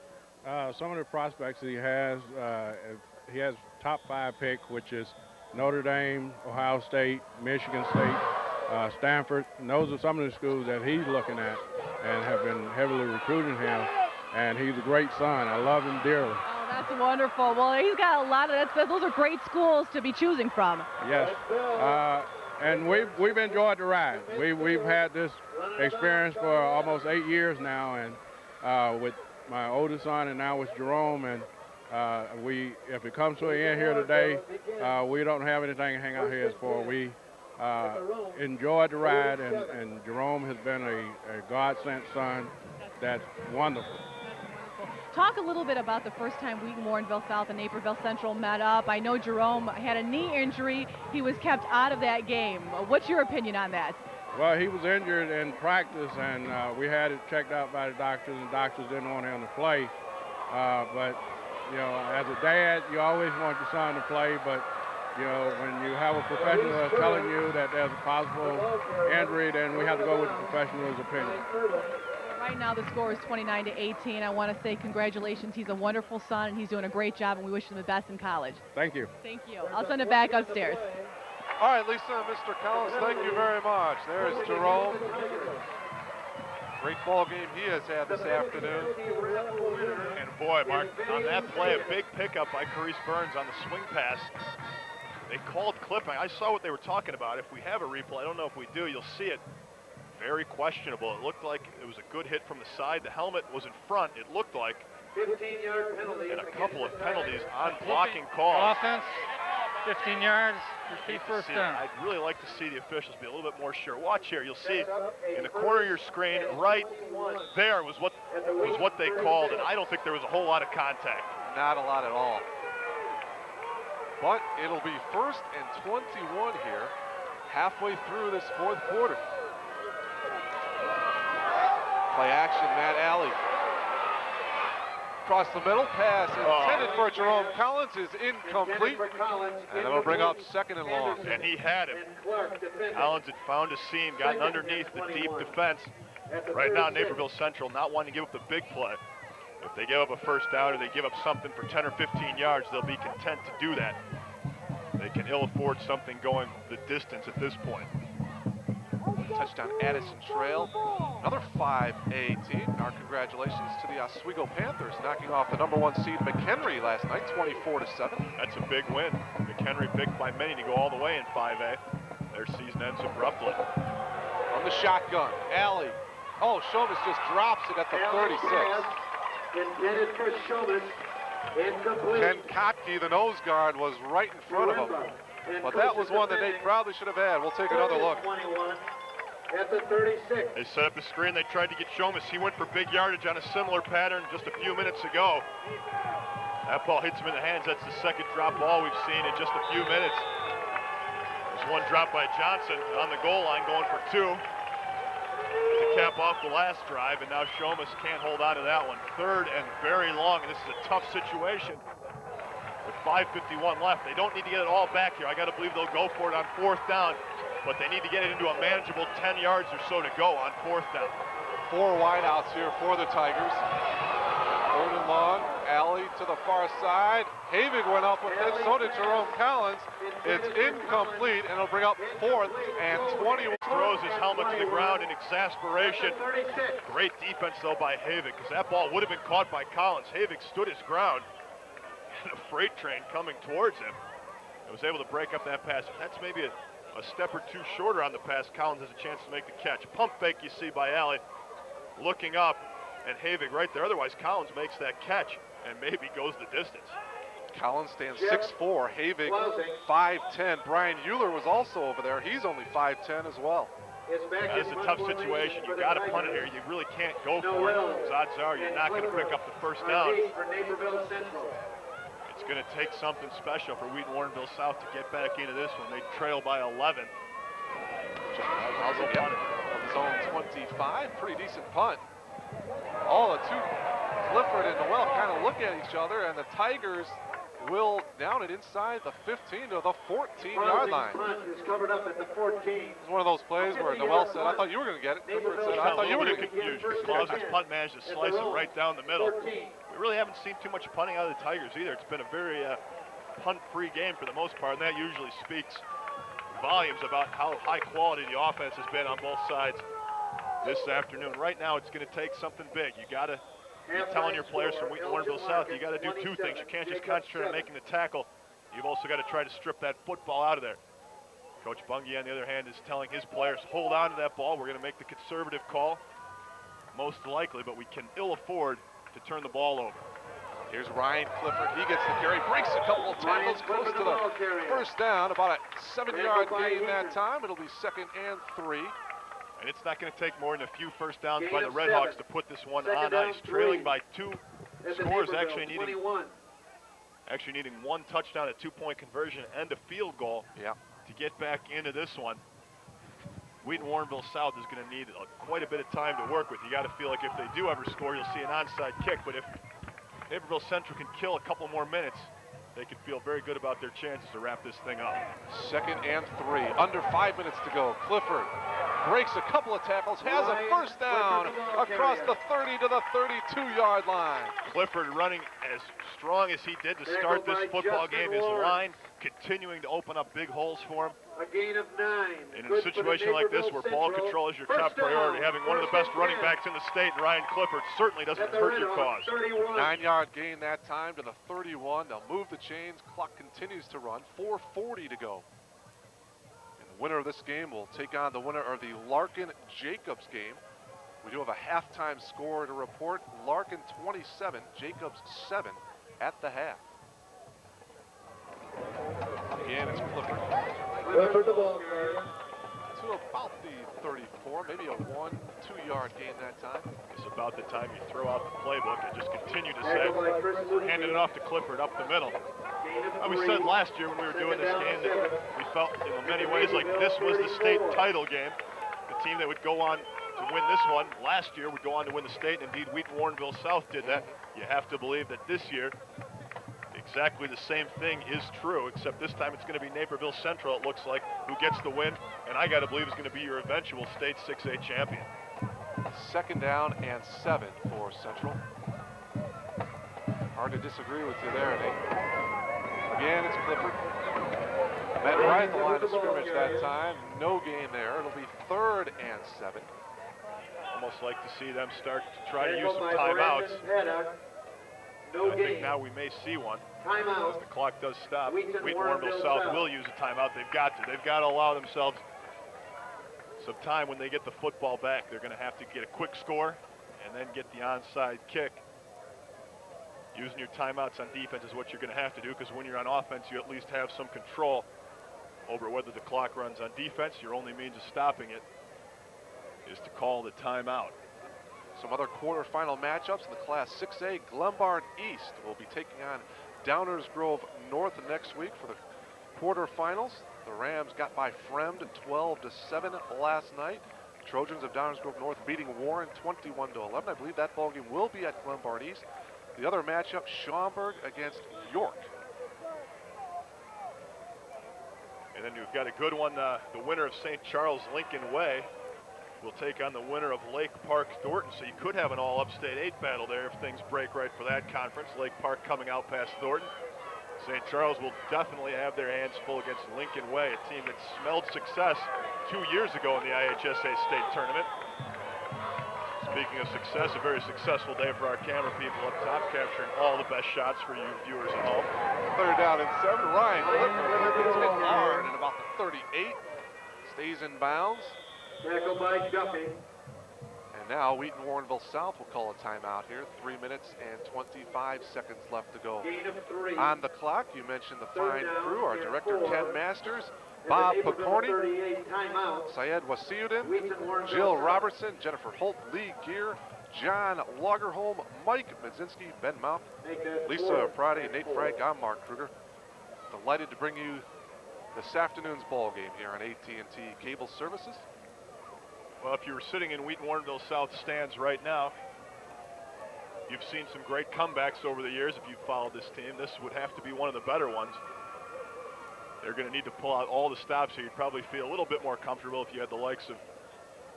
Some of the prospects that he has top 5 pick, which is Notre Dame, Ohio State, Michigan State, Stanford. And those are some of the schools that he's looking at and have been heavily recruiting him. And he's a great son. I love him dearly. Oh, that's wonderful. Well, he's got a lot of that. Those are great schools to be choosing from. Yes. And we've enjoyed the ride. We've had this experience for almost 8 years now, and with my oldest son and now with Jerome. And if it comes to an end here today, we don't have anything to hang our heads for. We enjoyed the ride, and Jerome has been a God-sent son. That's wonderful. Talk a little bit about the first time Wheaton, Warrenville South, and Naperville Central met up. I know Jerome had a knee injury. He was kept out of that game. What's your opinion on that? Well, he was injured in practice, and we had it checked out by the doctors, and the doctors didn't want him to play. But, you know, as a dad, you always want your son to play, but, you know, when you have a professional that's telling you that there's a possible injury, then we have to go with the professional's opinion. Right now the score is 29-18. I want to say congratulations. He's a wonderful son, and he's doing a great job, and we wish him the best in college. Thank you. Thank you. I'll send it back upstairs. All right, Lisa and Mr. Collins, thank you very much. There's Jerome. Great ball game he has had this afternoon. And boy, Mark, on that play, a big pickup by Carice Burns on the swing pass. They called clipping. I saw what they were talking about. If we have a replay, I don't know if we do, you'll see it. Very questionable. It looked like it was a good hit from the side. The helmet was in front, it looked like. 15-yard penalty. And a couple of penalties on blocking calls. Offense, 15 yards, repeat first down. I'd really like to see the officials be a little bit more sure. Watch here. You'll see in the corner of your screen, right there was what they called, and I don't think there was a whole lot of contact. Not a lot at all. But it'll be 1st and 21 here, halfway through this fourth quarter. Play action, Matt Alley. Across the middle, pass intended for Jerome Collins is incomplete. And it'll bring up 2nd and long. And he had him. Collins had found a seam, gotten underneath the deep defense. Right now, Naperville Central not wanting to give up the big play. If they give up a first down or they give up something for 10 or 15 yards, they'll be content to do that. They can ill afford something going the distance at this point. Touchdown Addison Trail. Another 5A team. Our congratulations to the Oswego Panthers, knocking off the #1 seed McHenry last night, 24-7. That's a big win. McHenry picked by many to go all the way in 5A. Their season ends abruptly. From the shotgun, Alley. Oh, Shomas just drops it at the 36. Intended for Shomas. Incomplete. Ken Kotke, the nose guard, was right in front of him. But that was one that Nate probably should have had. We'll take another look. 21 at the 36. They set up the screen. They tried to get Shomas. He went for big yardage on a similar pattern just a few minutes ago. That ball hits him in the hands. That's the second drop ball we've seen in just a few minutes. There's one drop by Johnson on the goal line going for 2 to cap off the last drive, and now Shomas can't hold on to that one. 3rd and very long, and this is a tough situation. With 5:51 left, they don't need to get it all back here. I got to believe they'll go for it on 4th down, but they need to get it into a manageable 10 yards or so to go on 4th down. 4 wideouts here for the Tigers. 3rd and long, Alley to the far side. Havig went up with it, so did Jerome Collins. It's incomplete, and it'll bring up 4th and 20. Throws his helmet to the ground in exasperation. Great defense, though, by Havig, because that ball would have been caught by Collins. Havig stood his ground. A freight train coming towards him. He was able to break up that pass. That's maybe a step or two shorter on the pass. Collins has a chance to make the catch. Pump fake you see by Alley. Looking up, and Havig right there. Otherwise, Collins makes that catch and maybe goes the distance. Collins stands 6'4", Havig 5'10". Brian Euler was also over there. He's only 5'10" as well. That is a tough situation. You've got to punt it here. You really can't go for it. Because odds are you're not going to pick up the first down. It's going to take something special for Wheaton Warrenville South to get back into this one. They trail by 11. Also punted from zone 25. Pretty decent punt. All the two, Clifford and Noel, kind of look at each other, and the Tigers will down it inside the 15 to the 14-yard line. Is covered up at the 14. It's one of those plays where Noel said, "I thought you were going to get it." Clifford said, "I thought you were going to get it." Claus's punt managed to slice it right down the middle. We really haven't seen too much punting out of the Tigers either. It's been a very punt-free game for the most part, and that usually speaks volumes about how high quality the offense has been on both sides this afternoon. Right now, it's going to take something big. You got to be telling your players from Wheaton Warrenville South, you got to do 2 things. You can't just concentrate on making the tackle. You've also got to try to strip that football out of there. Coach Bungie, on the other hand, is telling his players, hold on to that ball. We're going to make the conservative call, most likely, but we can ill afford to turn the ball over. Here's Ryan Clifford. He gets the carry, breaks a couple of tackles, close to the first down. About a 7-yard gain that time. It'll be 2nd and 3. And it's not going to take more than a few first downs by the Redhawks to put this one on ice. Trailing by 2 scores, actually needing 1 touchdown, a 2-point conversion, and a field goal to get back into this one. Wheaton Warrenville South is going to need quite a bit of time to work with. You got to feel like if they do ever score, you'll see an onside kick. But if Naperville Central can kill a couple more minutes, they can feel very good about their chances to wrap this thing up. 2nd and 3, under 5 minutes to go. Clifford breaks a couple of tackles, has a first down across the 30 to the 32-yard line. Clifford running as strong as he did to start this football game. His line continuing to open up big holes for him. A gain of 9. In a situation like this where ball control is your top priority, having one of the best running backs in the state, Ryan Clifford, certainly doesn't hurt your cause. 9-yard gain that time to the 31. They'll move the chains. Clock continues to run. 4:40 to go. And the winner of this game will take on the winner of the Larkin-Jacobs game. We do have a halftime score to report. Larkin 27, Jacobs 7 at the half. Again, it's Clifford. Clifford the ball carrier. To about the 34, maybe a 1-2 yard gain that time. It's about the time you throw out the playbook and just continue to say, handing it off to Clifford up the middle. We said last year when we were doing this game that we felt in many ways like this was the state title game. The team that would go on to win this one last year would go on to win the state, and indeed Wheaton Warrenville South did that. You have to believe that this year exactly the same thing is true, except this time it's going to be Naperville Central, it looks like, who gets the win, and I got to believe is going to be your eventual state 6A champion. 2nd down and 7 for Central. Hard to disagree with you there, Nate. Again, it's Clifford. Met right at the line of scrimmage that time. No gain there. It'll be 3rd and 7. Almost like to see them start to try to use some timeouts. I think now we may see one. As the clock does stop. Wheaton Warrenville South will use a timeout. They've got to. They've got to allow themselves some time when they get the football back. They're going to have to get a quick score and then get the onside kick. Using your timeouts on defense is what you're going to have to do, because when you're on offense, you at least have some control over whether the clock runs. On defense, your only means of stopping it is to call the timeout. Some other quarterfinal matchups in the Class 6A. Glenbard East will be taking on Downers Grove North next week for the quarterfinals. The Rams got by Fremd 12-7 last night. Trojans of Downers Grove North beating Warren 21-11. I believe that ball game will be at Glenbard East. The other matchup, Schaumburg against York. And then you've got a good one. The winner of St. Charles Lincoln Way will take on the winner of Lake Park Thornton. So you could have an all upstate 8 battle there if things break right for that conference. Lake Park coming out past Thornton. St. Charles will definitely have their hands full against Lincoln Way, a team that smelled success 2 years ago in the IHSA state tournament. Speaking of success, a very successful day for our camera people up top, capturing all the best shots for you viewers at home. 3rd down and 7. Ryan Clifford gets hit hard at about the 38. Stays in bounds. Tackle by Duffy. And now Wheaton Warrenville South will call a timeout here. 3 minutes and 25 seconds left to go. Gain of 3. On the clock, you mentioned the fine crew, our director Ken Masters, Bob Picorni, Syed Wasiuddin, Jill Robertson, Jennifer Holt, Lee Gear, John Lagerholm, Mike Medzinski, Ben Mount, Lisa Friday, Nate Frank. I'm Mark Kruger. Delighted to bring you this afternoon's ball game here on AT&T Cable Services. Well, if you were sitting in Wheaton Warrenville South stands right now, you've seen some great comebacks over the years. If you've followed this team, this would have to be one of the better ones. They're going to need to pull out all the stops here. You'd probably feel a little bit more comfortable if you had the likes of,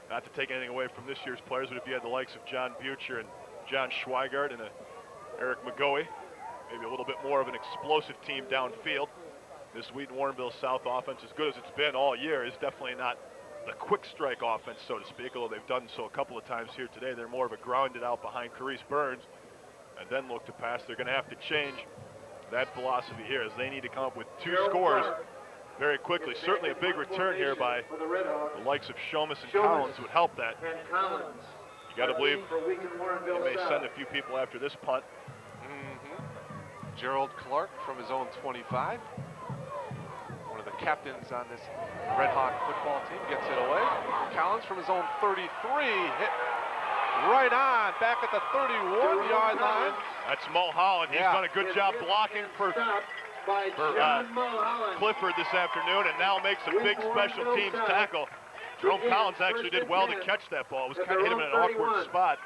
not to take anything away from this year's players, but if you had the likes of John Butcher and John Schweigart and Eric McGoey, maybe a little bit more of an explosive team downfield. This Wheaton Warrenville South offense, as good as it's been all year, is definitely not the quick strike offense, so to speak, although they've done so a couple of times here today. They're more of a grounded out behind Carice Burns and then look to pass. They're going to have to change that philosophy here, as they need to come up with 2 scores very quickly. Certainly a big return here by the likes of Shomas and Collins would help that. You got to believe they may send a few people after this punt. Gerald Clark from his own 25. One of the captains on this Redhawk football team gets it away. Collins from his own 33 hit right on, back at the 31-yard line. That's Mulholland. He's done a good job blocking for Clifford this afternoon, and now makes a big special teams tackle. Jerome Collins actually did well to catch that ball. It was kind of hit him in an awkward spot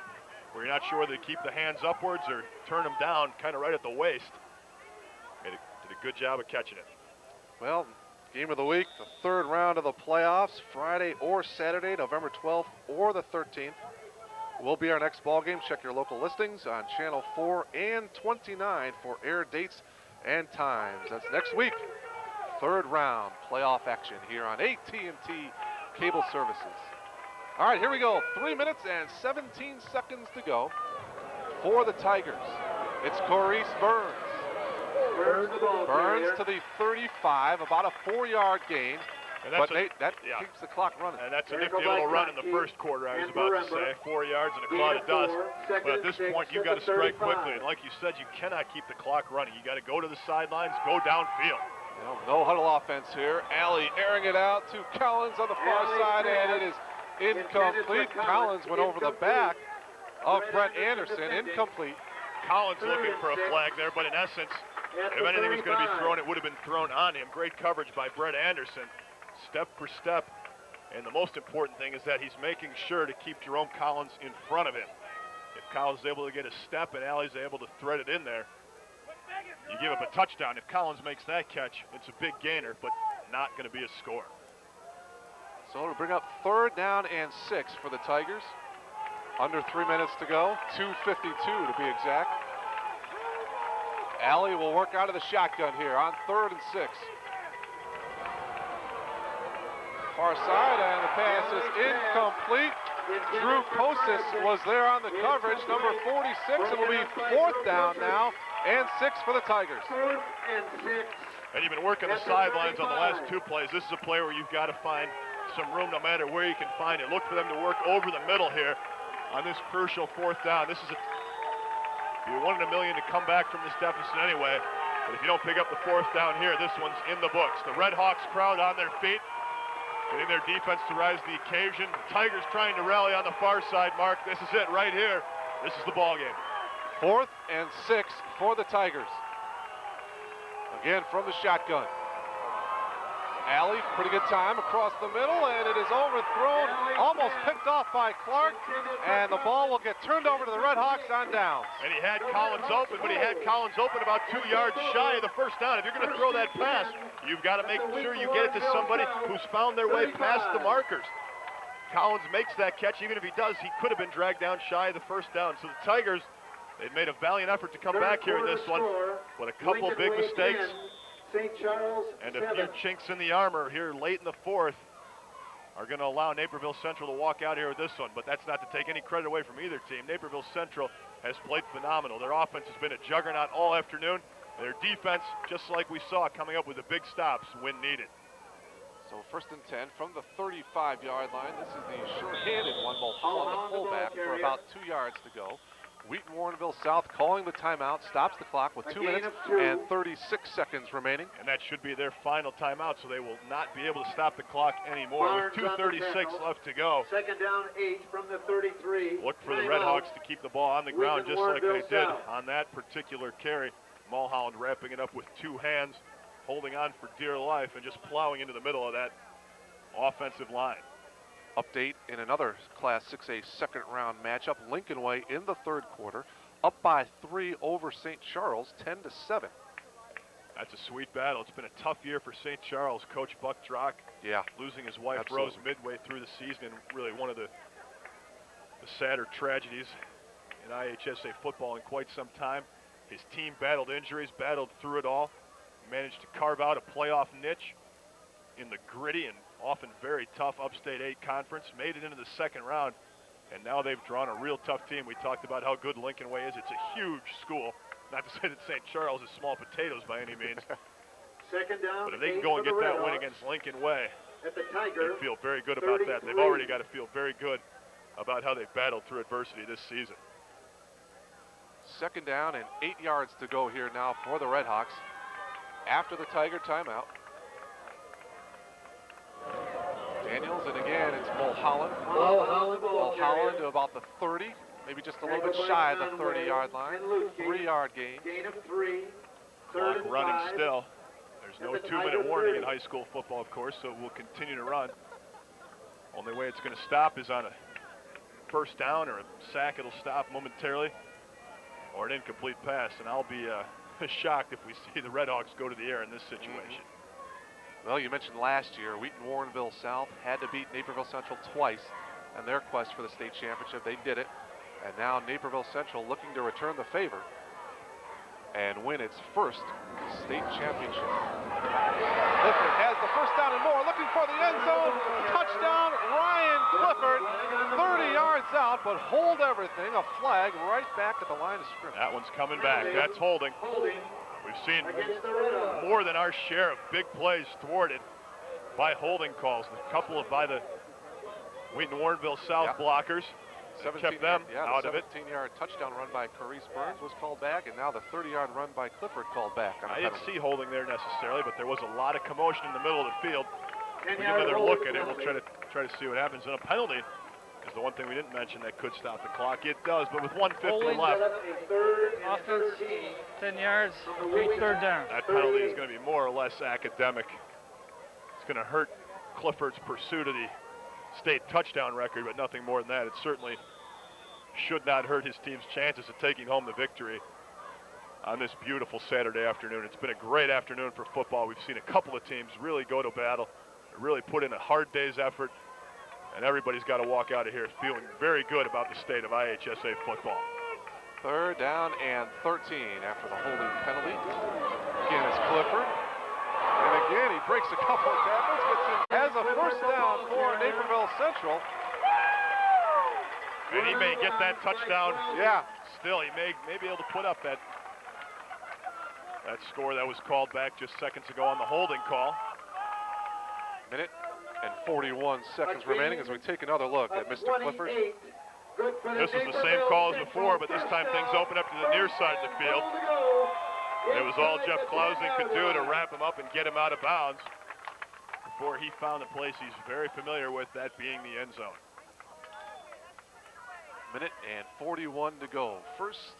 where you're not sure whether to keep the hands upwards or turn him down kind of right at the waist. Did Did a good job of catching it. Well, game of the week, the third round of the playoffs, Friday or Saturday, November 12th or the 13th. Will be our next ball game. Check your local listings on Channel 4 and 29 for air dates and times. That's next week. Third round playoff action here on AT&T Cable Services. All right, here we go. 3 minutes and 17 seconds to go for the Tigers. It's Corey Burns. Burns to the 35, about a 4-yard gain. And But Nate, that keeps the clock running. And that's a nifty little run in the first quarter, I was about to say. 4 yards and a cloud of dust. But at this point, you've got to strike quickly. And like you said, you cannot keep the clock running. You got to go to the sidelines, go downfield. No huddle offense here. Alley airing it out to Collins on the far side, and it is incomplete. Collins went over the back of Brett Anderson. Incomplete. Collins looking for a flag there, but in essence, if anything was going to be thrown, it would have been thrown on him. Great coverage by Brett Anderson. Step for step, and the most important thing is that he's making sure to keep Jerome Collins in front of him. If Collins is able to get a step and Alley's able to thread it in there, you give up a touchdown. If Collins makes that catch, it's a big gainer, but not going to be a score. So it'll bring up third down and 6 for the Tigers. Under 3 minutes to go, 2:52 to be exact. Alley will work out of the shotgun here on 3rd and 6. Far side, and the pass is incomplete. Drew Kosis was there on the coverage, number 46. It will be 4th down now, and 6 for the Tigers. And you've been working the sidelines on the last 2 plays. This is a play where you've got to find some room no matter where you can find it. Look for them to work over the middle here on this crucial 4th down. This is you're 1 in a million to come back from this deficit anyway. But if you don't pick up the 4th down here, this one's in the books. The Redhawks crowd on their feet, getting their defense to rise to the occasion. Tigers trying to rally on the far side, Mark. This is it right here. This is the ball game. 4th and 6 for the Tigers. Again from the shotgun. Alley, pretty good time across the middle, and it is overthrown, almost picked off by Clark, and the ball will get turned over to the Redhawks on downs. And he had Collins open, but he had Collins open about 2 yards shy of the first down. If you're going to throw that pass, you've got to make sure you get it to somebody who's found their way past the markers. Collins makes that catch. Even if he does, he could have been dragged down shy of the first down. So the Tigers, they've made a valiant effort to come back here in this one, but a couple big mistakes and a few chinks in the armor here late in the 4th are going to allow Naperville Central to walk out here with this one. But that's not to take any credit away from either team. Naperville Central has played phenomenal. Their offense has been a juggernaut all afternoon. Their defense, just like we saw, coming up with the big stops when needed. So 1st and 10 from the 35-yard line. This is the short-handed one. Mulholland, the fullback, for about 2 yards to go. Wheaton Warrenville South calling the timeout, stops the clock with 2 minutes and 36 seconds remaining. And that should be their final timeout, so they will not be able to stop the clock anymore. With 2:36 left to go. 2nd down, 8 from the 33. Look for the Redhawks to keep the ball on the ground just like they did on that particular carry. Mulholland wrapping it up with 2 hands, holding on for dear life, and just plowing into the middle of that offensive line. Update in another Class 6A second-round matchup. Lincoln Way in the 3rd quarter, up by 3 over St. Charles, 10-7. That's a sweet battle. It's been a tough year for St. Charles. Coach Buck Drock, losing his wife Rose midway through the season, and really one of the sadder tragedies in IHSA football in quite some time. His team battled injuries, battled through it all, managed to carve out a playoff niche in the gritty and often very tough Upstate 8 conference, made it into the 2nd round, and now they've drawn a real tough team. We talked about how good Lincoln Way is. It's a huge school. Not to say that St. Charles is small potatoes by any means. 2nd down, but if they can go and get that win against Lincoln Way, they feel very good about that. They've already got to feel very good about how they've battled through adversity this season. 2nd down and 8 yards to go here now for the Redhawks after the Tiger timeout. Daniels, and again, it's Mulholland. Mulholland to about the 30, maybe just a little bit shy of the 30-yard line. 3-yard gain. Gain of 3. Clock running still. There's no 2-minute warning in high school football, of course, so we'll continue to run. Only way it's going to stop is on a 1st down or a sack. It'll stop momentarily, or an incomplete pass, and I'll be shocked if we see the Redhawks go to the air in this situation. Well, you mentioned last year, Wheaton Warrenville South had to beat Naperville Central twice in their quest for the state championship. They did it. And now Naperville Central looking to return the favor and win its first state championship. Clifford has the first down and more, looking for the end zone. Touchdown, Ryan Clifford, 30 yards out, but hold everything. A flag right back at the line of scrimmage. That one's coming back. That's holding. We've seen more than our share of big plays thwarted by holding calls. A couple of by the Wheaton Warrenville South blockers. Kept them out of it. 17-yard touchdown run by Carice Burns was called back, and now the 30-yard run by Clifford called back. I didn't see holding there necessarily, but there was a lot of commotion in the middle of the field. We get another look at it. We'll try to see what happens. And a penalty is the one thing we didn't mention that could stop the clock. It does, but with 1:50 left. Offense, 10 yards, 3rd down. That penalty is going to be more or less academic. It's going to hurt Clifford's pursuit of the state touchdown record, but nothing more than that. It certainly should not hurt his team's chances of taking home the victory on this beautiful Saturday afternoon. It's been a great afternoon for football. We've seen a couple of teams really go to battle, really put in a hard day's effort, and everybody's got to walk out of here feeling very good about the state of IHSA football. 3rd down and 13 after the holding penalty. Again, it's Clifford. And again, he breaks a couple of tackles, has a first down for Naperville Central. And he may get that touchdown. Yeah. Still, he may be able to put up that score that was called back just seconds ago on the holding call. Minute and 41 seconds remaining as we take another look at Mr. Clifford. This was the same call as before, but this time things open up to the near side of the field. It was all Jeff Clausen could do to wrap him up and get him out of bounds before he found a place he's very familiar with, that being the end zone. Minute and 41 to go. First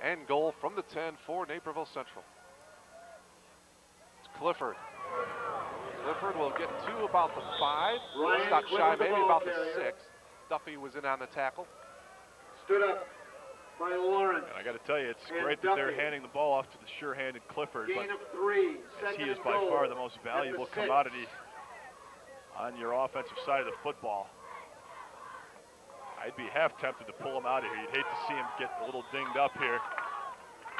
and goal from the 10 for Naperville Central. It's Clifford. Clifford will get to about the 5. Stop shy, maybe about the 6. Duffy was in on the tackle. Stood up by Lawrence. And I got to tell you, it's great that they're handing the ball off to the sure-handed Clifford, but as he is by far the most valuable commodity on your offensive side of the football, I'd be half tempted to pull him out of here. You'd hate to see him get a little dinged up here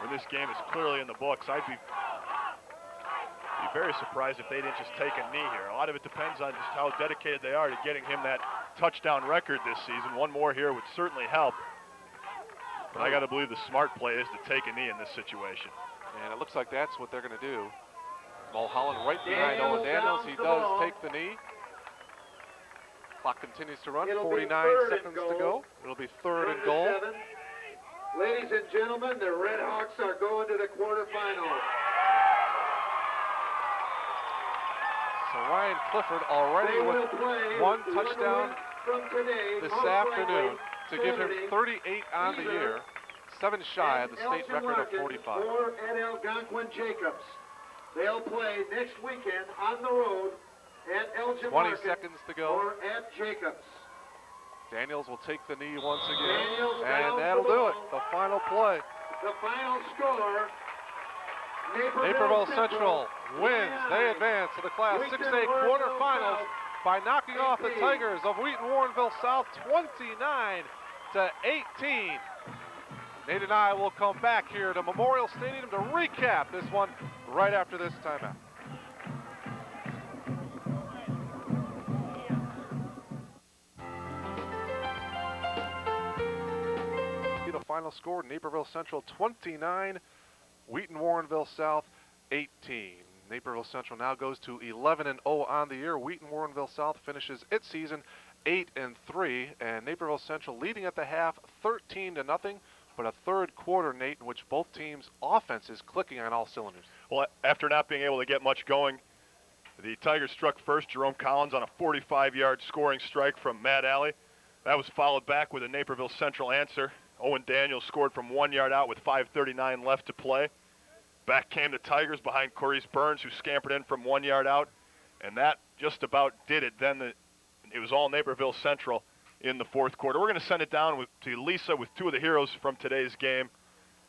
when this game is clearly in the books. I'd be very surprised if they didn't just take a knee here. A lot of it depends on just how dedicated they are to getting him that touchdown record this season. One more here would certainly help. But I got to believe the smart play is to take a knee in this situation. And it looks like that's what they're going to do. Mulholland right behind Owen Daniels. He does take the knee. Clock continues to run. 49 seconds to go. It'll be 3rd and goal. Ladies and gentlemen, the Redhawks are going to the quarterfinals. So Ryan Clifford already with 1 touchdown this afternoon to give him 38 on the year, 7 shy of the state record of 45. Or at Algonquin Jacobs. They'll play next weekend on the road at Elgin 20 seconds to go. or at Jacobs. Daniels will take the knee once again, and that'll do it. The final play. The final score, Naperville Central wins. They advance to the Class 6A quarterfinals by knocking off the Tigers of Wheaton Warrenville South 29-18. Nate and I will come back here to Memorial Stadium to recap this one right after this timeout. The final score, Naperville Central 29, Wheaton Warrenville South 18. Naperville Central now goes to 11-0 on the year. Wheaton Warrenville South finishes its season 8-3, and Naperville Central leading at the half 13-0, but a third quarter, Nate, in which both teams' offense is clicking on all cylinders. Well, after not being able to get much going, the Tigers struck first. Jerome Collins on a 45-yard scoring strike from Matt Alley. That was followed back with a Naperville Central answer. Owen Daniels scored from 1 yard out with 5:39 left to play. Back came the Tigers behind Carice Burns, who scampered in from 1 yard out, and that just about did it. Then it was all Naperville Central in the fourth quarter. We're going to send it down to Lisa with 2 of the heroes from today's game,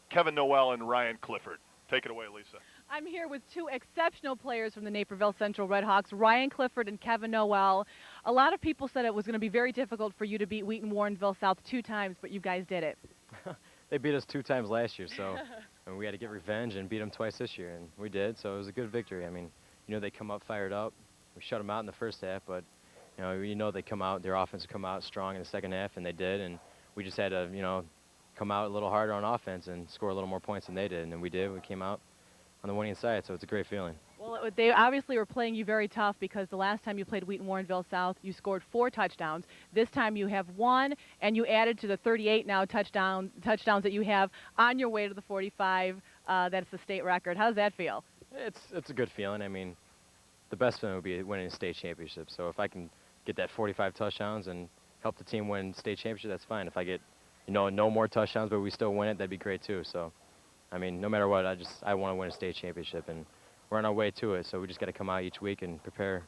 Kevin Noel and Ryan Clifford. Take it away, Lisa. I'm here with two exceptional players from the Naperville Central Redhawks, Ryan Clifford and Kevin Noel. A lot of people said it was going to be very difficult for you to beat Wheaton Warrenville South 2 times, but you guys did it. They beat us 2 times last year, so and we had to get revenge and beat them twice this year, and we did, so it was a good victory. I mean, they come up fired up. We shut them out in the first half, but, they come out, their offense would come out strong in the second half, and they did, and we just had to, come out a little harder on offense and score a little more points than they did, and we did. We came out on the winning side, so it's a great feeling. Well, they obviously were playing you very tough because the last time you played Wheaton Warrenville South, you scored 4 touchdowns. This time you have 1, and you added to the 38 now touchdowns that you have on your way to the 45. That's the state record. How does that feel? It's a good feeling. I mean, the best feeling would be winning a state championship. So if I can get that 45 touchdowns and help the team win state championship, that's fine. If I get, no more touchdowns, but we still win it, that'd be great too. So, I mean, no matter what, I want to win a state championship, and we're on our way to it. So we just got to come out each week and prepare.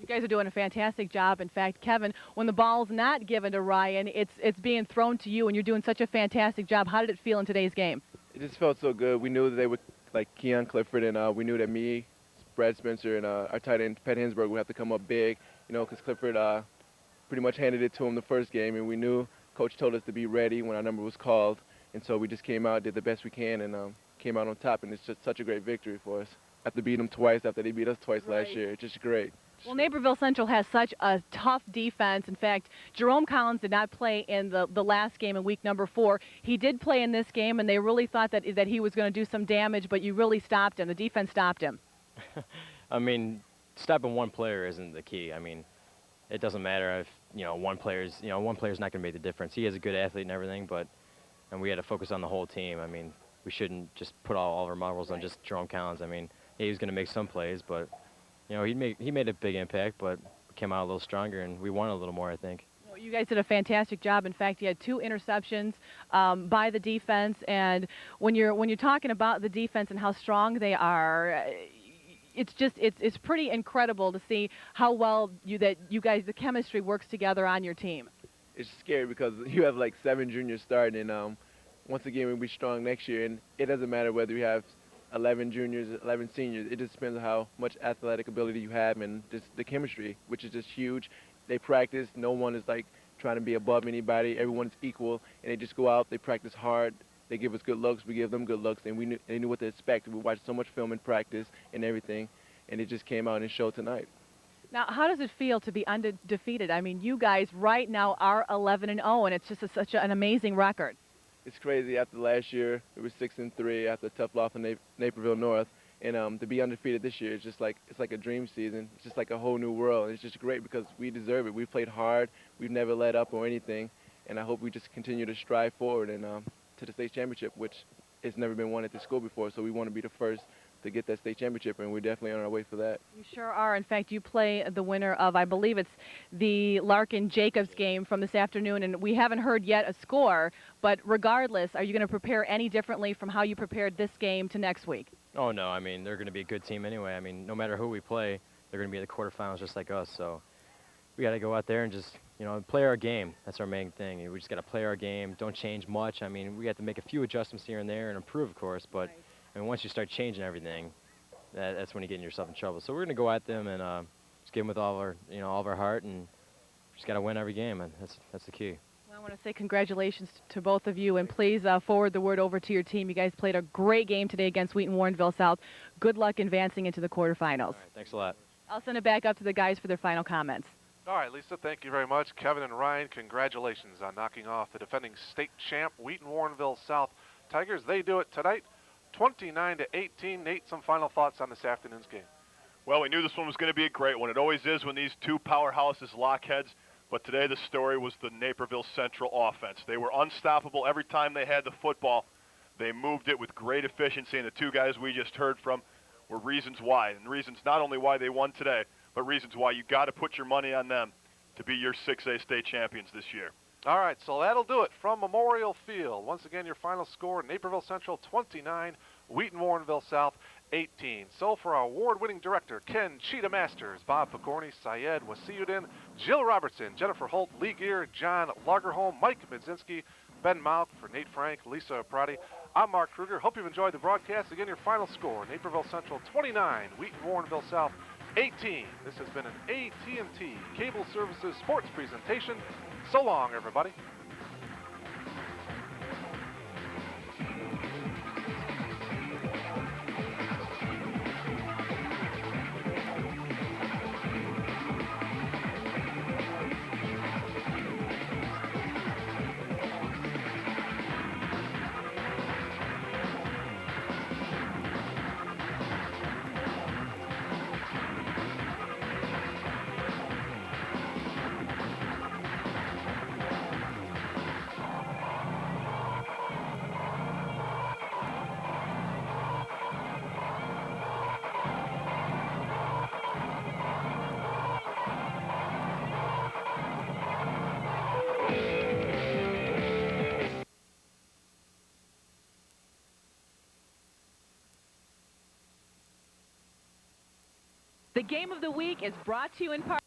You guys are doing a fantastic job. In fact, Kevin, when the ball's not given to Ryan, it's being thrown to you, and you're doing such a fantastic job. How did it feel in today's game? It just felt so good. We knew that they would, like Keon Clifford, and we knew that me, Brad Spencer, and our tight end, Pat Hinsberg, would have to come up big, because Clifford pretty much handed it to him the first game, and we knew Coach told us to be ready when our number was called, and so we just came out, did the best we can, and came out on top, and it's just such a great victory for us. After beating them twice, after they beat us twice last year, it's just great. Well, Naperville Central has such a tough defense. In fact, Jerome Collins did not play in the last game in week number 4. He did play in this game, and they really thought that he was going to do some damage, but you really stopped him. The defense stopped him. I mean, stopping one player isn't the key. I mean, it doesn't matter if, one player's not going to make the difference. He is a good athlete and everything, and we had to focus on the whole team. I mean, we shouldn't just put all of our marbles on just Jerome Collins. I mean, yeah, he was going to make some plays, but, he made a big impact, but came out a little stronger, and we won a little more, I think. Well, you guys did a fantastic job. In fact, you had 2 interceptions by the defense, and when you're talking about the defense and how strong they are, it's pretty incredible to see how well you guys, the chemistry works together on your team. It's scary because you have like 7 juniors starting, and once again we'll be strong next year, and it doesn't matter whether you have 11 juniors, 11 seniors. It just depends on how much athletic ability you have and just the chemistry, which is just huge. They practice. No one is like trying to be above anybody. Everyone's equal, and they just go out. They practice hard. They give us good looks. We give them good looks, and they knew what to expect. We watched so much film and practice and everything, and it just came out and showed tonight. Now, how does it feel to be undefeated? I mean, you guys right now are 11-0, and it's just such an amazing record. It's crazy. After last year, it was 6-3 after a tough loss in Naperville North, and to be undefeated this year, it's like a dream season. It's just like a whole new world. It's just great because we deserve it. We played hard. We've never let up or anything, and I hope we just continue to strive forward and to the state championship, which has never been won at this school before. So we want to be the first to get that state championship, and we're definitely on our way for that. You sure are. In fact, you play the winner of, I believe it's the Larkin-Jacobs game from this afternoon, and we haven't heard yet a score, but regardless, are you going to prepare any differently from how you prepared this game to next week? Oh, no. I mean, they're going to be a good team anyway. I mean, no matter who we play, they're going to be in the quarterfinals just like us, so we got to go out there and just, play our game. That's our main thing. We just got to play our game. Don't change much. I mean, we have to make a few adjustments here and there and improve, of course, but and once you start changing everything, that's when you're getting yourself in trouble. So we're going to go at them and just give them with all of our heart, and just got to win every game, and that's the key. Well, I want to say congratulations to both of you, and please forward the word over to your team. You guys played a great game today against Wheaton Warrenville South. Good luck advancing into the quarterfinals. All right, thanks a lot. I'll send it back up to the guys for their final comments. All right, Lisa, thank you very much. Kevin and Ryan, congratulations on knocking off the defending state champ, Wheaton Warrenville South Tigers. They do it tonight, 29-18. Nate, some final thoughts on this afternoon's game. Well, we knew this one was going to be a great one. It always is when these 2 powerhouses lock heads, but today the story was the Naperville Central offense. They were unstoppable every time they had the football. They moved it with great efficiency, and the 2 guys we just heard from were reasons why, and reasons not only why they won today, but reasons why you got to put your money on them to be your 6A state champions this year. All right, so that'll do it from Memorial Field. Once again, your final score, Naperville Central 29, Wheaton Warrenville South 18. So for our award-winning director, Ken Cheetah Masters, Bob Picorni, Syed Wasiuddin, Jill Robertson, Jennifer Holt, Lee Gear, John Lagerholm, Mike Midzinski, Ben Malk, for Nate Frank, Lisa Prati, I'm Mark Kruger. Hope you've enjoyed the broadcast. Again, your final score, Naperville Central 29, Wheaton Warrenville South 18. This has been an AT&T Cable Services sports presentation. So long, everybody. The game of the week is brought to you in part